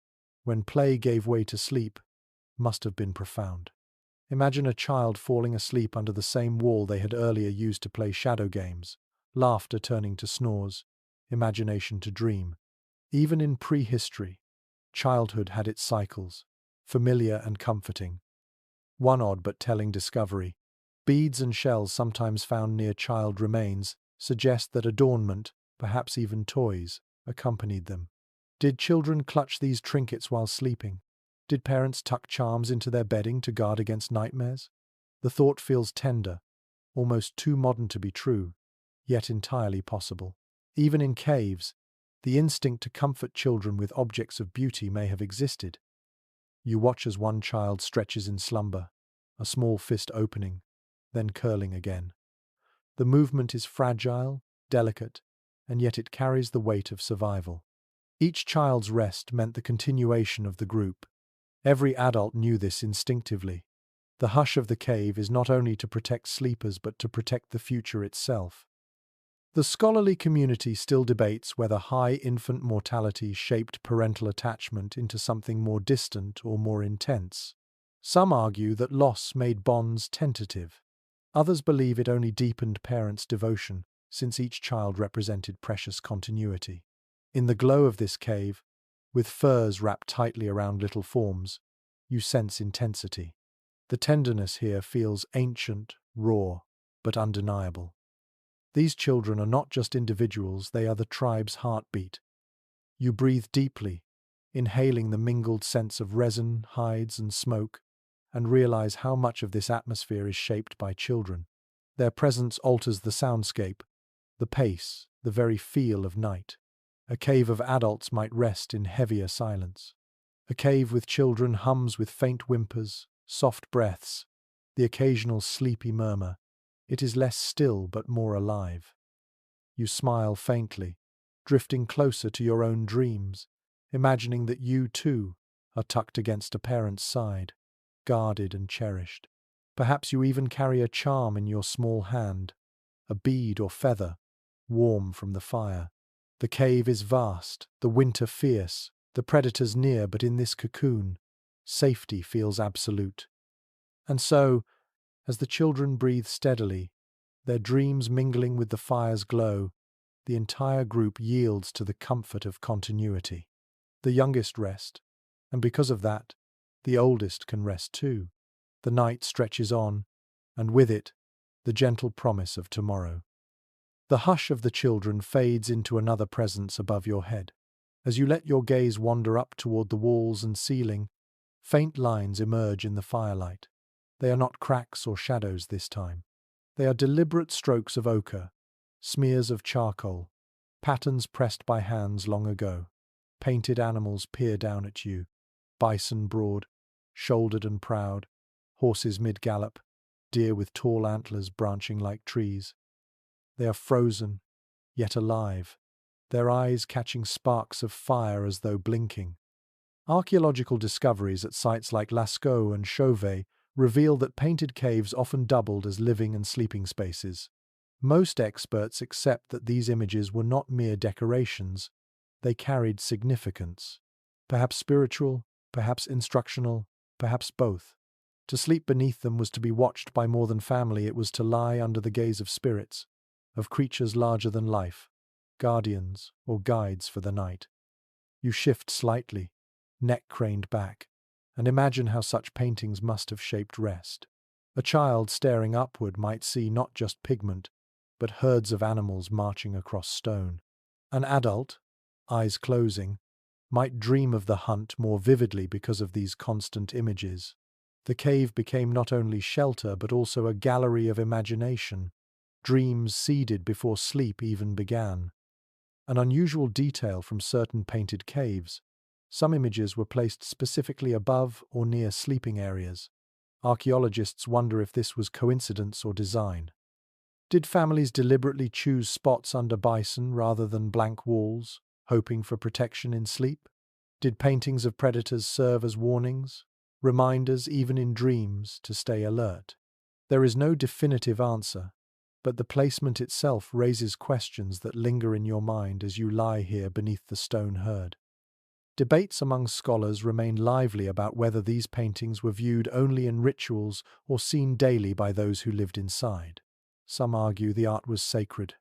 when play gave way to sleep, must have been profound. Imagine a child falling asleep under the same wall they had earlier used to play shadow games, laughter turning to snores, imagination to dream. Even in prehistory, childhood had its cycles, familiar and comforting. One odd but telling discovery: beads and shells sometimes found near child remains suggest that adornment, perhaps even toys, accompanied them. Did children clutch these trinkets while sleeping? Did parents tuck charms into their bedding to guard against nightmares? The thought feels tender, almost too modern to be true, yet entirely possible. Even in caves, the instinct to comfort children with objects of beauty may have existed. You watch as one child stretches in slumber, a small fist opening, then curling again. The movement is fragile, delicate, and yet it carries the weight of survival. Each child's rest meant the continuation of the group. Every adult knew this instinctively. The hush of the cave is not only to protect sleepers but to protect the future itself. The scholarly community still debates whether high infant mortality shaped parental attachment into something more distant or more intense. Some argue that loss made bonds tentative. Others believe it only deepened parents' devotion, since each child represented precious continuity. In the glow of this cave, with furs wrapped tightly around little forms, you sense intensity. The tenderness here feels ancient, raw, but undeniable. These children are not just individuals, they are the tribe's heartbeat. You breathe deeply, inhaling the mingled scents of resin, hides, and smoke, and realize how much of this atmosphere is shaped by children. Their presence alters the soundscape, the pace, the very feel of night. A cave of adults might rest in heavier silence. A cave with children hums with faint whimpers, soft breaths, the occasional sleepy murmur. It is less still but more alive. You smile faintly, drifting closer to your own dreams, imagining that you, too, are tucked against a parent's side, guarded and cherished. Perhaps you even carry a charm in your small hand, a bead or feather, warm from the fire. The cave is vast, the winter fierce, the predators near, but in this cocoon, safety feels absolute. And so, as the children breathe steadily, their dreams mingling with the fire's glow, the entire group yields to the comfort of continuity. The youngest rest, and because of that, the oldest can rest too. The night stretches on, and with it, the gentle promise of tomorrow. The hush of the children fades into another presence above your head. As you let your gaze wander up toward the walls and ceiling, faint lines emerge in the firelight. They are not cracks or shadows this time. They are deliberate strokes of ochre, smears of charcoal, patterns pressed by hands long ago. Painted animals peer down at you, bison broad, shouldered and proud, horses mid-gallop, deer with tall antlers branching like trees. They are frozen, yet alive, their eyes catching sparks of fire as though blinking. Archaeological discoveries at sites like Lascaux and Chauvet reveal that painted caves often doubled as living and sleeping spaces. Most experts accept that these images were not mere decorations, they carried significance. Perhaps spiritual, perhaps instructional, perhaps both. To sleep beneath them was to be watched by more than family, it was to lie under the gaze of spirits, of creatures larger than life, guardians or guides for the night. You shift slightly, neck craned back, and imagine how such paintings must have shaped rest. A child staring upward might see not just pigment, but herds of animals marching across stone. An adult, eyes closing, might dream of the hunt more vividly because of these constant images. The cave became not only shelter but also a gallery of imagination, dreams seeded before sleep even began. An unusual detail from certain painted caves. Some images were placed specifically above or near sleeping areas. Archaeologists wonder if this was coincidence or design. Did families deliberately choose spots under bison rather than blank walls, hoping for protection in sleep? Did paintings of predators serve as warnings, reminders even in dreams to stay alert? There is no definitive answer, but the placement itself raises questions that linger in your mind as you lie here beneath the stone herd. Debates among scholars remain lively about whether these paintings were viewed only in rituals or seen daily by those who lived inside. Some argue the art was sacred,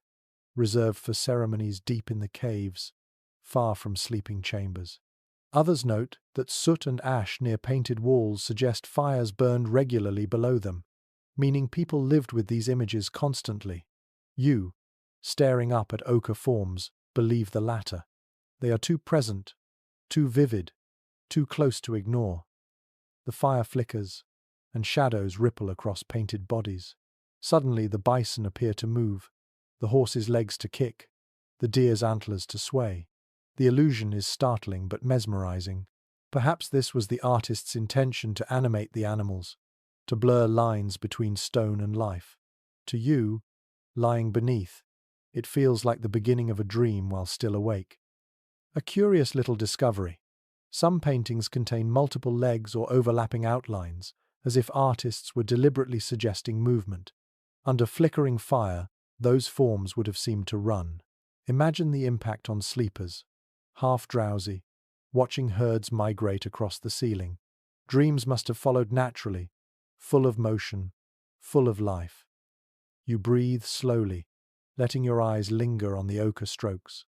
reserved for ceremonies deep in the caves, far from sleeping chambers. Others note that soot and ash near painted walls suggest fires burned regularly below them, meaning people lived with these images constantly. You, staring up at ochre forms, believe the latter. They are too present, too vivid, too close to ignore. The fire flickers, and shadows ripple across painted bodies. Suddenly the bison appear to move, the horse's legs to kick, the deer's antlers to sway. The illusion is startling but mesmerizing. Perhaps this was the artist's intention to animate the animals, to blur lines between stone and life. To you, lying beneath, it feels like the beginning of a dream while still awake. A curious little discovery. Some paintings contain multiple legs or overlapping outlines, as if artists were deliberately suggesting movement. Under flickering fire, those forms would have seemed to run. Imagine the impact on sleepers, half drowsy, watching herds migrate across the ceiling. Dreams must have followed naturally, full of motion, full of life. You breathe slowly, letting your eyes linger on the ochre strokes.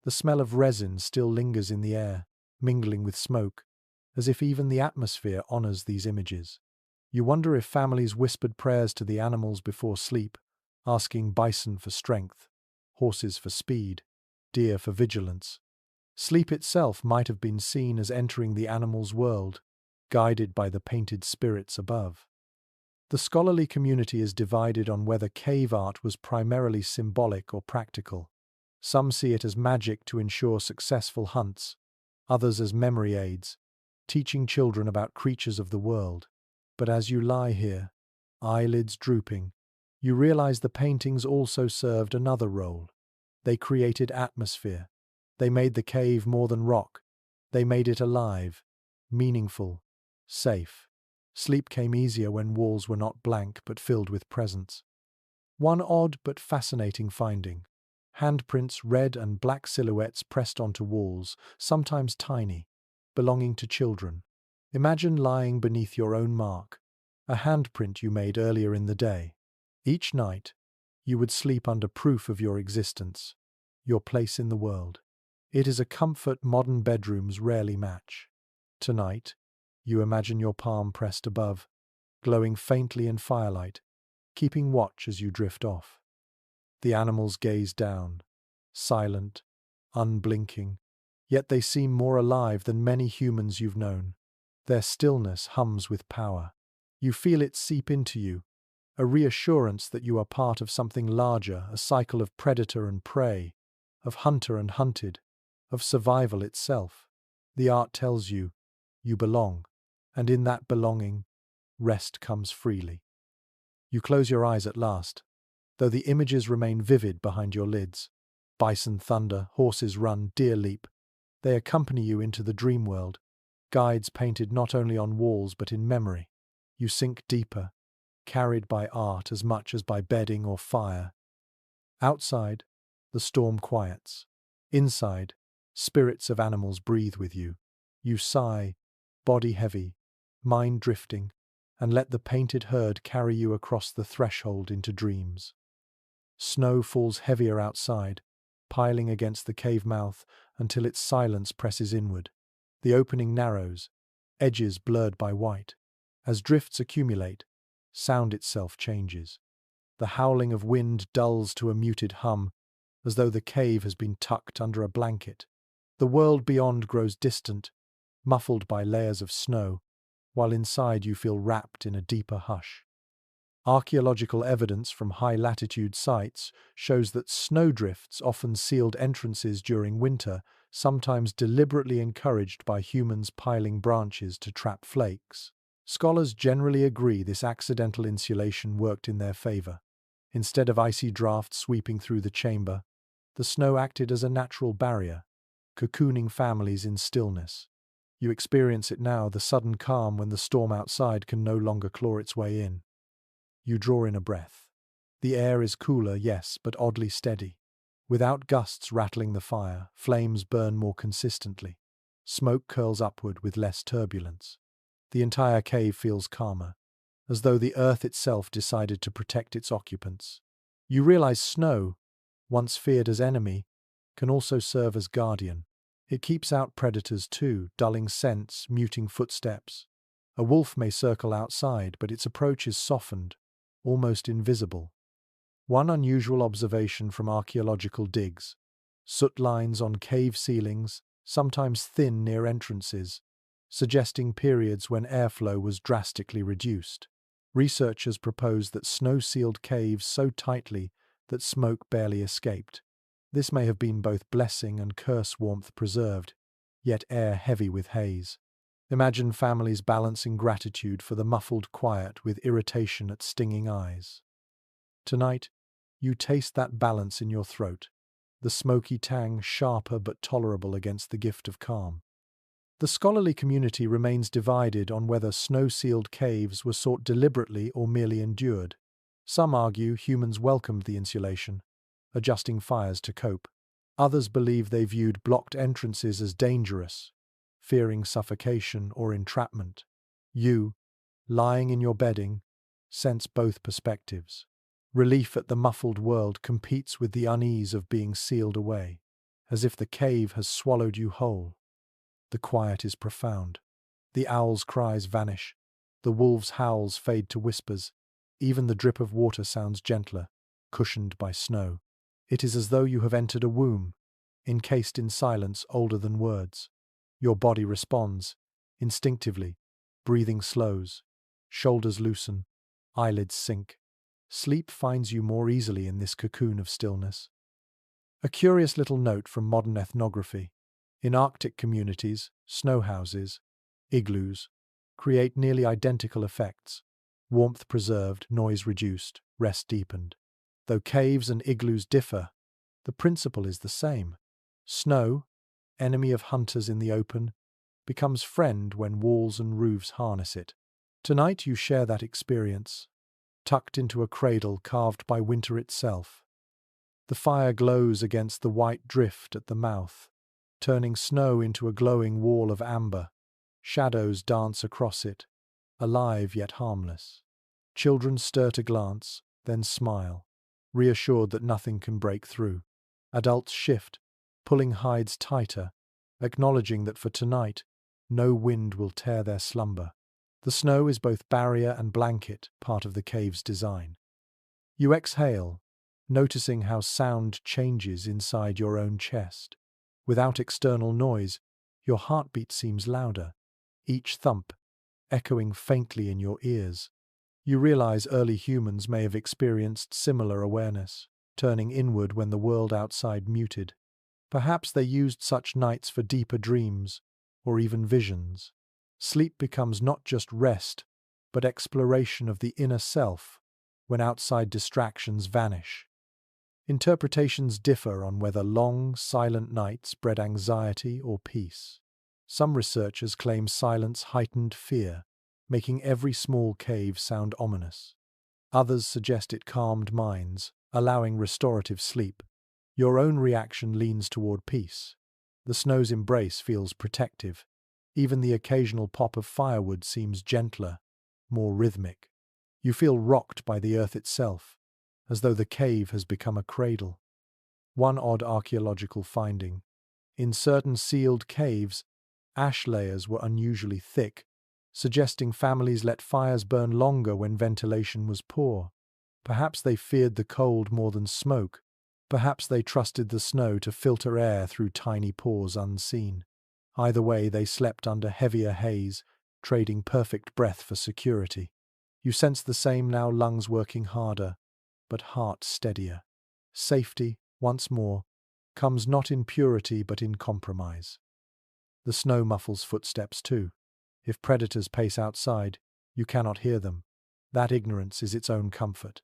The smell of resin still lingers in the air, mingling with smoke, as if even the atmosphere honors these images. You wonder if families whispered prayers to the animals before sleep, asking bison for strength, horses for speed, deer for vigilance. Sleep itself might have been seen as entering the animal's world, guided by the painted spirits above. The scholarly community is divided on whether cave art was primarily symbolic or practical. Some see it as magic to ensure successful hunts, others as memory aids, teaching children about creatures of the world. But as you lie here, eyelids drooping, you realize the paintings also served another role. They created atmosphere. They made the cave more than rock. They made it alive, meaningful, safe. Sleep came easier when walls were not blank but filled with presence. One odd but fascinating finding: handprints, red and black silhouettes pressed onto walls, sometimes tiny, belonging to children. Imagine lying beneath your own mark, a handprint you made earlier in the day. Each night, you would sleep under proof of your existence, your place in the world. It is a comfort modern bedrooms rarely match. Tonight, you imagine your palm pressed above, glowing faintly in firelight, keeping watch as you drift off. The animals gaze down, silent, unblinking, yet they seem more alive than many humans you've known. Their stillness hums with power. You feel it seep into you, a reassurance that you are part of something larger, a cycle of predator and prey, of hunter and hunted, of survival itself. The art tells you, you belong, and in that belonging, rest comes freely. You close your eyes at last, though the images remain vivid behind your lids. Bison thunder, horses run, deer leap. They accompany you into the dream world, guides painted not only on walls but in memory. You sink deeper, carried by art as much as by bedding or fire. Outside, the storm quiets. Inside, spirits of animals breathe with you. You sigh, body heavy, mind drifting, and let the painted herd carry you across the threshold into dreams. Snow falls heavier outside, piling against the cave mouth until its silence presses inward. The opening narrows, edges blurred by white. As drifts accumulate, sound itself changes. The howling of wind dulls to a muted hum, as though the cave has been tucked under a blanket. The world beyond grows distant, muffled by layers of snow, while inside you feel wrapped in a deeper hush. Archaeological evidence from high-latitude sites shows that snowdrifts often sealed entrances during winter, sometimes deliberately encouraged by humans piling branches to trap flakes. Scholars generally agree this accidental insulation worked in their favor. Instead of icy drafts sweeping through the chamber, the snow acted as a natural barrier, cocooning families in stillness. You experience it now, the sudden calm when the storm outside can no longer claw its way in. You draw in a breath. The air is cooler, yes, but oddly steady. Without gusts rattling the fire, flames burn more consistently. Smoke curls upward with less turbulence. The entire cave feels calmer, as though the earth itself decided to protect its occupants. You realize snow, once feared as enemy, can also serve as guardian. It keeps out predators too, dulling scents, muting footsteps. A wolf may circle outside, but its approach is softened, almost invisible. One unusual observation from archaeological digs: soot lines on cave ceilings, sometimes thin near entrances, suggesting periods when airflow was drastically reduced. Researchers propose that snow sealed caves so tightly that smoke barely escaped. This may have been both blessing and curse, warmth preserved, yet air heavy with haze. Imagine families balancing gratitude for the muffled quiet with irritation at stinging eyes. Tonight, you taste that balance in your throat, the smoky tang sharper but tolerable against the gift of calm. The scholarly community remains divided on whether snow-sealed caves were sought deliberately or merely endured. Some argue humans welcomed the insulation, adjusting fires to cope. Others believe they viewed blocked entrances as dangerous, fearing suffocation or entrapment. You, lying in your bedding, sense both perspectives. Relief at the muffled world competes with the unease of being sealed away, as if the cave has swallowed you whole. The quiet is profound. The owl's cries vanish. The wolf's howls fade to whispers. Even the drip of water sounds gentler, cushioned by snow. It is as though you have entered a womb, encased in silence older than words. Your body responds, instinctively. Breathing slows, shoulders loosen, eyelids sink. Sleep finds you more easily in this cocoon of stillness. A curious little note from modern ethnography. In Arctic communities, snow houses, igloos, create nearly identical effects. Warmth preserved, noise reduced, rest deepened. Though caves and igloos differ, the principle is the same. Snow, enemy of hunters in the open, becomes friend when walls and roofs harness it. Tonight you share that experience, tucked into a cradle carved by winter itself. The fire glows against the white drift at the mouth, turning snow into a glowing wall of amber. Shadows dance across it, alive yet harmless. Children stir to glance, then smile, reassured that nothing can break through. Adults shift, pulling hides tighter, acknowledging that for tonight, no wind will tear their slumber. The snow is both barrier and blanket, part of the cave's design. You exhale, noticing how sound changes inside your own chest. Without external noise, your heartbeat seems louder, each thump echoing faintly in your ears. You realize early humans may have experienced similar awareness, turning inward when the world outside muted. Perhaps they used such nights for deeper dreams, or even visions. Sleep becomes not just rest, but exploration of the inner self, when outside distractions vanish. Interpretations differ on whether long, silent nights bred anxiety or peace. Some researchers claim silence heightened fear, making every small cave sound ominous. Others suggest it calmed minds, allowing restorative sleep. Your own reaction leans toward peace. The snow's embrace feels protective. Even the occasional pop of firewood seems gentler, more rhythmic. You feel rocked by the earth itself, as though the cave has become a cradle. One odd archaeological finding. In certain sealed caves, ash layers were unusually thick, suggesting families let fires burn longer when ventilation was poor. Perhaps they feared the cold more than smoke. Perhaps they trusted the snow to filter air through tiny pores unseen. Either way, they slept under heavier haze, trading perfect breath for security. You sense the same now, lungs working harder, but heart steadier. Safety, once more, comes not in purity but in compromise. The snow muffles footsteps too. If predators pace outside, you cannot hear them. That ignorance is its own comfort.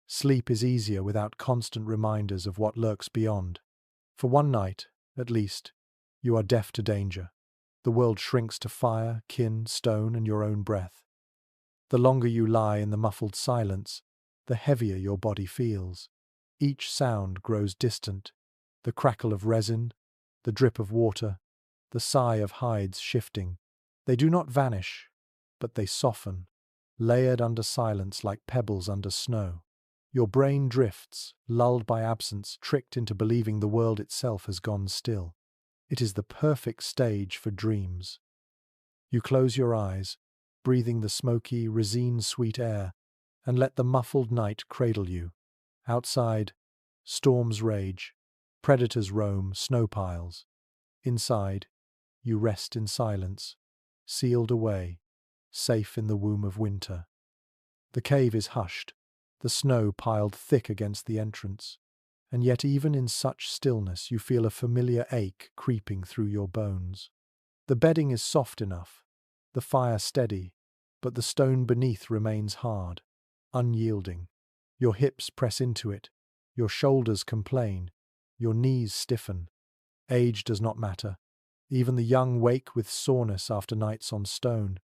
Sleep is easier without constant reminders of what lurks beyond. For one night, at least, you are deaf to danger. The world shrinks to fire, kin, stone, and your own breath. The longer you lie in the muffled silence, the heavier your body feels. Each sound grows distant. The crackle of resin, the drip of water, the sigh of hides shifting. They do not vanish, but they soften, layered under silence like pebbles under snow. Your brain drifts, lulled by absence, tricked into believing the world itself has gone still. It is the perfect stage for dreams. You close your eyes, breathing the smoky, resin-sweet air, and let the muffled night cradle you. Outside, storms rage, predators roam, snow piles. Inside, you rest in silence, sealed away, safe in the womb of winter. The cave is hushed, the snow piled thick against the entrance, and yet even in such stillness you feel a familiar ache creeping through your bones. The bedding is soft enough, the fire steady, but the stone beneath remains hard, unyielding. Your hips press into it, your shoulders complain, your knees stiffen. Age does not matter. Even the young wake with soreness after nights on stone.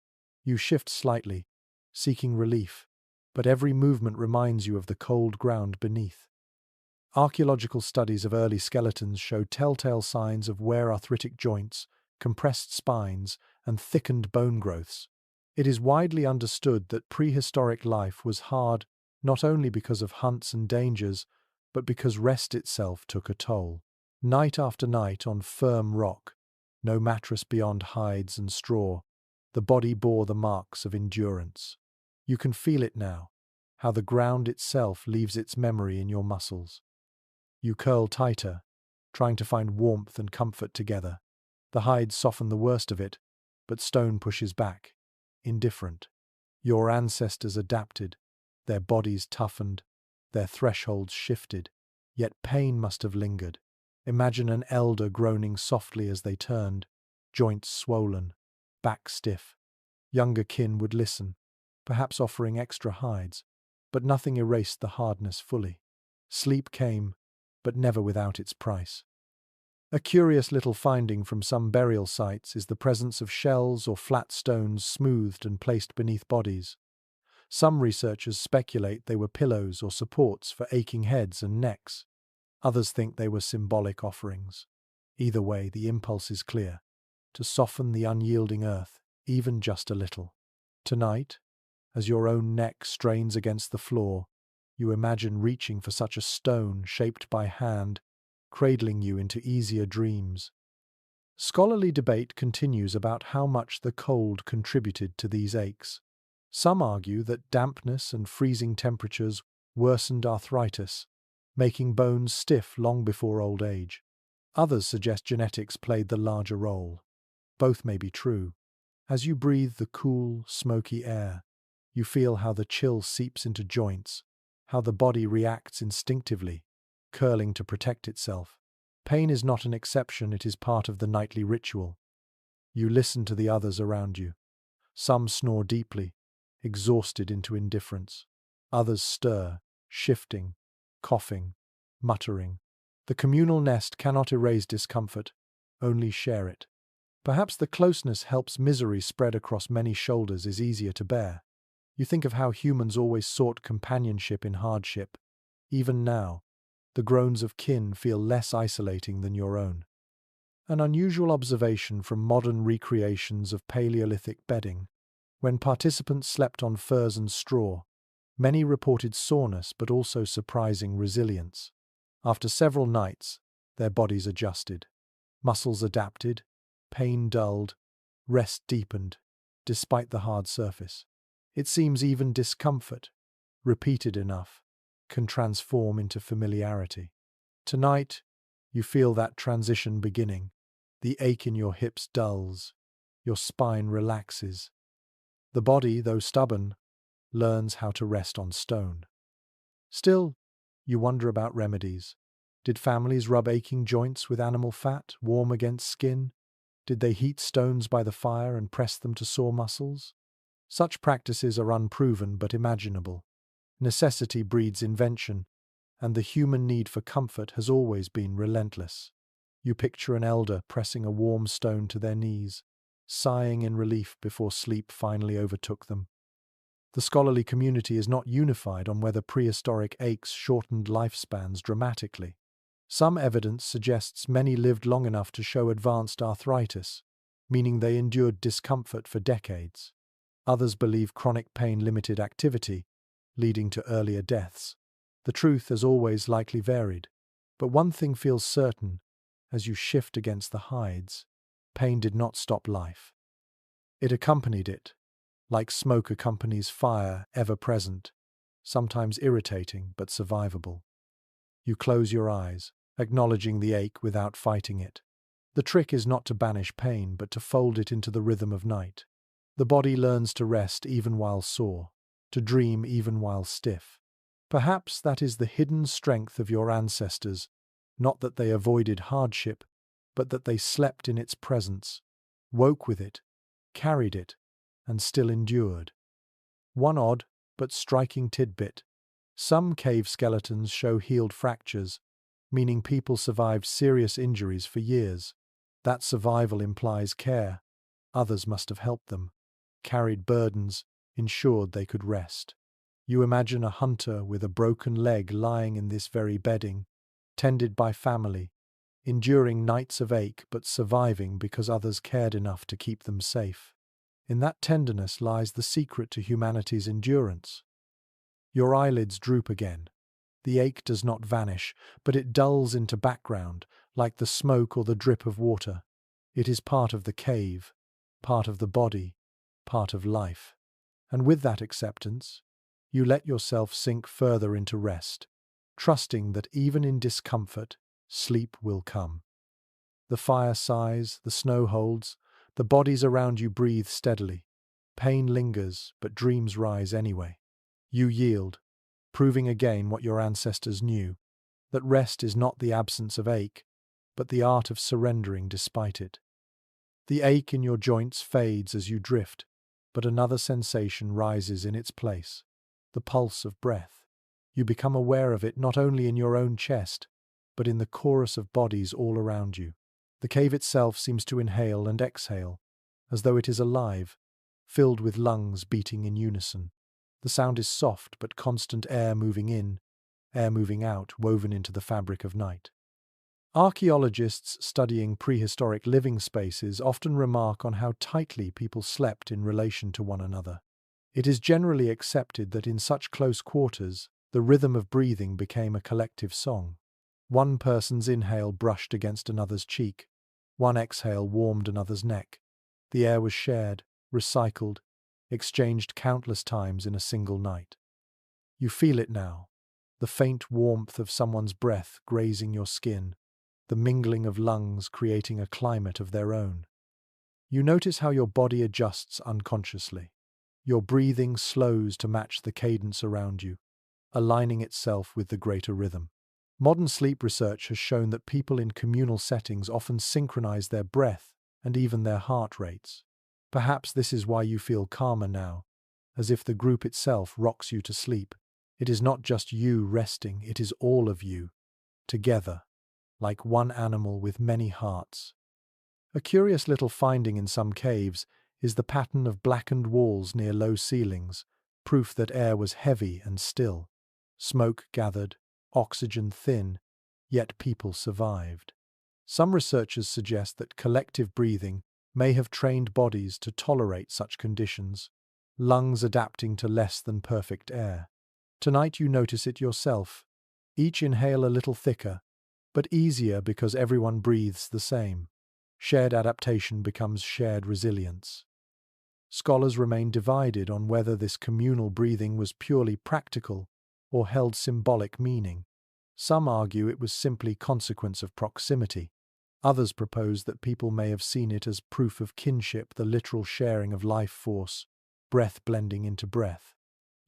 You shift slightly, seeking relief, but every movement reminds you of the cold ground beneath. Archaeological studies of early skeletons show telltale signs of wear: arthritic joints, compressed spines, and thickened bone growths. It is widely understood that prehistoric life was hard not only because of hunts and dangers, but because rest itself took a toll. Night after night on firm rock, no mattress beyond hides and straw, the body bore the marks of endurance. You can feel it now, how the ground itself leaves its memory in your muscles. You curl tighter, trying to find warmth and comfort together. The hides soften the worst of it, but stone pushes back, indifferent. Your ancestors adapted, their bodies toughened, their thresholds shifted, yet pain must have lingered. Imagine an elder groaning softly as they turned, joints swollen, back stiff. Younger kin would listen, perhaps offering extra hides, but nothing erased the hardness fully. Sleep came, but never without its price. A curious little finding from some burial sites is the presence of shells or flat stones smoothed and placed beneath bodies. Some researchers speculate they were pillows or supports for aching heads and necks. Others think they were symbolic offerings. Either way, the impulse is clear: to soften the unyielding earth, even just a little. Tonight, as your own neck strains against the floor, you imagine reaching for such a stone shaped by hand, cradling you into easier dreams. Scholarly debate continues about how much the cold contributed to these aches. Some argue that dampness and freezing temperatures worsened arthritis, making bones stiff long before old age. Others suggest genetics played the larger role. Both may be true. As you breathe the cool, smoky air, you feel how the chill seeps into joints, how the body reacts instinctively, curling to protect itself. Pain is not an exception, it is part of the nightly ritual. You listen to the others around you. Some snore deeply, exhausted into indifference. Others stir, shifting, coughing, muttering. The communal nest cannot erase discomfort, only share it. Perhaps the closeness helps misery spread across many shoulders is easier to bear. You think of how humans always sought companionship in hardship. Even now, the groans of kin feel less isolating than your own. An unusual observation from modern recreations of Paleolithic bedding. When participants slept on furs and straw, many reported soreness but also surprising resilience. After several nights, their bodies adjusted. Muscles adapted, pain dulled, rest deepened, despite the hard surface. It seems even discomfort, repeated enough, can transform into familiarity. Tonight, you feel that transition beginning. The ache in your hips dulls, your spine relaxes. The body, though stubborn, learns how to rest on stone. Still, you wonder about remedies. Did families rub aching joints with animal fat, warm against skin? Did they heat stones by the fire and press them to sore muscles? Such practices are unproven but imaginable. Necessity breeds invention, and the human need for comfort has always been relentless. You picture an elder pressing a warm stone to their knees, sighing in relief before sleep finally overtook them. The scholarly community is not unified on whether prehistoric aches shortened lifespans dramatically. Some evidence suggests many lived long enough to show advanced arthritis, meaning they endured discomfort for decades. Others believe chronic pain limited activity, leading to earlier deaths. The truth has always likely varied, but one thing feels certain: as you shift against the hides, pain did not stop life. It accompanied it, like smoke accompanies fire, ever present, sometimes irritating but survivable. You close your eyes, acknowledging the ache without fighting it. The trick is not to banish pain, but to fold it into the rhythm of night. The body learns to rest even while sore, to dream even while stiff. Perhaps that is the hidden strength of your ancestors, not that they avoided hardship, but that they slept in its presence, woke with it, carried it, and still endured. One odd but striking tidbit: some cave skeletons show healed fractures, meaning people survived serious injuries for years. That survival implies care. Others must have helped them, carried burdens, ensured they could rest. You imagine a hunter with a broken leg lying in this very bedding, tended by family, enduring nights of ache but surviving because others cared enough to keep them safe. In that tenderness lies the secret to humanity's endurance. Your eyelids droop again. The ache does not vanish, but it dulls into background, like the smoke or the drip of water. It is part of the cave, part of the body, part of life. And with that acceptance, You let yourself sink further into rest, trusting that even in discomfort, sleep will come. The fire sighs, the snow holds, the bodies around you breathe steadily. Pain lingers, but dreams rise anyway. You yield, proving again what your ancestors knew, that rest is not the absence of ache, but the art of surrendering despite it. The ache in your joints fades as you drift, but another sensation rises in its place, the pulse of breath. You become aware of it not only in your own chest, but in the chorus of bodies all around you. The cave itself seems to inhale and exhale, as though it is alive, filled with lungs beating in unison. The sound is soft but constant, air moving in, air moving out, woven into the fabric of night. Archaeologists studying prehistoric living spaces often remark on how tightly people slept in relation to one another. It is generally accepted that in such close quarters, the rhythm of breathing became a collective song. One person's inhale brushed against another's cheek, one exhale warmed another's neck. The air was shared, recycled, exchanged countless times in a single night. You feel it now, the faint warmth of someone's breath grazing your skin, the mingling of lungs creating a climate of their own. You notice how your body adjusts unconsciously. Your breathing slows to match the cadence around you, aligning itself with the greater rhythm. Modern sleep research has shown that people in communal settings often synchronize their breath and even their heart rates. Perhaps this is why you feel calmer now, as if the group itself rocks you to sleep. It is not just you resting, it is all of you, together, like one animal with many hearts. A curious little finding in some caves is the pattern of blackened walls near low ceilings, proof that air was heavy and still. Smoke gathered, oxygen thin, yet people survived. Some researchers suggest that collective breathing may have trained bodies to tolerate such conditions, lungs adapting to less than perfect air. Tonight you notice it yourself. Each inhale a little thicker, but easier because everyone breathes the same. Shared adaptation becomes shared resilience. Scholars remain divided on whether this communal breathing was purely practical or held symbolic meaning. Some argue it was simply consequence of proximity. Others propose that people may have seen it as proof of kinship, the literal sharing of life force, breath blending into breath.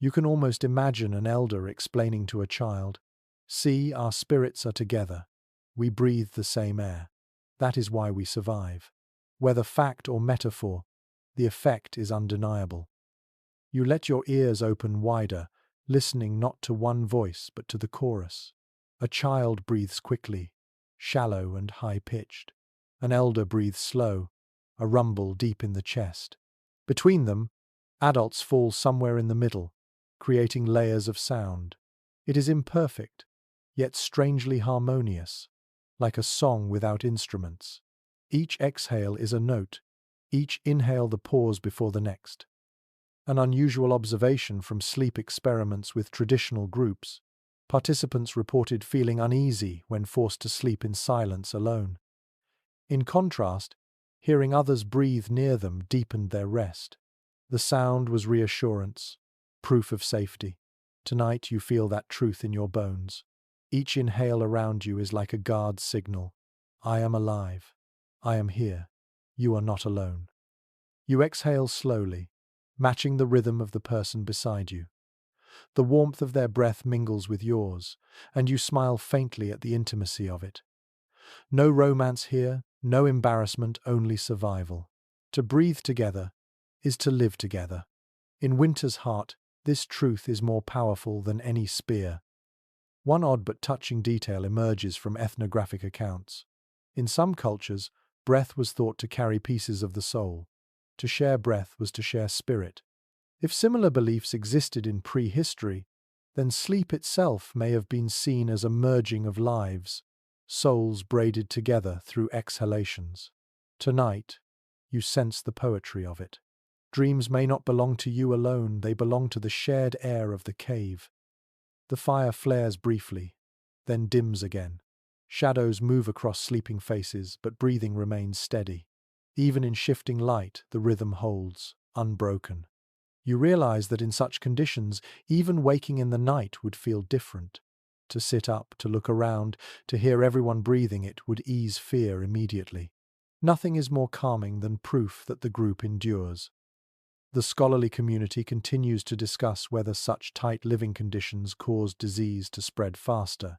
You can almost imagine an elder explaining to a child, "See, our spirits are together. We breathe the same air. That is why we survive." Whether fact or metaphor, the effect is undeniable. You let your ears open wider, listening not to one voice but to the chorus. A child breathes quickly, shallow and high-pitched. An elder breathes slow, a rumble deep in the chest. Between them, adults fall somewhere in the middle, creating layers of sound. It is imperfect, yet strangely harmonious, like a song without instruments. Each exhale is a note, each inhale the pause before the next. An unusual observation from sleep experiments with traditional groups. Participants reported feeling uneasy when forced to sleep in silence alone. In contrast, hearing others breathe near them deepened their rest. The sound was reassurance, proof of safety. Tonight you feel that truth in your bones. Each inhale around you is like a guard's signal. I am alive. I am here. You are not alone. You exhale slowly, matching the rhythm of the person beside you. The warmth of their breath mingles with yours, and you smile faintly at the intimacy of it. No romance here, no embarrassment, only survival. To breathe together is to live together. In winter's heart, this truth is more powerful than any spear. One odd but touching detail emerges from ethnographic accounts. In some cultures, breath was thought to carry pieces of the soul. To share breath was to share spirit. If similar beliefs existed in prehistory, then sleep itself may have been seen as a merging of lives, souls braided together through exhalations. Tonight, you sense the poetry of it. Dreams may not belong to you alone, they belong to the shared air of the cave. The fire flares briefly, then dims again. Shadows move across sleeping faces, but breathing remains steady. Even in shifting light, the rhythm holds, unbroken. You realize that in such conditions, even waking in the night would feel different. To sit up, to look around, to hear everyone breathing it would ease fear immediately. Nothing is more calming than proof that the group endures. The scholarly community continues to discuss whether such tight living conditions caused disease to spread faster.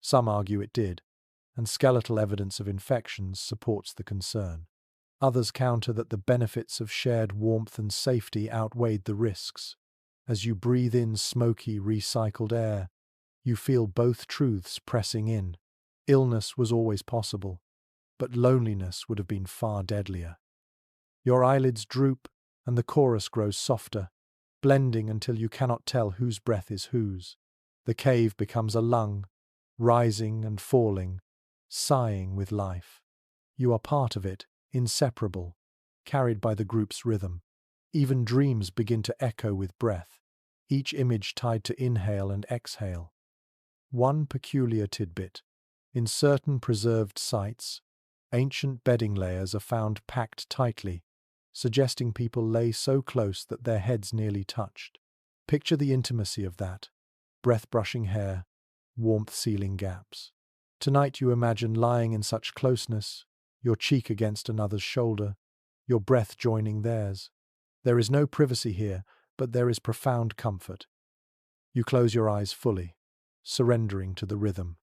Some argue it did, and skeletal evidence of infections supports the concern. Others counter that the benefits of shared warmth and safety outweighed the risks. As you breathe in smoky, recycled air, you feel both truths pressing in. Illness was always possible, but loneliness would have been far deadlier. Your eyelids droop, and the chorus grows softer, blending until you cannot tell whose breath is whose. The cave becomes a lung, rising and falling, sighing with life. You are part of it, inseparable, carried by the group's rhythm. Even dreams begin to echo with breath, each image tied to inhale and exhale. One peculiar tidbit. In certain preserved sites, ancient bedding layers are found packed tightly, suggesting people lay so close that their heads nearly touched. Picture the intimacy of that. Breath-brushing hair, warmth sealing gaps. Tonight you imagine lying in such closeness, your cheek against another's shoulder, your breath joining theirs. There is no privacy here, but there is profound comfort. You close your eyes fully, surrendering to the rhythm.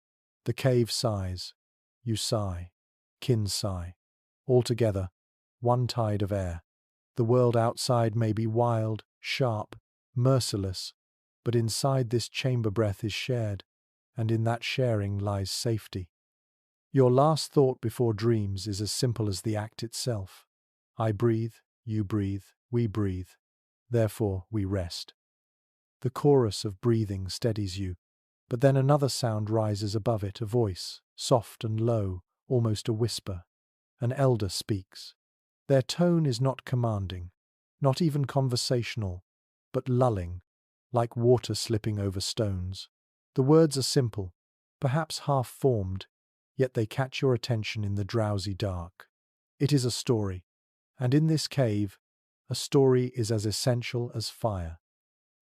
The cave sighs. You sigh. Kin sigh. All together, one tide of air. The world outside may be wild, sharp, merciless, but inside this chamber breath is shared, and in that sharing lies safety. Your last thought before dreams is as simple as the act itself. I breathe, you breathe, we breathe. Therefore we rest. The chorus of breathing steadies you, but then another sound rises above it, a voice, soft and low, almost a whisper. An elder speaks. Their tone is not commanding, not even conversational, but lulling, like water slipping over stones. The words are simple, perhaps half-formed, yet they catch your attention in the drowsy dark. It is a story, and in this cave, a story is as essential as fire.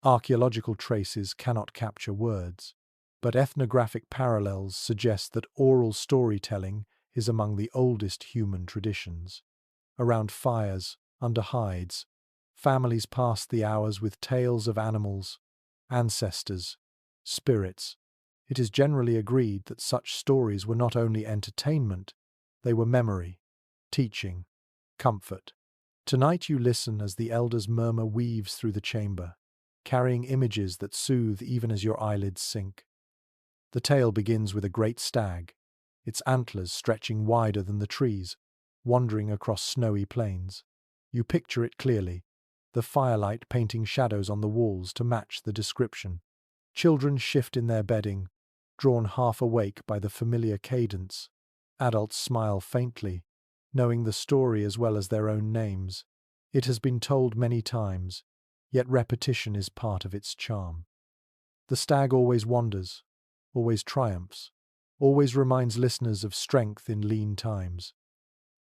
Archaeological traces cannot capture words, but ethnographic parallels suggest that oral storytelling is among the oldest human traditions. Around fires, under hides, families passed the hours with tales of animals, ancestors, spirits. It is generally agreed that such stories were not only entertainment, they were memory, teaching, comfort. Tonight you listen as the elder's murmur weaves through the chamber, carrying images that soothe even as your eyelids sink. The tale begins with a great stag, its antlers stretching wider than the trees, wandering across snowy plains. You picture it clearly, the firelight painting shadows on the walls to match the description. Children shift in their bedding, drawn half awake by the familiar cadence. Adults smile faintly, knowing the story as well as their own names. It has been told many times, yet repetition is part of its charm. The stag always wanders, always triumphs, always reminds listeners of strength in lean times.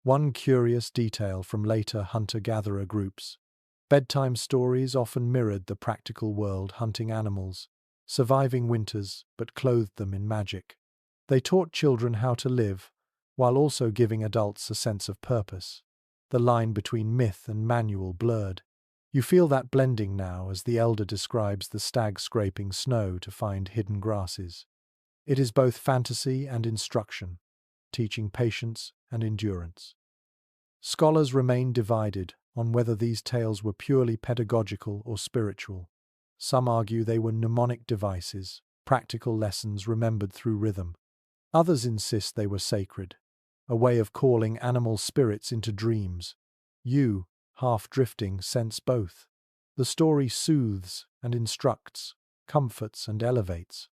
One curious detail from later hunter-gatherer groups. Bedtime stories often mirrored the practical world hunting animals, surviving winters but clothed them in magic. They taught children how to live, while also giving adults a sense of purpose. The line between myth and manual blurred. You feel that blending now as the elder describes the stag scraping snow to find hidden grasses. It is both fantasy and instruction, teaching patience and endurance. Scholars remain divided on whether these tales were purely pedagogical or spiritual. Some argue they were mnemonic devices, practical lessons remembered through rhythm. Others insist they were sacred, a way of calling animal spirits into dreams. You, half drifting, sense both. The story soothes and instructs, comforts and elevates.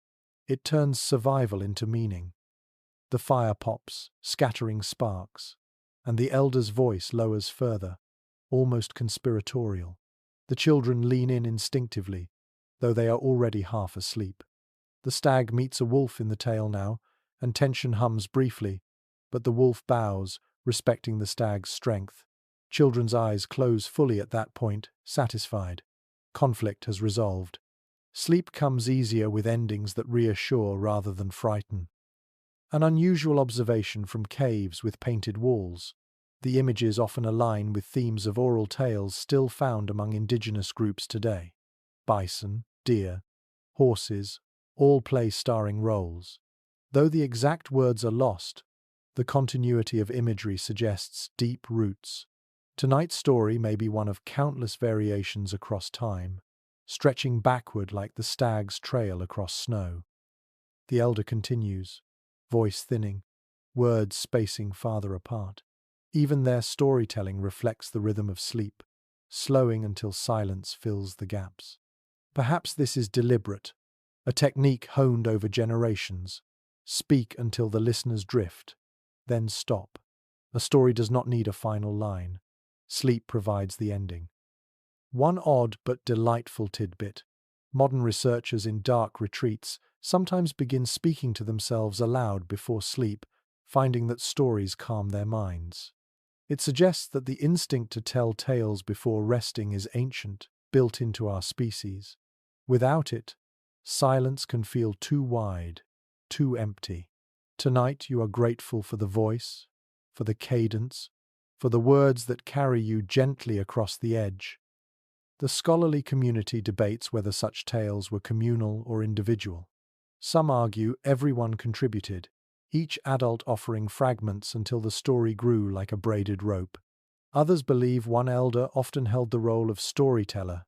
It turns survival into meaning. The fire pops, scattering sparks, and the elder's voice lowers further, almost conspiratorial. The children lean in instinctively, though they are already half asleep. The stag meets a wolf in the tale now, and tension hums briefly, but the wolf bows, respecting the stag's strength. Children's eyes close fully at that point, satisfied. conflict has resolved. Sleep comes easier with endings that reassure rather than frighten. An unusual observation from caves with painted walls. The images often align with themes of oral tales still found among indigenous groups today. Bison, deer, horses, all play starring roles. Though the exact words are lost, the continuity of imagery suggests deep roots. Tonight's story may be one of countless variations across time, stretching backward like the stag's trail across snow. The elder continues, voice thinning, words spacing farther apart. Even their storytelling reflects the rhythm of sleep, slowing until silence fills the gaps. Perhaps this is deliberate, a technique honed over generations. Speak until the listeners drift, then stop. A story does not need a final line. Sleep provides the ending. One odd but delightful tidbit. Modern researchers in dark retreats sometimes begin speaking to themselves aloud before sleep, finding that stories calm their minds. It suggests that the instinct to tell tales before resting is ancient, built into our species. Without it, silence can feel too wide, too empty. Tonight you are grateful for the voice, for the cadence, for the words that carry you gently across the edge. The scholarly community debates whether such tales were communal or individual. Some argue everyone contributed, each adult offering fragments until the story grew like a braided rope. Others believe one elder often held the role of storyteller,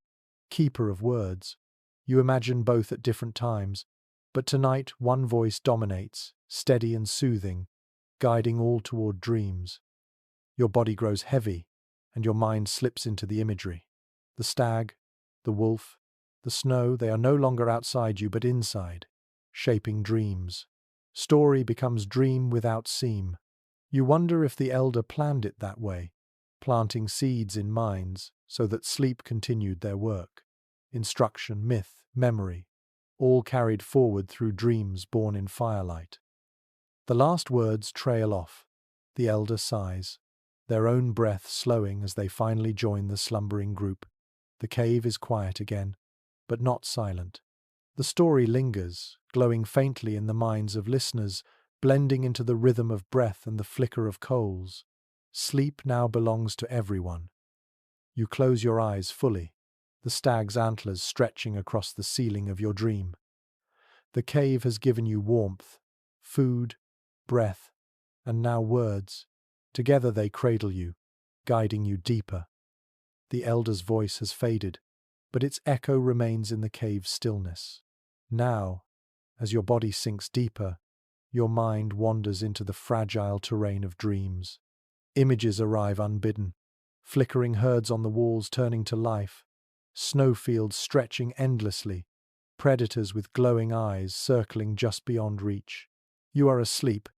keeper of words. You imagine both at different times, but tonight one voice dominates, steady and soothing, guiding all toward dreams. Your body grows heavy, and your mind slips into the imagery. The stag, the wolf, the snow, they are no longer outside you but inside, shaping dreams. Story becomes dream without seam. You wonder if the elder planned it that way, planting seeds in minds so that sleep continued their work. Instruction, myth, memory, all carried forward through dreams born in firelight. The last words trail off. The elder sighs, their own breath slowing as they finally join the slumbering group. The cave is quiet again, but not silent. The story lingers, glowing faintly in the minds of listeners, blending into the rhythm of breath and the flicker of coals. Sleep now belongs to everyone. You close your eyes fully, the stag's antlers stretching across the ceiling of your dream. The cave has given you warmth, food, breath, and now words. Together they cradle you, guiding you deeper. The elder's voice has faded, but its echo remains in the cave's stillness. Now, as your body sinks deeper, your mind wanders into the fragile terrain of dreams. Images arrive unbidden, flickering herds on the walls turning to life, snowfields stretching endlessly, predators with glowing eyes circling just beyond reach. You are asleep,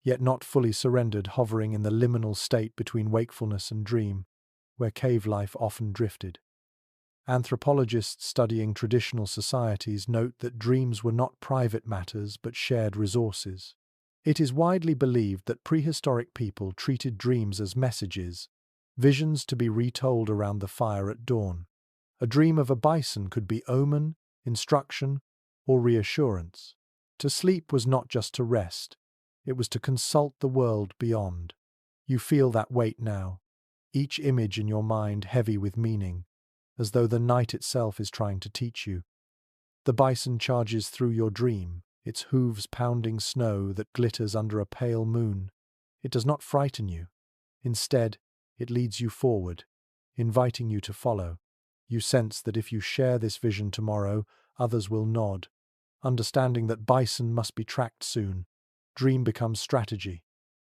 yet not fully surrendered, hovering in the liminal state between wakefulness and dream, where cave life often drifted. Anthropologists studying traditional societies note that dreams were not private matters but shared resources. It is widely believed that prehistoric people treated dreams as messages, visions to be retold around the fire at dawn. A dream of a bison could be omen, instruction, or reassurance. To sleep was not just to rest, it was to consult the world beyond. You feel that weight now, each image in your mind heavy with meaning, as though the night itself is trying to teach you. The bison charges through your dream, its hooves pounding snow that glitters under a pale moon. It does not frighten you. Instead, it leads you forward, inviting you to follow. You sense that if you share this vision tomorrow, others will nod. Understanding that bison must be tracked soon, dream becomes strategy,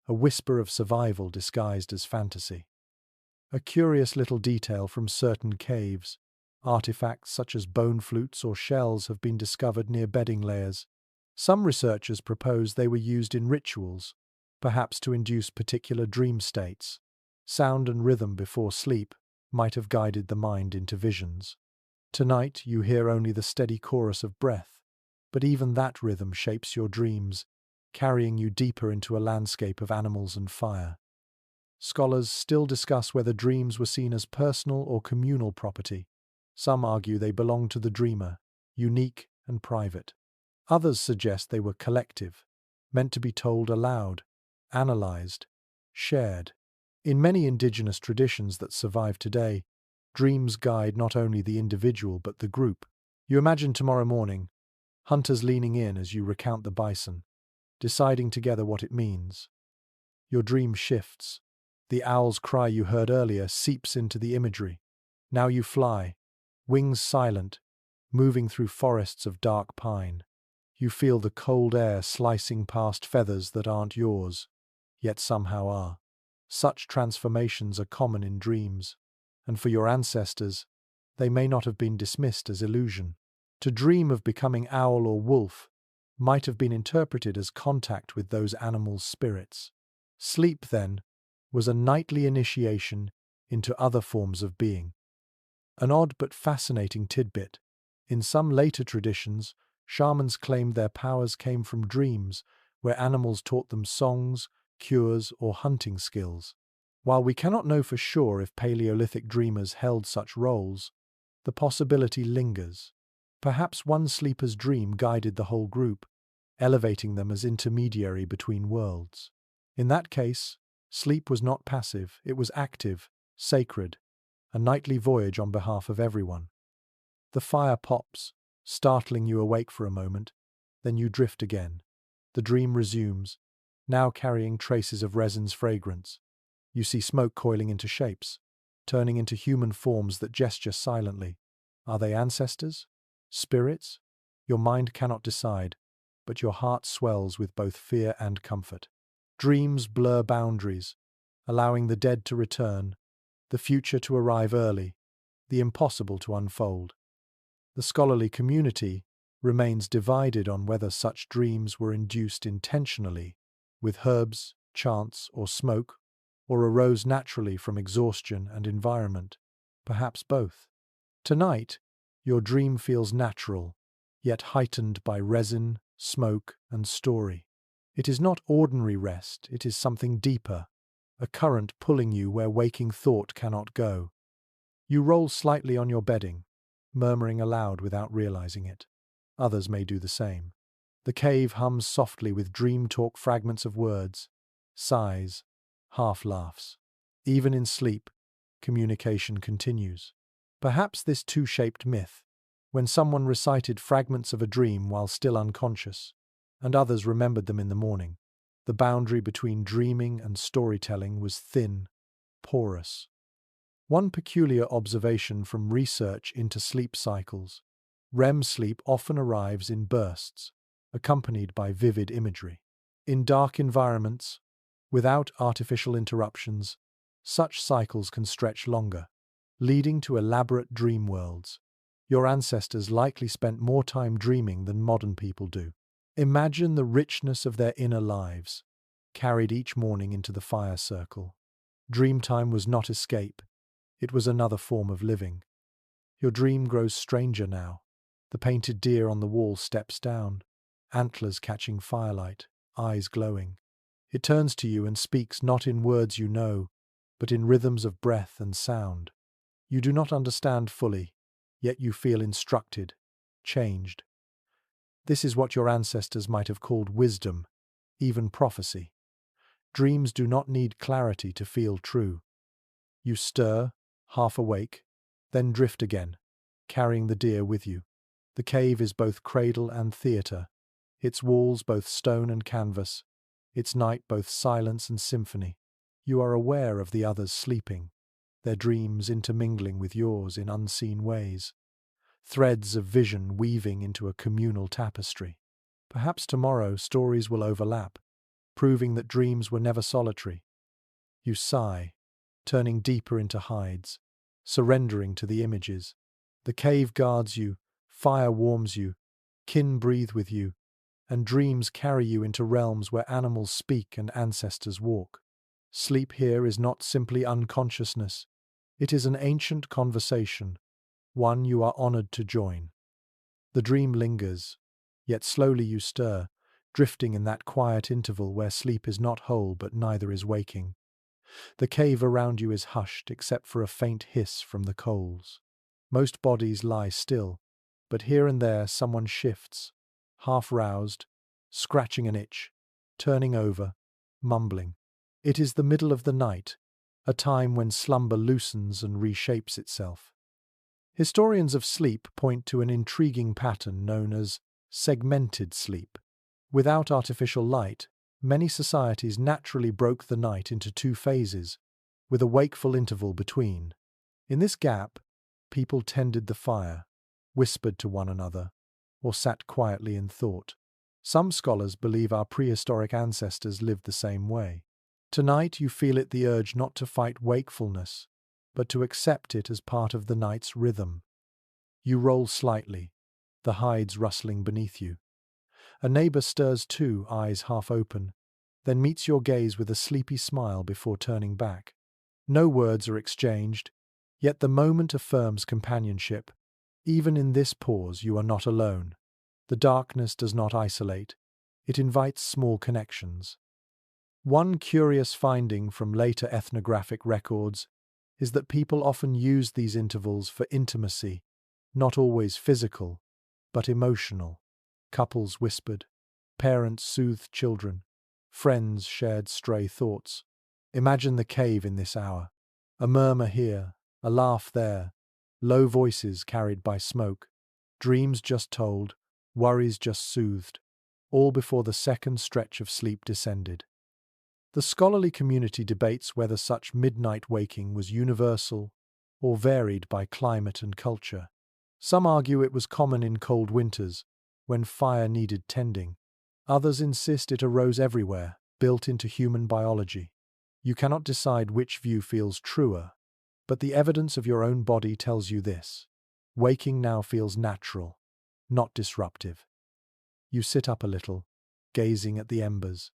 a whisper of survival disguised as fantasy. A curious little detail from certain caves. Artifacts such as bone flutes or shells have been discovered near bedding layers. Some researchers propose they were used in rituals, perhaps to induce particular dream states. Sound and rhythm before sleep might have guided the mind into visions. Tonight you hear only the steady chorus of breath, but even that rhythm shapes your dreams, carrying you deeper into a landscape of animals and fire. Scholars still discuss whether dreams were seen as personal or communal property. Some argue they belong to the dreamer, unique and private. Others suggest they were collective, meant to be told aloud, analyzed, shared. In many indigenous traditions that survive today, dreams guide not only the individual but the group. You imagine tomorrow morning, hunters leaning in as you recount the bison, deciding together what it means. Your dream shifts. The owl's cry you heard earlier seeps into the imagery. Now you fly, wings silent, moving through forests of dark pine. You feel the cold air slicing past feathers that aren't yours, yet somehow are. Such transformations are common in dreams, and for your ancestors, they may not have been dismissed as illusion. To dream of becoming owl or wolf might have been interpreted as contact with those animals' spirits. Sleep, then, was a nightly initiation into other forms of being. An odd but fascinating tidbit. In some later traditions, shamans claimed their powers came from dreams, where animals taught them songs, cures, or hunting skills. While we cannot know for sure if Paleolithic dreamers held such roles, the possibility lingers. Perhaps one sleeper's dream guided the whole group, elevating them as intermediary between worlds. In that case, sleep was not passive, it was active, sacred, a nightly voyage on behalf of everyone. The fire pops, startling you awake for a moment, then you drift again. The dream resumes, now carrying traces of resin's fragrance. You see smoke coiling into shapes, turning into human forms that gesture silently. Are they ancestors? Spirits? Your mind cannot decide, but your heart swells with both fear and comfort. Dreams blur boundaries, allowing the dead to return, the future to arrive early, the impossible to unfold. The scholarly community remains divided on whether such dreams were induced intentionally, with herbs, chants, or smoke, or arose naturally from exhaustion and environment, perhaps both. Tonight, your dream feels natural, yet heightened by resin, smoke, and story. It is not ordinary rest, it is something deeper, a current pulling you where waking thought cannot go. You roll slightly on your bedding, murmuring aloud without realizing it. Others may do the same. The cave hums softly with dream talk fragments of words, sighs, half laughs. Even in sleep, communication continues. Perhaps this two-shaped myth, when someone recited fragments of a dream while still unconscious, and others remembered them in the morning. The boundary between dreaming and storytelling was thin, porous. One peculiar observation from research into sleep cycles: REM sleep often arrives in bursts, accompanied by vivid imagery. In dark environments, without artificial interruptions, such cycles can stretch longer, leading to elaborate dream worlds. Your ancestors likely spent more time dreaming than modern people do. Imagine the richness of their inner lives, carried each morning into the fire circle. Dreamtime was not escape, it was another form of living. Your dream grows stranger now. The painted deer on the wall steps down, antlers catching firelight, eyes glowing. It turns to you and speaks not in words you know, but in rhythms of breath and sound. You do not understand fully, yet you feel instructed, changed. This is what your ancestors might have called wisdom, even prophecy. Dreams do not need clarity to feel true. You stir, half awake, then drift again, carrying the deer with you. The cave is both cradle and theatre, its walls both stone and canvas, its night both silence and symphony. You are aware of the others sleeping, their dreams intermingling with yours in unseen ways, threads of vision weaving into a communal tapestry. Perhaps tomorrow stories will overlap, proving that dreams were never solitary. You sigh, turning deeper into hides, surrendering to the images. The cave guards you, fire warms you, kin breathe with you, and dreams carry you into realms where animals speak and ancestors walk. Sleep here is not simply unconsciousness, it is an ancient conversation, one you are honored to join. The dream lingers, yet slowly you stir, drifting in that quiet interval where sleep is not whole but neither is waking. The cave around you is hushed except for a faint hiss from the coals. Most bodies lie still, but here and there someone shifts, half roused, scratching an itch, turning over, mumbling. It is the middle of the night, a time when slumber loosens and reshapes itself. Historians of sleep point to an intriguing pattern known as segmented sleep. Without artificial light, many societies naturally broke the night into two phases, with a wakeful interval between. In this gap, people tended the fire, whispered to one another, or sat quietly in thought. Some scholars believe our prehistoric ancestors lived the same way. Tonight you feel it the urge not to fight wakefulness, but to accept it as part of the night's rhythm. You roll slightly, the hides rustling beneath you. A neighbor stirs too, eyes half open, then meets your gaze with a sleepy smile before turning back. No words are exchanged, yet the moment affirms companionship. Even in this pause you are not alone. The darkness does not isolate, it invites small connections. One curious finding from later ethnographic records is that people often used these intervals for intimacy, not always physical, but emotional. Couples whispered, parents soothed children, friends shared stray thoughts. Imagine the cave in this hour. A murmur here, a laugh there, low voices carried by smoke, dreams just told, worries just soothed, all before the second stretch of sleep descended. The scholarly community debates whether such midnight waking was universal or varied by climate and culture. Some argue it was common in cold winters, when fire needed tending. Others insist it arose everywhere, built into human biology. You cannot decide which view feels truer, but the evidence of your own body tells you this. Waking now feels natural, not disruptive. You sit up a little, gazing at the embers.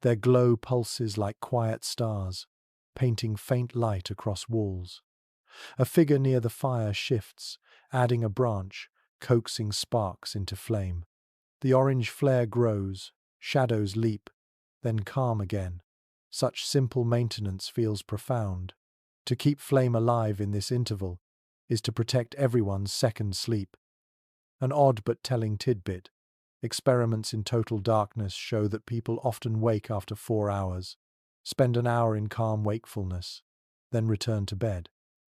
Their glow pulses like quiet stars, painting faint light across walls. A figure near the fire shifts, adding a branch, coaxing sparks into flame. The orange flare grows, shadows leap, then calm again. Such simple maintenance feels profound. To keep flame alive in this interval is to protect everyone's second sleep. An odd but telling tidbit. Experiments in total darkness show that people often wake after 4 hours, spend an hour in calm wakefulness, then return to bed.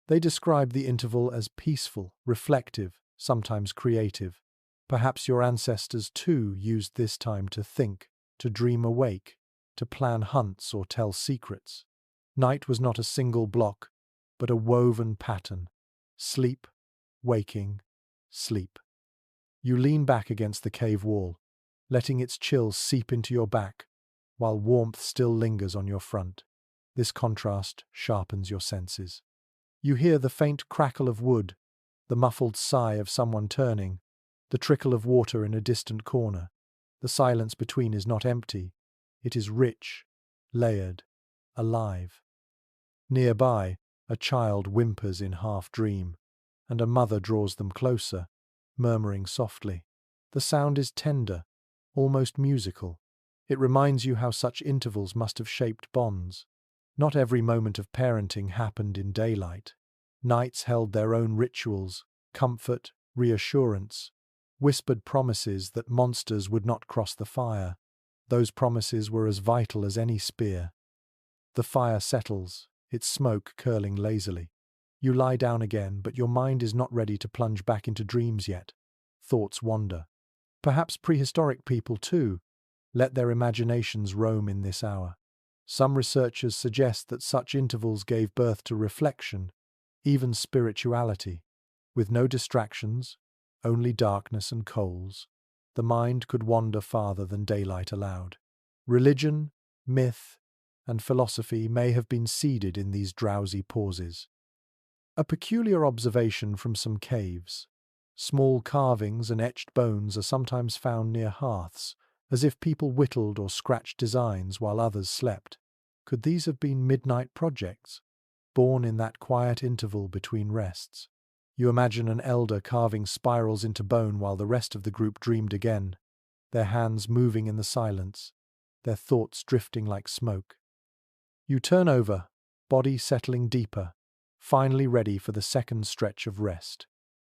They describe the interval as peaceful, reflective, sometimes creative. Perhaps your ancestors too used this time to think, to dream awake, to plan hunts or tell secrets. Night was not a single block, but a woven pattern. Sleep, waking, sleep. You lean back against the cave wall, letting its chill seep into your back, while warmth still lingers on your front. This contrast sharpens your senses. You hear the faint crackle of wood, the muffled sigh of someone turning, the trickle of water in a distant corner. The silence between is not empty, it is rich, layered, alive. Nearby, a child whimpers in half-dream, and a mother draws them closer, murmuring softly. The sound is tender, almost musical. It reminds you how such intervals must have shaped bonds. Not every moment of parenting happened in daylight. Nights held their own rituals, comfort, reassurance, whispered promises that monsters would not cross the fire. Those promises were as vital as any spear. The fire settles, its smoke curling lazily. You lie down again, but your mind is not ready to plunge back into dreams yet. Thoughts wander. Perhaps prehistoric people, too, let their imaginations roam in this hour. Some researchers suggest that such intervals gave birth to reflection, even spirituality. With no distractions, only darkness and coals, the mind could wander farther than daylight allowed. Religion, myth, and philosophy may have been seeded in these drowsy pauses. A peculiar observation from some caves. Small carvings and etched bones are sometimes found near hearths, as if people whittled or scratched designs while others slept. Could these have been midnight projects, born in that quiet interval between rests? You imagine an elder carving spirals into bone while the rest of the group dreamed again, their hands moving in the silence, their thoughts drifting like smoke. You turn over, body settling deeper, finally ready for the second stretch of rest.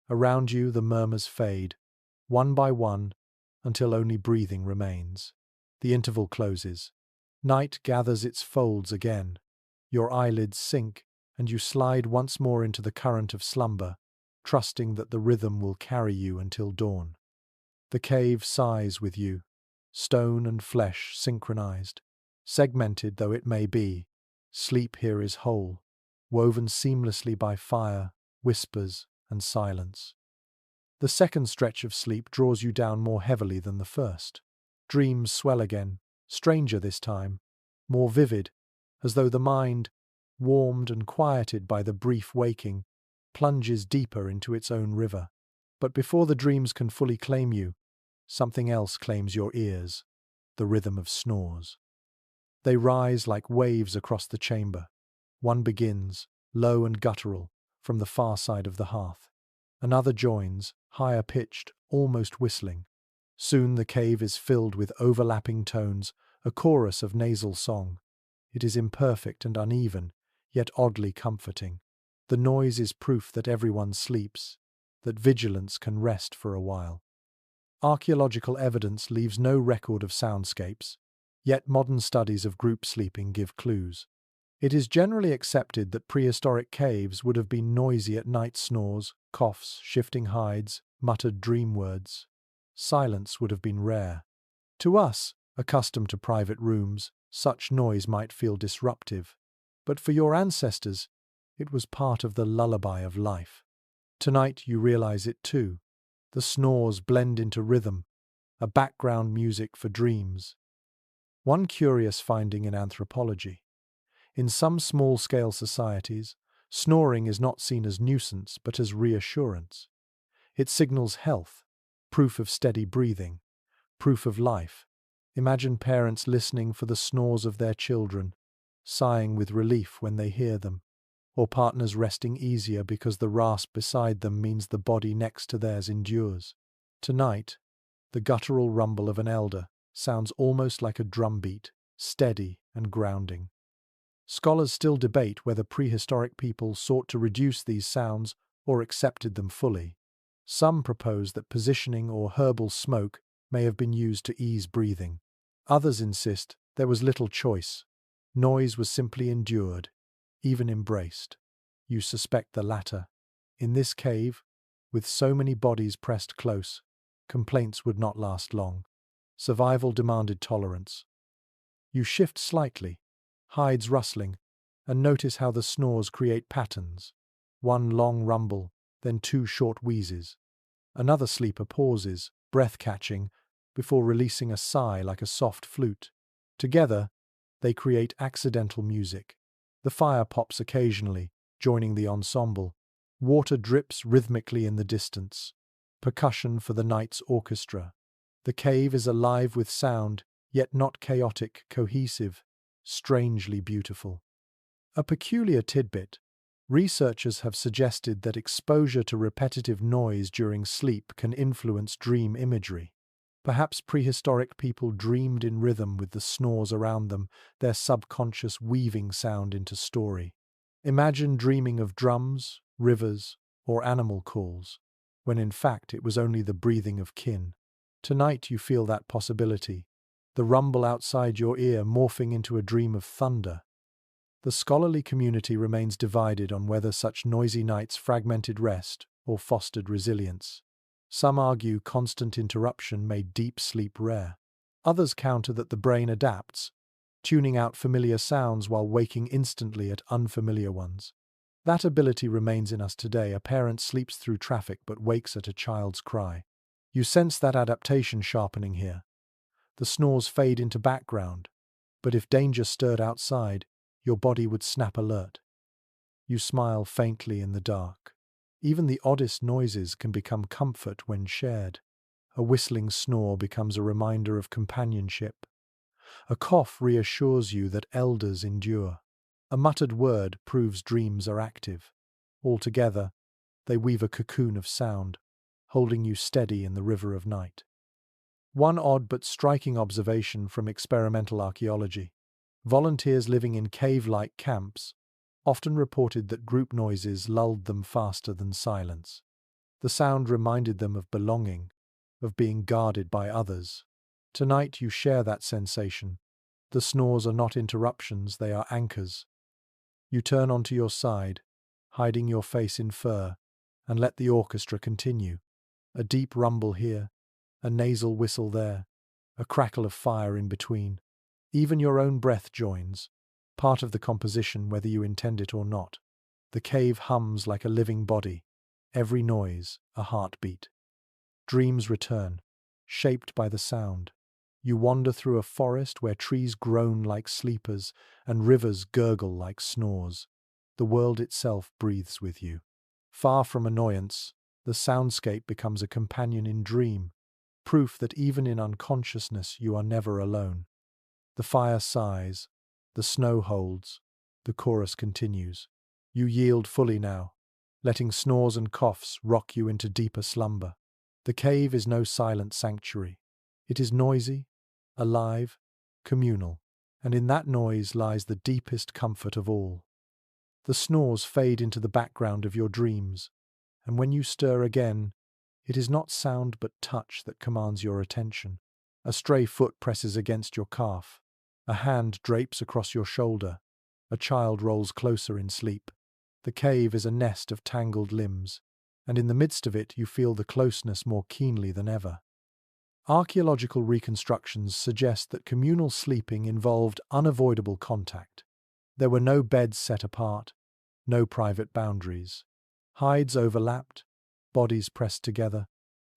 Around you, the murmurs fade, one by one, until only breathing remains. The interval closes. Night gathers its folds again. Your eyelids sink, and you slide once more into the current of slumber, trusting that the rhythm will carry you until dawn. The cave sighs with you, stone and flesh synchronized. Segmented though it may be, sleep here is whole, woven seamlessly by fire, whispers, and silence. The second stretch of sleep draws you down more heavily than the first. Dreams swell again, stranger this time, more vivid, as though the mind, warmed and quieted by the brief waking, plunges deeper into its own river. But before the dreams can fully claim you, something else claims your ears, the rhythm of snores. They rise like waves across the chamber. One begins, low and guttural, from the far side of the hearth. Another joins, higher pitched, almost whistling. Soon the cave is filled with overlapping tones, a chorus of nasal song. It is imperfect and uneven, yet oddly comforting. The noise is proof that everyone sleeps, that vigilance can rest for a while. Archaeological evidence leaves no record of soundscapes, yet modern studies of group sleeping give clues. It is generally accepted that prehistoric caves would have been noisy at night. Snores, coughs, shifting hides, muttered dream words. Silence would have been rare. To us, accustomed to private rooms, such noise might feel disruptive. But for your ancestors, it was part of the lullaby of life. Tonight you realize it too. The snores blend into rhythm, a background music for dreams. One curious finding in anthropology. In some small-scale societies, snoring is not seen as nuisance but as reassurance. It signals health, proof of steady breathing, proof of life. Imagine parents listening for the snores of their children, sighing with relief when they hear them, or partners resting easier because the rasp beside them means the body next to theirs endures. Tonight, the guttural rumble of an elder sounds almost like a drumbeat, steady and grounding. Scholars still debate whether prehistoric people sought to reduce these sounds or accepted them fully. Some propose that positioning or herbal smoke may have been used to ease breathing. Others insist there was little choice. Noise was simply endured, even embraced. You suspect the latter. In this cave, with so many bodies pressed close, complaints would not last long. Survival demanded tolerance. You shift slightly, hides rustling, and notice how the snores create patterns. One long rumble, then two short wheezes. Another sleeper pauses, breath-catching, before releasing a sigh like a soft flute. Together, they create accidental music. The fire pops occasionally, joining the ensemble. Water drips rhythmically in the distance. Percussion for the night's orchestra. The cave is alive with sound, yet not chaotic, cohesive, strangely beautiful. A peculiar tidbit. Researchers have suggested that exposure to repetitive noise during sleep can influence dream imagery. Perhaps prehistoric people dreamed in rhythm with the snores around them, their subconscious weaving sound into story. Imagine dreaming of drums, rivers, or animal calls, when in fact it was only the breathing of kin. Tonight you feel that possibility, the rumble outside your ear morphing into a dream of thunder. The scholarly community remains divided on whether such noisy nights fragmented rest or fostered resilience. Some argue constant interruption made deep sleep rare. Others counter that the brain adapts, tuning out familiar sounds while waking instantly at unfamiliar ones. That ability remains in us today. A parent sleeps through traffic but wakes at a child's cry. You sense that adaptation sharpening here. The snores fade into background, but if danger stirred outside, your body would snap alert. You smile faintly in the dark. Even the oddest noises can become comfort when shared. A whistling snore becomes a reminder of companionship. A cough reassures you that elders endure. A muttered word proves dreams are active. Altogether, they weave a cocoon of sound, holding you steady in the river of night. One odd but striking observation from experimental archaeology. Volunteers living in cave-like camps often reported that group noises lulled them faster than silence. The sound reminded them of belonging, of being guarded by others. Tonight you share that sensation. The snores are not interruptions, they are anchors. You turn onto your side, hiding your face in fur, and let the orchestra continue. A deep rumble here, a nasal whistle there, a crackle of fire in between. Even your own breath joins, part of the composition whether you intend it or not. The cave hums like a living body, every noise a heartbeat. Dreams return, shaped by the sound. You wander through a forest where trees groan like sleepers and rivers gurgle like snores. The world itself breathes with you. Far from annoyance, the soundscape becomes a companion in dream, proof that even in unconsciousness you are never alone. The fire sighs, the snow holds, the chorus continues. You yield fully now, letting snores and coughs rock you into deeper slumber. The cave is no silent sanctuary. It is noisy, alive, communal, and in that noise lies the deepest comfort of all. The snores fade into the background of your dreams, and when you stir again, it is not sound but touch that commands your attention. A stray foot presses against your calf. A hand drapes across your shoulder. A child rolls closer in sleep. The cave is a nest of tangled limbs, and in the midst of it you feel the closeness more keenly than ever. Archaeological reconstructions suggest that communal sleeping involved unavoidable contact. There were no beds set apart, no private boundaries. Hides overlapped, bodies pressed together,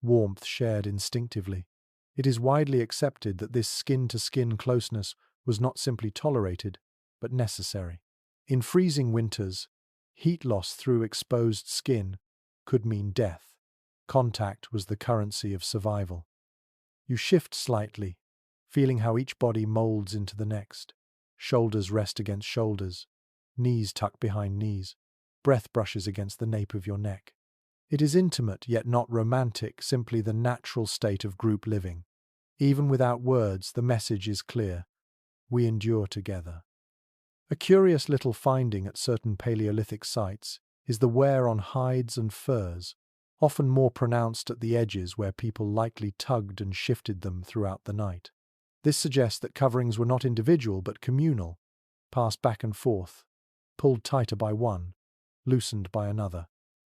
warmth shared instinctively. It is widely accepted that this skin-to-skin closeness was not simply tolerated, but necessary. In freezing winters, heat loss through exposed skin could mean death. Contact was the currency of survival. You shift slightly, feeling how each body molds into the next. Shoulders rest against shoulders, knees tuck behind knees, breath brushes against the nape of your neck. It is intimate yet not romantic, simply the natural state of group living. Even without words, the message is clear. We endure together. A curious little finding at certain Paleolithic sites is the wear on hides and furs, often more pronounced at the edges where people likely tugged and shifted them throughout the night. This suggests that coverings were not individual but communal, passed back and forth, pulled tighter by one, loosened by another.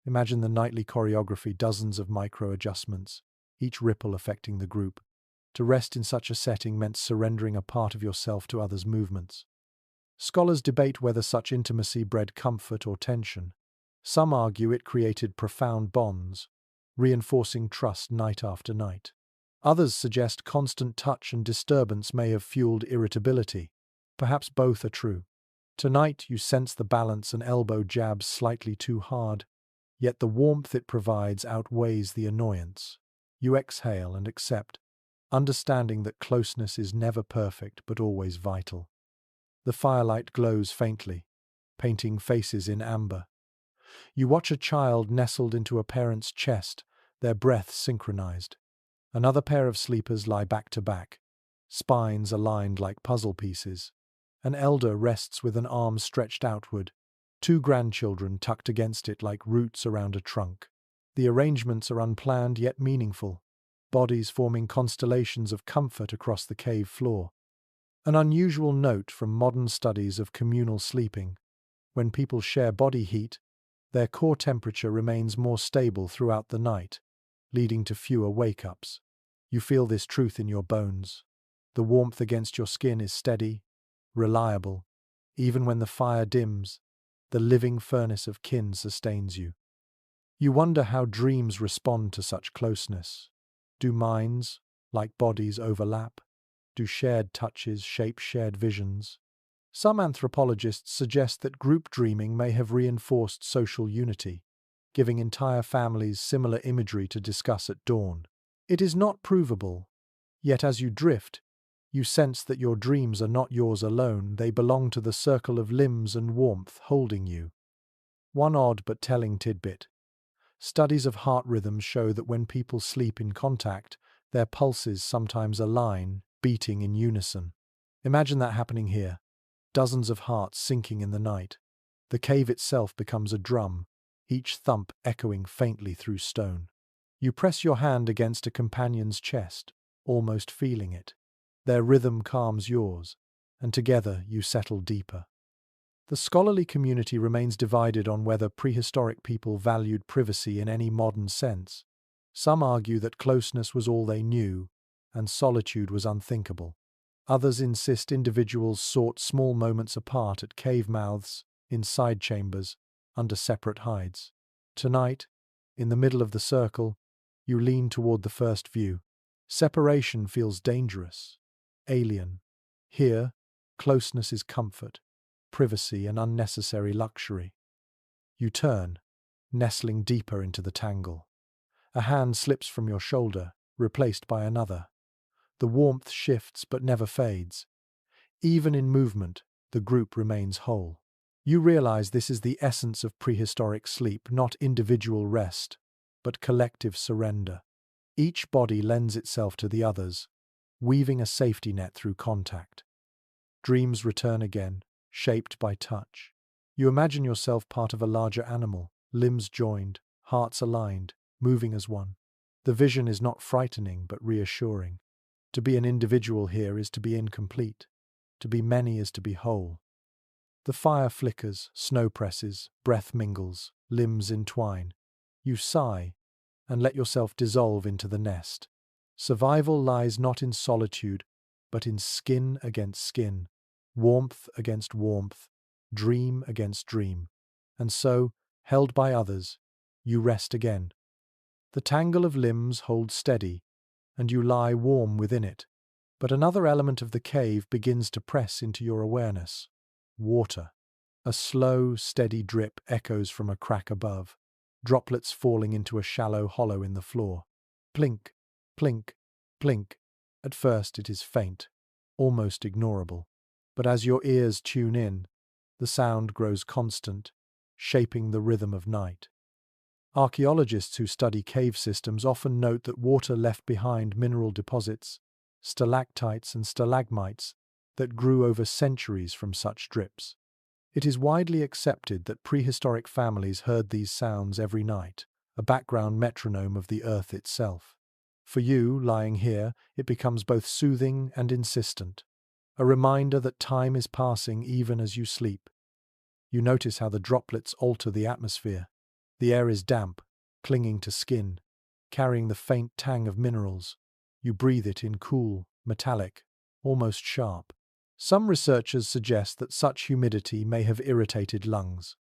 Imagine the nightly choreography, dozens of micro-adjustments, each ripple affecting the group. To rest in such a setting meant surrendering a part of yourself to others' movements. Scholars debate whether such intimacy bred comfort or tension. Some argue it created profound bonds, reinforcing trust night after night. Others suggest constant touch and disturbance may have fueled irritability. Perhaps both are true. Tonight you sense the balance, an elbow jabs slightly too hard, yet the warmth it provides outweighs the annoyance. You exhale and accept, understanding that closeness is never perfect but always vital. The firelight glows faintly, painting faces in amber. You watch a child nestled into a parent's chest, their breaths synchronized. Another pair of sleepers lie back to back, spines aligned like puzzle pieces. An elder rests with an arm stretched outward, two grandchildren tucked against it like roots around a trunk. The arrangements are unplanned yet meaningful, bodies forming constellations of comfort across the cave floor. An unusual note from modern studies of communal sleeping. When people share body heat, their core temperature remains more stable throughout the night, leading to fewer wake-ups. You feel this truth in your bones. The warmth against your skin is steady, reliable. Even when the fire dims, the living furnace of kin sustains you. You wonder how dreams respond to such closeness. Do minds, like bodies, overlap? Do shared touches shape shared visions? Some anthropologists suggest that group dreaming may have reinforced social unity, giving entire families similar imagery to discuss at dawn. It is not provable, yet as you drift, you sense that your dreams are not yours alone, they belong to the circle of limbs and warmth holding you. One odd but telling tidbit. Studies of heart rhythms show that when people sleep in contact, their pulses sometimes align, beating in unison. Imagine that happening here. Dozens of hearts sinking in the night. The cave itself becomes a drum, each thump echoing faintly through stone. You press your hand against a companion's chest, almost feeling it. Their rhythm calms yours, and together you settle deeper. The scholarly community remains divided on whether prehistoric people valued privacy in any modern sense. Some argue that closeness was all they knew, and solitude was unthinkable. Others insist individuals sought small moments apart at cave mouths, in side chambers, under separate hides. Tonight, in the middle of the circle, you lean toward the first view. Separation feels dangerous, alien. Here, closeness is comfort, privacy an unnecessary luxury. You turn, nestling deeper into the tangle. A hand slips from your shoulder, replaced by another. The warmth shifts but never fades. Even in movement, the group remains whole. You realize this is the essence of prehistoric sleep, not individual rest, but collective surrender. Each body lends itself to the others, weaving a safety net through contact. Dreams return again, shaped by touch. You imagine yourself part of a larger animal, limbs joined, hearts aligned, moving as one. The vision is not frightening but reassuring. To be an individual here is to be incomplete. To be many is to be whole. The fire flickers, snow presses, breath mingles, limbs entwine. You sigh and let yourself dissolve into the nest. Survival lies not in solitude, but in skin against skin, warmth against warmth, dream against dream. And so, held by others, you rest again. The tangle of limbs holds steady, and you lie warm within it. But another element of the cave begins to press into your awareness. Water. A slow, steady drip echoes from a crack above, droplets falling into a shallow hollow in the floor. Plink, plink, plink. At first it is faint, almost ignorable. But as your ears tune in, the sound grows constant, shaping the rhythm of night. Archaeologists who study cave systems often note that water left behind mineral deposits, stalactites and stalagmites, that grew over centuries from such drips. It is widely accepted that prehistoric families heard these sounds every night, a background metronome of the earth itself. For you, lying here, it becomes both soothing and insistent, a reminder that time is passing even as you sleep. You notice how the droplets alter the atmosphere. The air is damp, clinging to skin, carrying the faint tang of minerals. You breathe it in cool, metallic, almost sharp. Some researchers suggest that such humidity may have irritated lungs,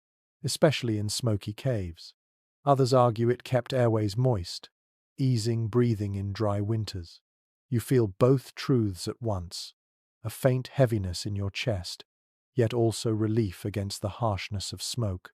especially in smoky caves. Others argue it kept airways moist, easing breathing in dry winters. You feel both truths at once, a faint heaviness in your chest, yet also relief against the harshness of smoke.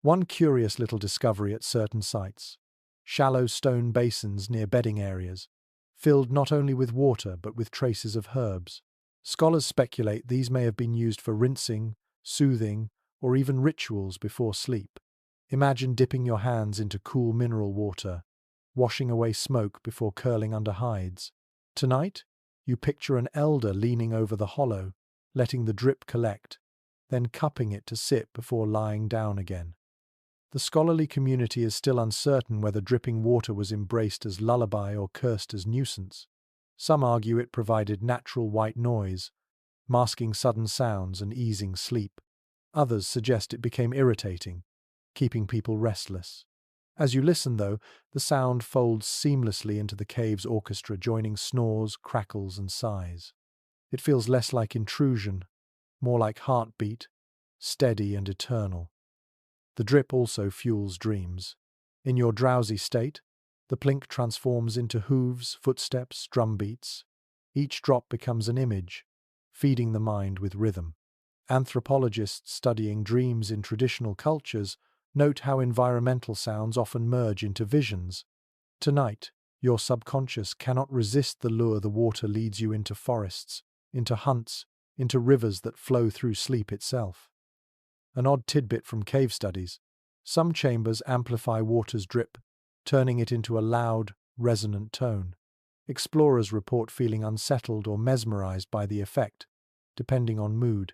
One curious little discovery at certain sites: shallow stone basins near bedding areas, filled not only with water but with traces of herbs. Scholars speculate these may have been used for rinsing, soothing, or even rituals before sleep. Imagine dipping your hands into cool mineral water, washing away smoke before curling under hides. Tonight, you picture an elder leaning over the hollow, letting the drip collect, then cupping it to sip before lying down again. The scholarly community is still uncertain whether dripping water was embraced as lullaby or cursed as nuisance. Some argue it provided natural white noise, masking sudden sounds and easing sleep. Others suggest it became irritating, keeping people restless. As you listen, though, the sound folds seamlessly into the cave's orchestra, joining snores, crackles, and sighs. It feels less like intrusion, more like heartbeat, steady and eternal. The drip also fuels dreams. In your drowsy state, the plink transforms into hooves, footsteps, drum beats. Each drop becomes an image, feeding the mind with rhythm. Anthropologists studying dreams in traditional cultures note how environmental sounds often merge into visions. Tonight, your subconscious cannot resist the lure the water leads you into forests, into hunts, into rivers that flow through sleep itself. An odd tidbit from cave studies: some chambers amplify water's drip, turning it into a loud, resonant tone. Explorers report feeling unsettled or mesmerized by the effect, depending on mood.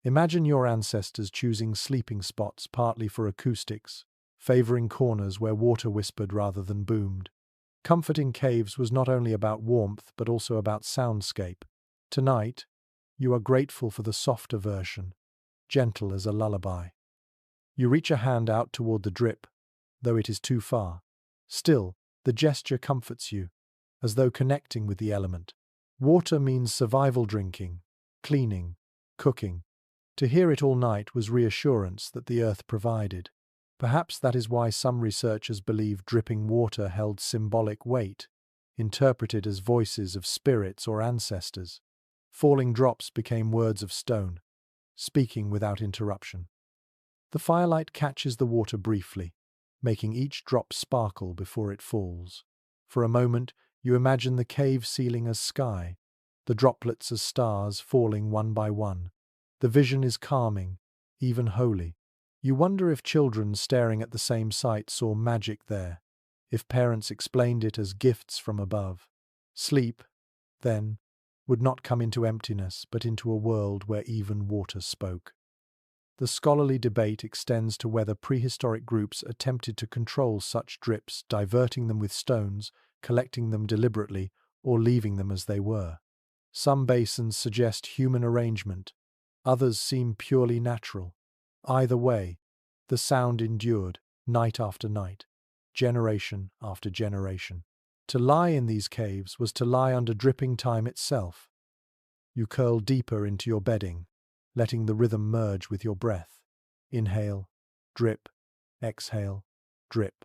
Imagine your ancestors choosing sleeping spots partly for acoustics, favoring corners where water whispered rather than boomed. Comfort in caves was not only about warmth but also about soundscape. Tonight, you are grateful for the softer version, gentle as a lullaby. You reach a hand out toward the drip, though it is too far. Still, the gesture comforts you, as though connecting with the element. Water means survival, drinking, cleaning, cooking. To hear it all night was reassurance that the earth provided. Perhaps that is why some researchers believe dripping water held symbolic weight, interpreted as voices of spirits or ancestors. Falling drops became words of stone, speaking without interruption. The firelight catches the water briefly, making each drop sparkle before it falls. For a moment, you imagine the cave ceiling as sky, the droplets as stars falling one by one. The vision is calming, even holy. You wonder if children staring at the same sight saw magic there, if parents explained it as gifts from above. Sleep, then, would not come into emptiness, but into a world where even water spoke. The scholarly debate extends to whether prehistoric groups attempted to control such drips, diverting them with stones, collecting them deliberately, or leaving them as they were. Some basins suggest human arrangement, others seem purely natural. Either way, the sound endured, night after night, generation after generation. To lie in these caves was to lie under dripping time itself. You curl deeper into your bedding, letting the rhythm merge with your breath. Inhale, drip, exhale, drip.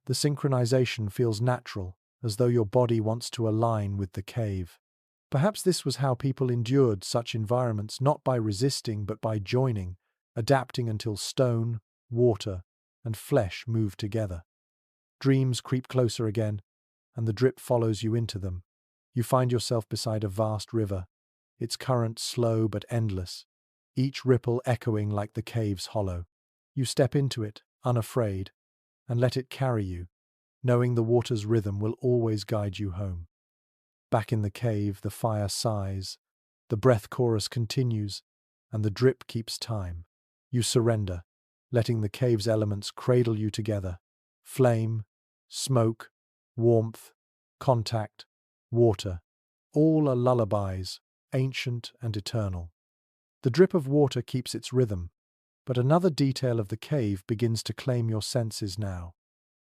The synchronization feels natural, as though your body wants to align with the cave. Perhaps this was how people endured such environments, not by resisting but by joining, adapting until stone, water, and flesh move together. Dreams creep closer again, and the drip follows you into them. You find yourself beside a vast river, its current slow but endless, each ripple echoing like the cave's hollow. You step into it, unafraid, and let it carry you, knowing the water's rhythm will always guide you home. Back in the cave, the fire sighs, the breath chorus continues, and the drip keeps time. You surrender, letting the cave's elements cradle you together. Flame, smoke, warmth, contact, water, all are lullabies, ancient and eternal. The drip of water keeps its rhythm, but another detail of the cave begins to claim your senses now,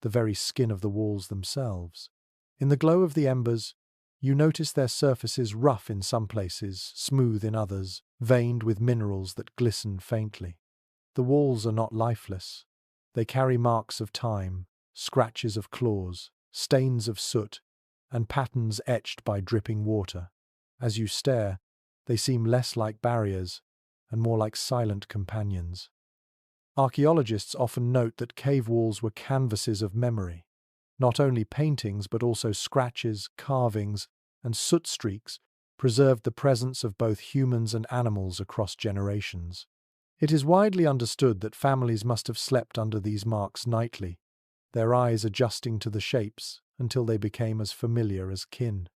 the very skin of the walls themselves. In the glow of the embers, you notice their surfaces rough in some places, smooth in others, veined with minerals that glisten faintly. The walls are not lifeless. They carry marks of time, scratches of claws, stains of soot, and patterns etched by dripping water. As you stare, they seem less like barriers and more like silent companions. Archaeologists often note that cave walls were canvases of memory. Not only paintings but also scratches, carvings, and soot streaks preserved the presence of both humans and animals across generations. It is widely understood that families must have slept under these marks nightly, their eyes adjusting to the shapes until they became as familiar as kin.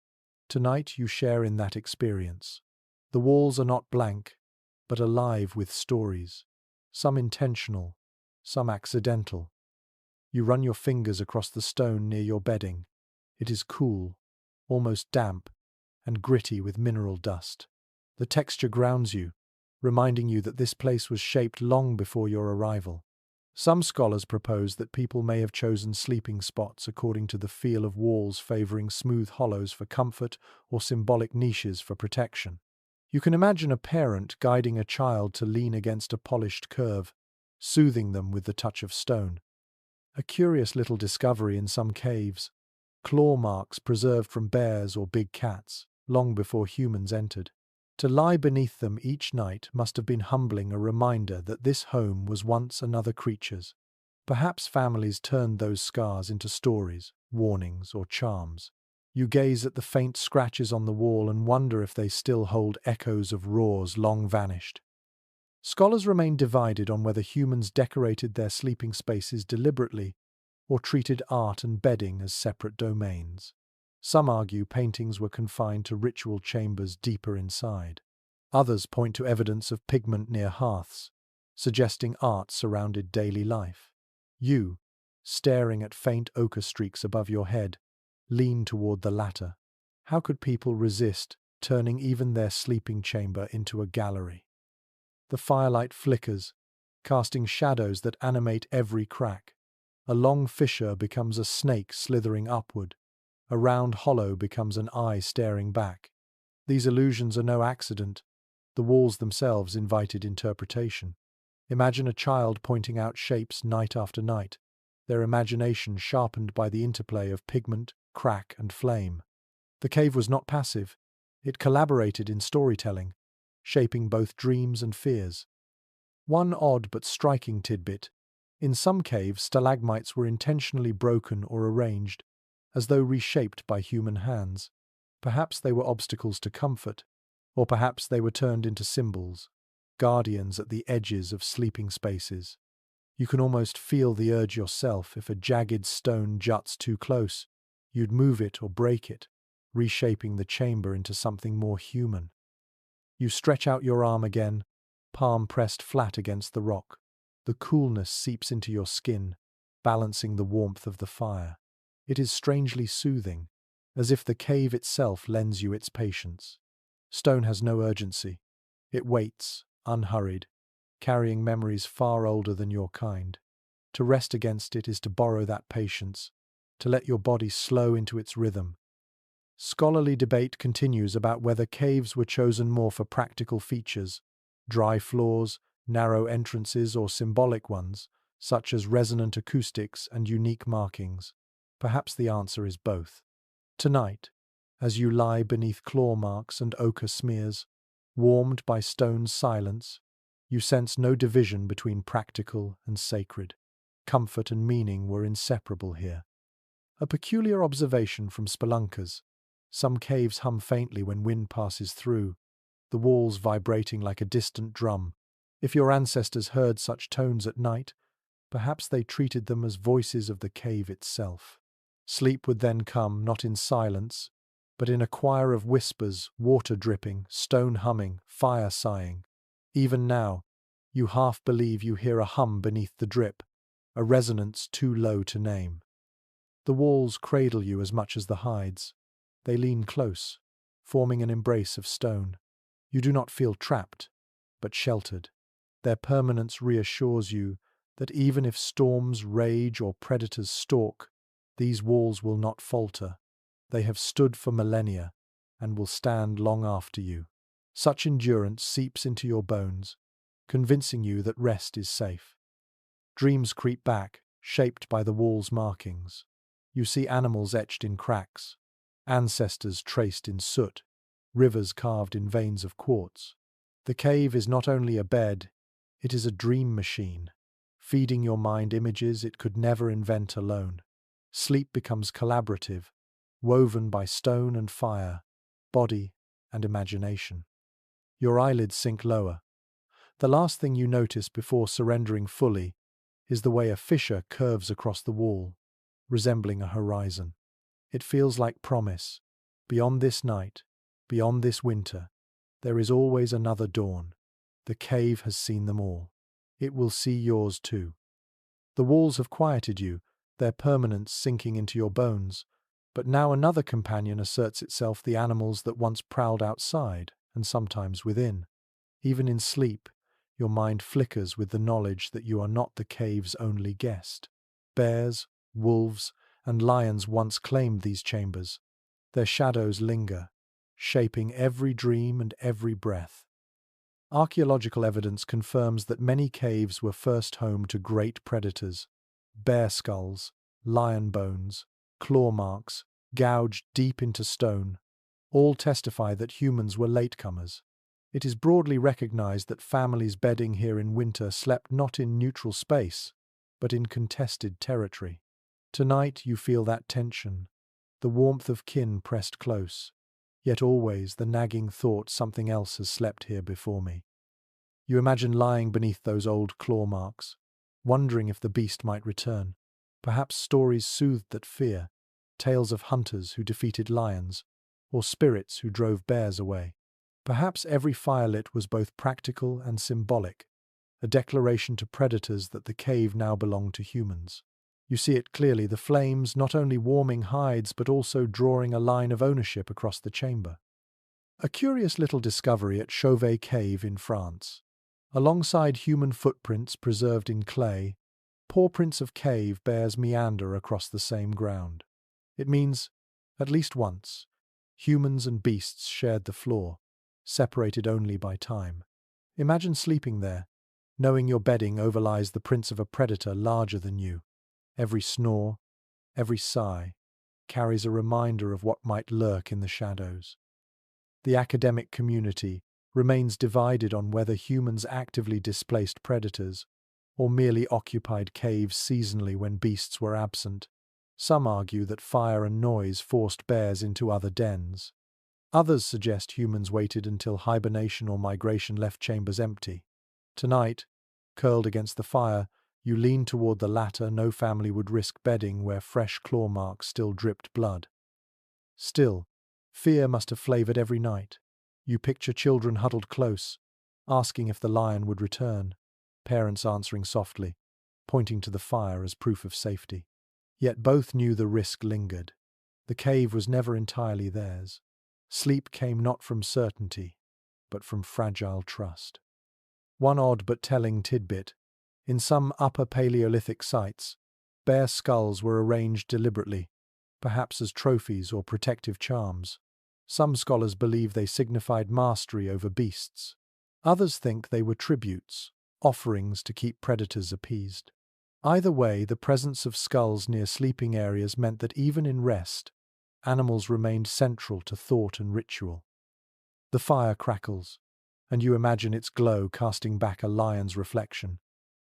Tonight you share in that experience. The walls are not blank, but alive with stories, some intentional, some accidental. You run your fingers across the stone near your bedding. It is cool, almost damp, and gritty with mineral dust. The texture grounds you, reminding you that this place was shaped long before your arrival. Some scholars propose that people may have chosen sleeping spots according to the feel of walls, favoring smooth hollows for comfort or symbolic niches for protection. You can imagine a parent guiding a child to lean against a polished curve, soothing them with the touch of stone. A curious little discovery in some caves: claw marks preserved from bears or big cats, long before humans entered. To lie beneath them each night must have been humbling, a reminder that this home was once another creature's. Perhaps families turned those scars into stories, warnings, or charms. You gaze at the faint scratches on the wall and wonder if they still hold echoes of roars long vanished. Scholars remain divided on whether humans decorated their sleeping spaces deliberately or treated art and bedding as separate domains. Some argue paintings were confined to ritual chambers deeper inside. Others point to evidence of pigment near hearths, suggesting art surrounded daily life. You, staring at faint ochre streaks above your head, lean toward the latter. How could people resist turning even their sleeping chamber into a gallery? The firelight flickers, casting shadows that animate every crack. A long fissure becomes a snake slithering upward. A round hollow becomes an eye staring back. These illusions are no accident. The walls themselves invited interpretation. Imagine a child pointing out shapes night after night, their imagination sharpened by the interplay of pigment, crack, and flame. The cave was not passive. It collaborated in storytelling, shaping both dreams and fears. One odd but striking tidbit: in some caves, stalagmites were intentionally broken or arranged, as though reshaped by human hands. Perhaps they were obstacles to comfort, or perhaps they were turned into symbols, guardians at the edges of sleeping spaces. You can almost feel the urge yourself. If a jagged stone juts too close, you'd move it or break it, reshaping the chamber into something more human. You stretch out your arm again, palm pressed flat against the rock. The coolness seeps into your skin, balancing the warmth of the fire. It is strangely soothing, as if the cave itself lends you its patience. Stone has no urgency. It waits, unhurried, carrying memories far older than your kind. To rest against it is to borrow that patience, to let your body slow into its rhythm. Scholarly debate continues about whether caves were chosen more for practical features, dry floors, narrow entrances, or symbolic ones, such as resonant acoustics and unique markings. Perhaps the answer is both. Tonight, as you lie beneath claw marks and ochre smears, warmed by stone's silence, you sense no division between practical and sacred. Comfort and meaning were inseparable here. A peculiar observation from spelunkers. Some caves hum faintly when wind passes through, the walls vibrating like a distant drum. If your ancestors heard such tones at night, perhaps they treated them as voices of the cave itself. Sleep would then come, not in silence, but in a choir of whispers, water dripping, stone humming, fire sighing. Even now, you half believe you hear a hum beneath the drip, a resonance too low to name. The walls cradle you as much as the hides. They lean close, forming an embrace of stone. You do not feel trapped, but sheltered. Their permanence reassures you that even if storms rage or predators stalk, these walls will not falter. They have stood for millennia and will stand long after you. Such endurance seeps into your bones, convincing you that rest is safe. Dreams creep back, shaped by the wall's markings. You see animals etched in cracks, ancestors traced in soot, rivers carved in veins of quartz. The cave is not only a bed, it is a dream machine, feeding your mind images it could never invent alone. Sleep becomes collaborative, woven by stone and fire, body and imagination. Your eyelids sink lower. The last thing you notice before surrendering fully is the way a fissure curves across the wall, resembling a horizon. It feels like promise. Beyond this night, beyond this winter, there is always another dawn. The cave has seen them all. It will see yours too. The walls have quieted you, their permanence sinking into your bones. But now another companion asserts itself, the animals that once prowled outside, and sometimes within. Even in sleep, your mind flickers with the knowledge that you are not the cave's only guest. Bears, wolves, and lions once claimed these chambers. Their shadows linger, shaping every dream and every breath. Archaeological evidence confirms that many caves were first home to great predators. Bear skulls, lion bones, claw marks, gouged deep into stone, all testify that humans were latecomers. It is broadly recognized that families bedding here in winter slept not in neutral space, but in contested territory. Tonight you feel that tension, the warmth of kin pressed close, yet always the nagging thought something else has slept here before me. You imagine lying beneath those old claw marks, wondering if the beast might return. Perhaps stories soothed that fear, tales of hunters who defeated lions, or spirits who drove bears away. Perhaps every firelit was both practical and symbolic, a declaration to predators that the cave now belonged to humans. You see it clearly, the flames not only warming hides but also drawing a line of ownership across the chamber. A curious little discovery at Chauvet Cave in France. Alongside human footprints preserved in clay, paw prints of cave bears meander across the same ground. It means, at least once, humans and beasts shared the floor, separated only by time. Imagine sleeping there, knowing your bedding overlies the prints of a predator larger than you. Every snore, every sigh, carries a reminder of what might lurk in the shadows. The academic community remains divided on whether humans actively displaced predators or merely occupied caves seasonally when beasts were absent. Some argue that fire and noise forced bears into other dens. Others suggest humans waited until hibernation or migration left chambers empty. Tonight, curled against the fire, you lean toward the latter. No family would risk bedding where fresh claw marks still dripped blood. Still, fear must have flavored every night. You picture children huddled close, asking if the lion would return, parents answering softly, pointing to the fire as proof of safety. Yet both knew the risk lingered. The cave was never entirely theirs. Sleep came not from certainty, but from fragile trust. One odd but telling tidbit: in some Upper Paleolithic sites, bear skulls were arranged deliberately, perhaps as trophies or protective charms. Some scholars believe they signified mastery over beasts. Others think they were tributes, offerings to keep predators appeased. Either way, the presence of skulls near sleeping areas meant that even in rest, animals remained central to thought and ritual. The fire crackles, and you imagine its glow casting back a lion's reflection.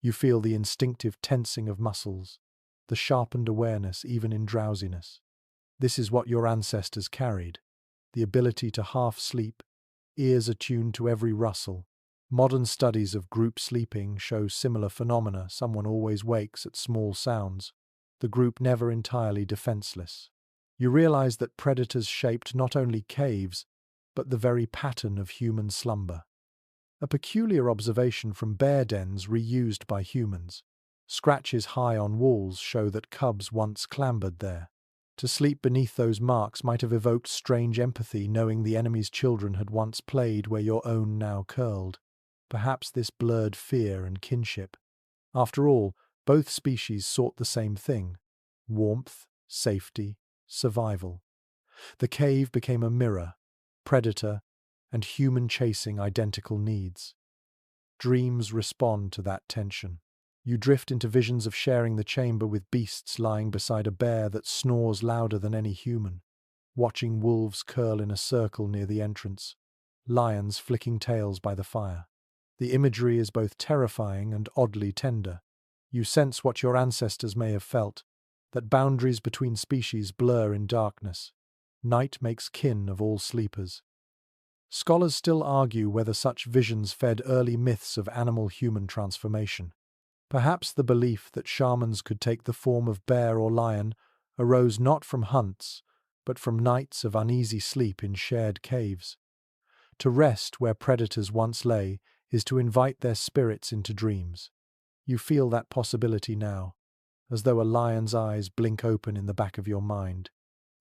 You feel the instinctive tensing of muscles, the sharpened awareness even in drowsiness. This is what your ancestors carried, the ability to half sleep, ears attuned to every rustle. Modern studies of group sleeping show similar phenomena. Someone always wakes at small sounds, the group never entirely defenseless. You realize that predators shaped not only caves, but the very pattern of human slumber. A peculiar observation from bear dens reused by humans. Scratches high on walls show that cubs once clambered there. To sleep beneath those marks might have evoked strange empathy, knowing the enemy's children had once played where your own now curled. Perhaps this blurred fear and kinship. After all, both species sought the same thing: warmth, safety, survival. The cave became a mirror, predator and human chasing identical needs. Dreams respond to that tension. You drift into visions of sharing the chamber with beasts lying beside a bear that snores louder than any human, watching wolves curl in a circle near the entrance, lions flicking tails by the fire. The imagery is both terrifying and oddly tender. You sense what your ancestors may have felt, that boundaries between species blur in darkness. Night makes kin of all sleepers. Scholars still argue whether such visions fed early myths of animal-human transformation. Perhaps the belief that shamans could take the form of bear or lion arose not from hunts, but from nights of uneasy sleep in shared caves. To rest where predators once lay is to invite their spirits into dreams. You feel that possibility now, as though a lion's eyes blink open in the back of your mind,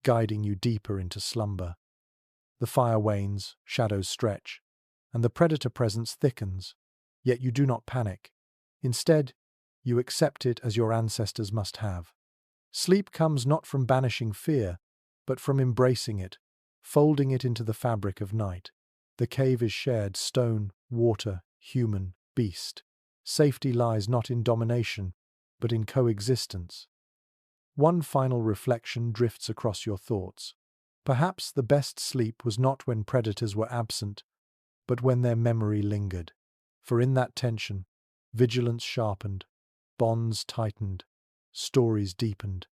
guiding you deeper into slumber. The fire wanes, shadows stretch, and the predator presence thickens, yet you do not panic. Instead, you accept it as your ancestors must have. Sleep comes not from banishing fear, but from embracing it, folding it into the fabric of night. The cave is shared: stone, water, human, beast. Safety lies not in domination, but in coexistence. One final reflection drifts across your thoughts. Perhaps the best sleep was not when predators were absent, but when their memory lingered. For in that tension, vigilance sharpened, bonds tightened, stories deepened.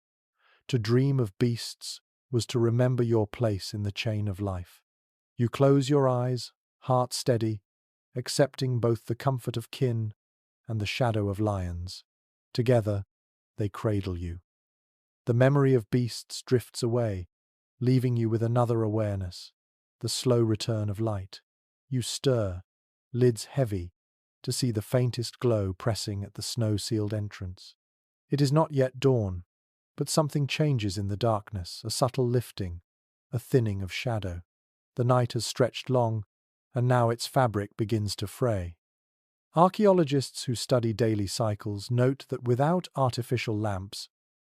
To dream of beasts was to remember your place in the chain of life. You close your eyes, heart steady, accepting both the comfort of kin and the shadow of lions. Together, they cradle you. The memory of beasts drifts away, leaving you with another awareness: the slow return of light. You stir, lids heavy, to see the faintest glow pressing at the snow-sealed entrance. It is not yet dawn, but something changes in the darkness, a subtle lifting, a thinning of shadow. The night has stretched long, and now its fabric begins to fray. Archaeologists who study daily cycles note that without artificial lamps,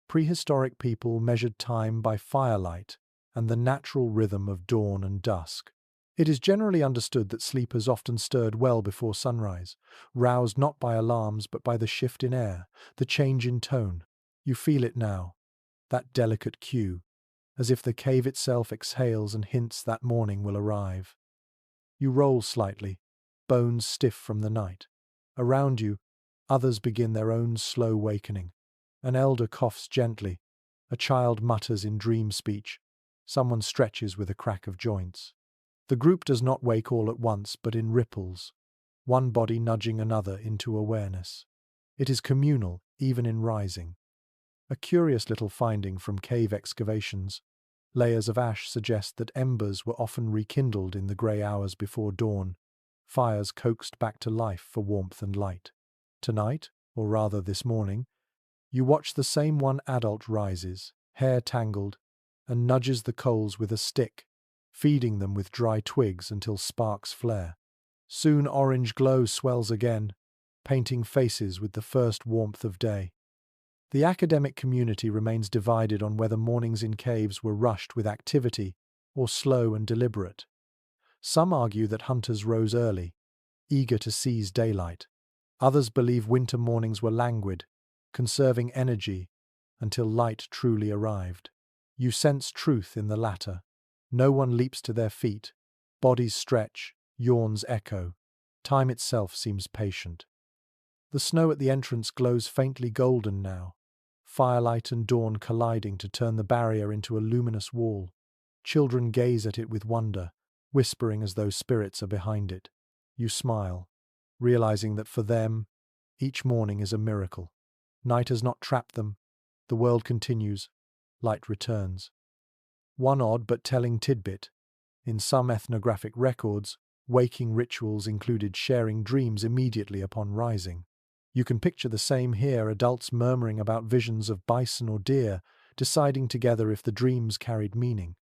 prehistoric people measured time by firelight and the natural rhythm of dawn and dusk. It is generally understood that sleepers often stirred well before sunrise, roused not by alarms but by the shift in air, the change in tone. You feel it now, that delicate cue, as if the cave itself exhales and hints that morning will arrive. You roll slightly, bones stiff from the night. Around you, others begin their own slow wakening. An elder coughs gently, a child mutters in dream speech, someone stretches with a crack of joints. The group does not wake all at once, but in ripples, one body nudging another into awareness. It is communal, even in rising. A curious little finding from cave excavations. Layers of ash suggest that embers were often rekindled in the grey hours before dawn, fires coaxed back to life for warmth and light. Tonight, or rather this morning, you watch the same one adult rises, hair tangled, and nudges the coals with a stick, feeding them with dry twigs until sparks flare. Soon orange glow swells again, painting faces with the first warmth of day. The academic community remains divided on whether mornings in caves were rushed with activity or slow and deliberate. Some argue that hunters rose early, eager to seize daylight. Others believe winter mornings were languid, conserving energy until light truly arrived. You sense truth in the latter. No one leaps to their feet. Bodies stretch, yawns echo. Time itself seems patient. The snow at the entrance glows faintly golden now, firelight and dawn colliding to turn the barrier into a luminous wall. Children gaze at it with wonder, whispering as though spirits are behind it. You smile, realizing that for them, each morning is a miracle. Night has not trapped them. The world continues. Light returns. One odd but telling tidbit. In some ethnographic records, waking rituals included sharing dreams immediately upon rising. You can picture the same here, adults murmuring about visions of bison or deer, deciding together if the dreams carried meaning.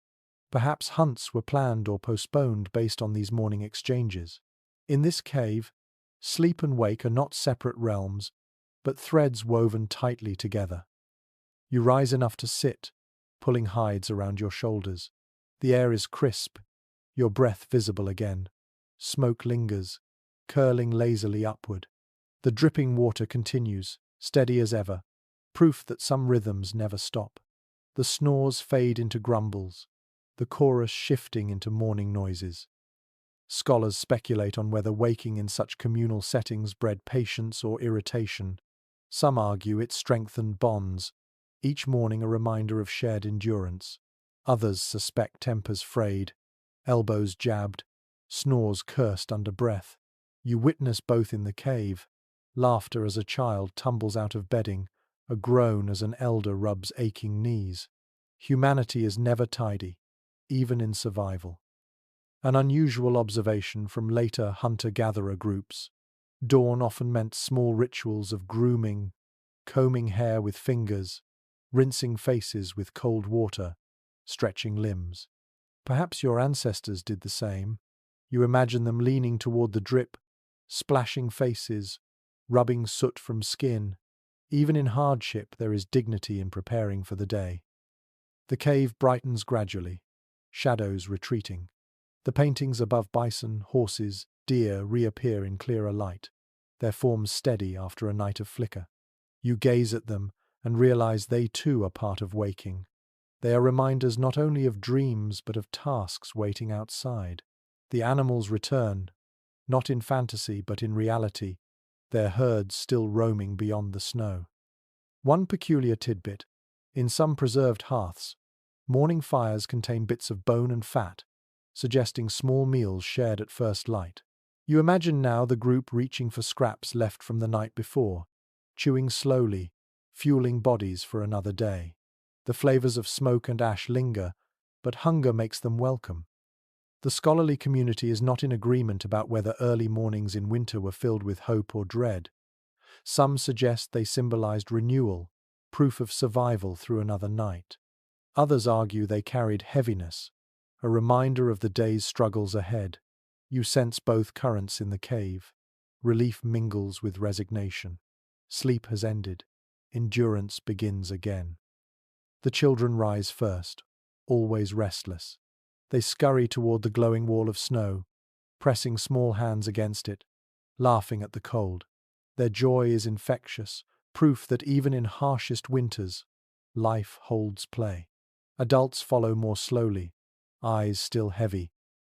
Perhaps hunts were planned or postponed based on these morning exchanges. In this cave, sleep and wake are not separate realms, but threads woven tightly together. You rise enough to sit, pulling hides around your shoulders. The air is crisp, your breath visible again. Smoke lingers, curling lazily upward. The dripping water continues, steady as ever, proof that some rhythms never stop. The snores fade into grumbles, the chorus shifting into morning noises. Scholars speculate on whether waking in such communal settings bred patience or irritation. Some argue it strengthened bonds, each morning a reminder of shared endurance. Others suspect tempers frayed, elbows jabbed, snores cursed under breath. You witness both in the cave. Laughter as a child tumbles out of bedding, a groan as an elder rubs aching knees. Humanity is never tidy, even in survival. An unusual observation from later hunter-gatherer groups. Dawn often meant small rituals of grooming, combing hair with fingers, rinsing faces with cold water, stretching limbs. Perhaps your ancestors did the same. You imagine them leaning toward the drip, splashing faces, rubbing soot from skin. Even in hardship, there is dignity in preparing for the day. The cave brightens gradually, shadows retreating. The paintings above bison, horses, deer reappear in clearer light, their forms steady after a night of flicker. You gaze at them and realize they too are part of waking. They are reminders not only of dreams but of tasks waiting outside. The animals return, not in fantasy but in reality, their herds still roaming beyond the snow. One peculiar tidbit: in some preserved hearths, morning fires contain bits of bone and fat, suggesting small meals shared at first light. You imagine now the group reaching for scraps left from the night before, chewing slowly, fueling bodies for another day. The flavors of smoke and ash linger, but hunger makes them welcome. The scholarly community is not in agreement about whether early mornings in winter were filled with hope or dread. Some suggest they symbolized renewal, proof of survival through another night. Others argue they carried heaviness, a reminder of the day's struggles ahead. You sense both currents in the cave. Relief mingles with resignation. Sleep has ended. Endurance begins again. The children rise first, always restless. They scurry toward the glowing wall of snow, pressing small hands against it, laughing at the cold. Their joy is infectious, proof that even in harshest winters, life holds play. Adults follow more slowly, eyes still heavy,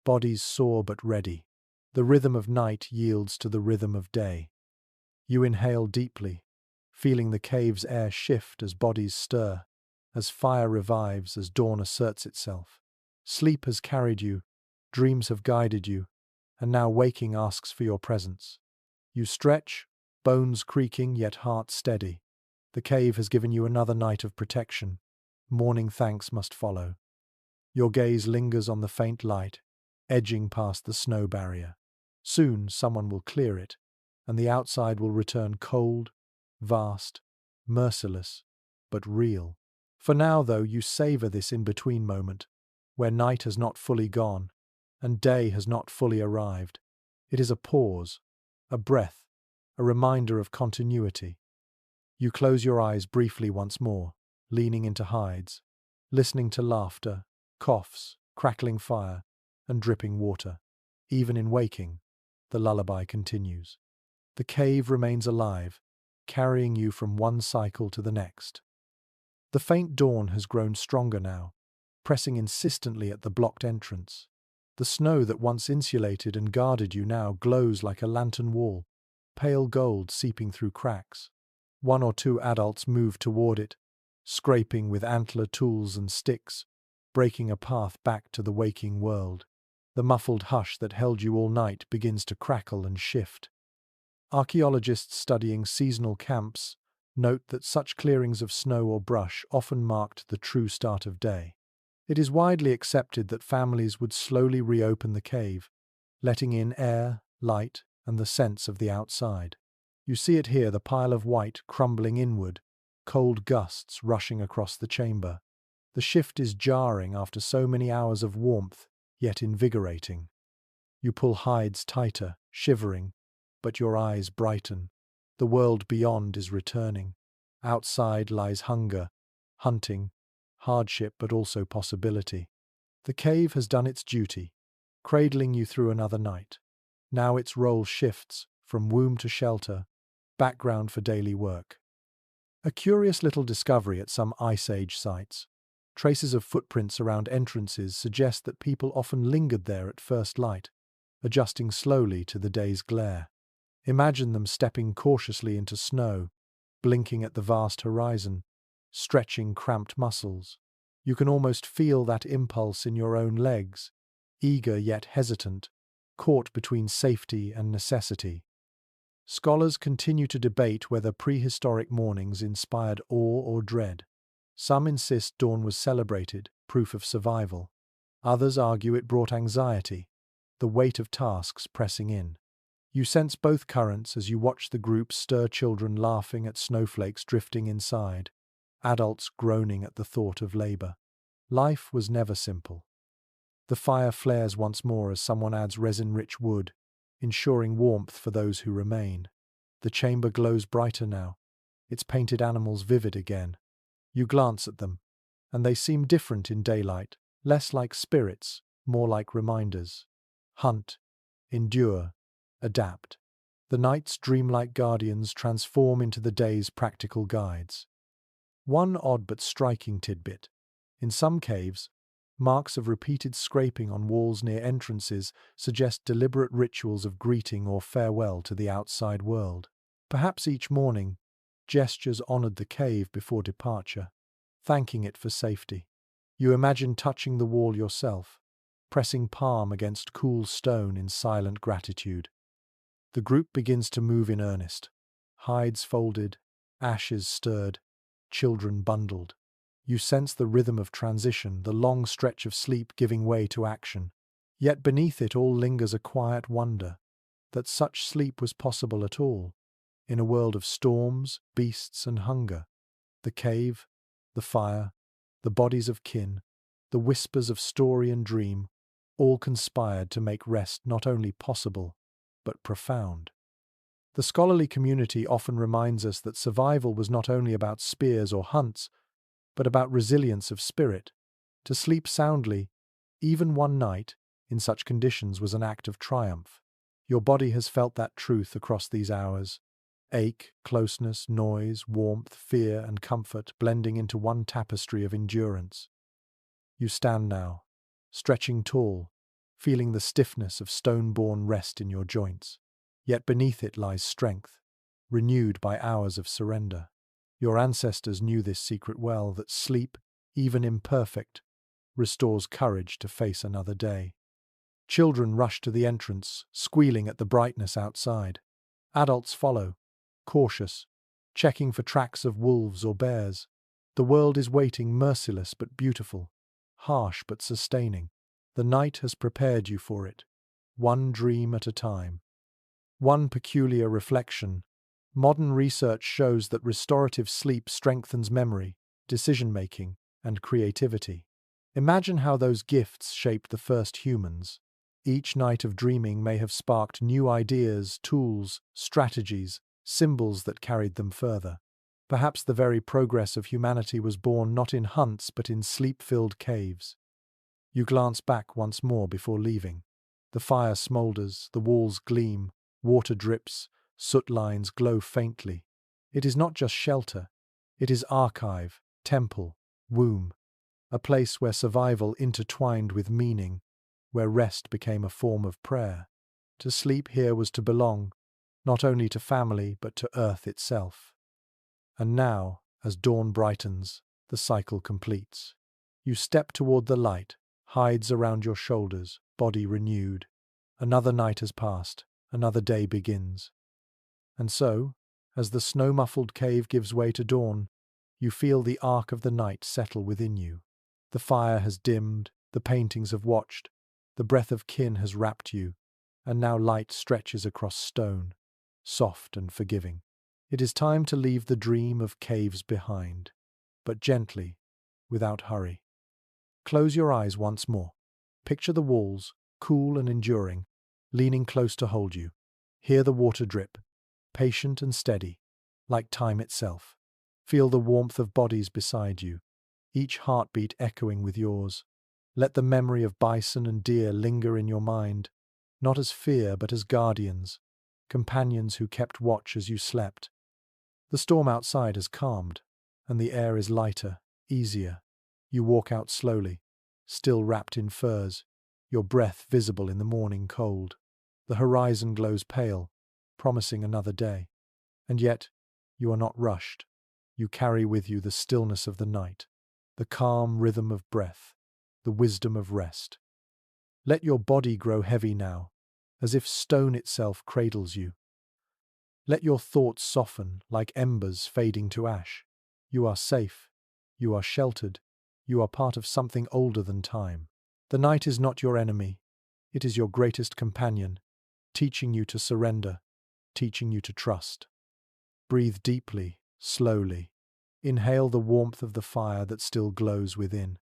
bodies sore but ready. The rhythm of night yields to the rhythm of day. You inhale deeply, feeling the cave's air shift as bodies stir, as fire revives, as dawn asserts itself. Sleep has carried you, dreams have guided you, and now waking asks for your presence. You stretch, bones creaking yet heart steady. The cave has given you another night of protection. Morning thanks must follow. Your gaze lingers on the faint light, edging past the snow barrier. Soon someone will clear it, and the outside will return cold, vast, merciless, but real. For now, though, you savor this in-between moment, where night has not fully gone, and day has not fully arrived. It is a pause, a breath, a reminder of continuity. You close your eyes briefly once more, leaning into hides, listening to laughter, coughs, crackling fire, and dripping water. Even in waking, the lullaby continues. The cave remains alive, carrying you from one cycle to the next. The faint dawn has grown stronger now, pressing insistently at the blocked entrance. The snow that once insulated and guarded you now glows like a lantern wall, pale gold seeping through cracks. One or two adults move toward it, scraping with antler tools and sticks, breaking a path back to the waking world. The muffled hush that held you all night begins to crackle and shift. Archaeologists studying seasonal camps note that such clearings of snow or brush often marked the true start of day. It is widely accepted that families would slowly reopen the cave, letting in air, light, and the sense of the outside. You see it here, the pile of white crumbling inward, cold gusts rushing across the chamber. The shift is jarring after so many hours of warmth, yet invigorating. You pull hides tighter, shivering, but your eyes brighten. The world beyond is returning. Outside lies hunger, hunting, hardship, but also possibility. The cave has done its duty, cradling you through another night. Now its role shifts from womb to shelter, background for daily work. A curious little discovery at some Ice Age sites. Traces of footprints around entrances suggest that people often lingered there at first light, adjusting slowly to the day's glare. Imagine them stepping cautiously into snow, blinking at the vast horizon, stretching cramped muscles. You can almost feel that impulse in your own legs, eager yet hesitant, caught between safety and necessity. Scholars continue to debate whether prehistoric mornings inspired awe or dread. Some insist dawn was celebrated, proof of survival. Others argue it brought anxiety, the weight of tasks pressing in. You sense both currents as you watch the group stir, children laughing at snowflakes drifting inside, adults groaning at the thought of labor. Life was never simple. The fire flares once more as someone adds resin-rich wood, ensuring warmth for those who remain. The chamber glows brighter now, its painted animals vivid again. You glance at them, and they seem different in daylight, less like spirits, more like reminders. Hunt, endure, adapt. The night's dreamlike guardians transform into the day's practical guides. One odd but striking tidbit. In some caves, marks of repeated scraping on walls near entrances suggest deliberate rituals of greeting or farewell to the outside world. Perhaps each morning, gestures honored the cave before departure, thanking it for safety. You imagine touching the wall yourself, pressing palm against cool stone in silent gratitude. The group begins to move in earnest. Hides folded, ashes stirred, children bundled. You sense the rhythm of transition, the long stretch of sleep giving way to action. Yet beneath it all lingers a quiet wonder that such sleep was possible at all, in a world of storms, beasts, and hunger. The cave, the fire, the bodies of kin, the whispers of story and dream, all conspired to make rest not only possible, but profound. The scholarly community often reminds us that survival was not only about spears or hunts, but about resilience of spirit. To sleep soundly, even one night, in such conditions was an act of triumph. Your body has felt that truth across these hours. Ache, closeness, noise, warmth, fear, and comfort blending into one tapestry of endurance. You stand now, stretching tall, feeling the stiffness of stone-born rest in your joints. Yet beneath it lies strength, renewed by hours of surrender. Your ancestors knew this secret well, that sleep, even imperfect, restores courage to face another day. Children rush to the entrance, squealing at the brightness outside. Adults follow, cautious, checking for tracks of wolves or bears. The world is waiting, merciless but beautiful, harsh but sustaining. The night has prepared you for it, one dream at a time. One peculiar reflection. Modern research shows that restorative sleep strengthens memory, decision-making, and creativity. Imagine how those gifts shaped the first humans. Each night of dreaming may have sparked new ideas, tools, strategies, symbols that carried them further. Perhaps the very progress of humanity was born not in hunts but in sleep-filled caves. You glance back once more before leaving. The fire smoulders, the walls gleam, water drips, soot lines glow faintly. It is not just shelter. It is archive, temple, womb. A place where survival intertwined with meaning, where rest became a form of prayer. To sleep here was to belong, not only to family but to earth itself. And now, as dawn brightens, the cycle completes. You step toward the light, hides around your shoulders, body renewed. Another night has passed, another day begins. And so, as the snow-muffled cave gives way to dawn, you feel the arc of the night settle within you. The fire has dimmed, the paintings have watched, the breath of kin has wrapped you, and now light stretches across stone, soft and forgiving. It is time to leave the dream of caves behind, but gently, without hurry. Close your eyes once more. Picture the walls, cool and enduring, leaning close to hold you. Hear the water drip, patient and steady, like time itself. Feel the warmth of bodies beside you, each heartbeat echoing with yours. Let the memory of bison and deer linger in your mind, not as fear but as guardians, companions who kept watch as you slept. The storm outside has calmed, and the air is lighter, easier. You walk out slowly, still wrapped in furs, your breath visible in the morning cold. The horizon glows pale, promising another day. And yet, you are not rushed. You carry with you the stillness of the night, the calm rhythm of breath, the wisdom of rest. Let your body grow heavy now, as if stone itself cradles you. Let your thoughts soften like embers fading to ash. You are safe. You are sheltered. You are part of something older than time. The night is not your enemy. It is your greatest companion, teaching you to surrender, teaching you to trust. Breathe deeply, slowly. Inhale the warmth of the fire that still glows within.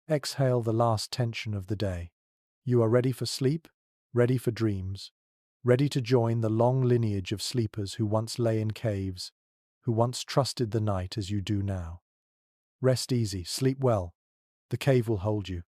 Exhale the last tension of the day. You are ready for sleep, ready for dreams, ready to join the long lineage of sleepers who once lay in caves, who once trusted the night as you do now. Rest easy, sleep well. The cave will hold you.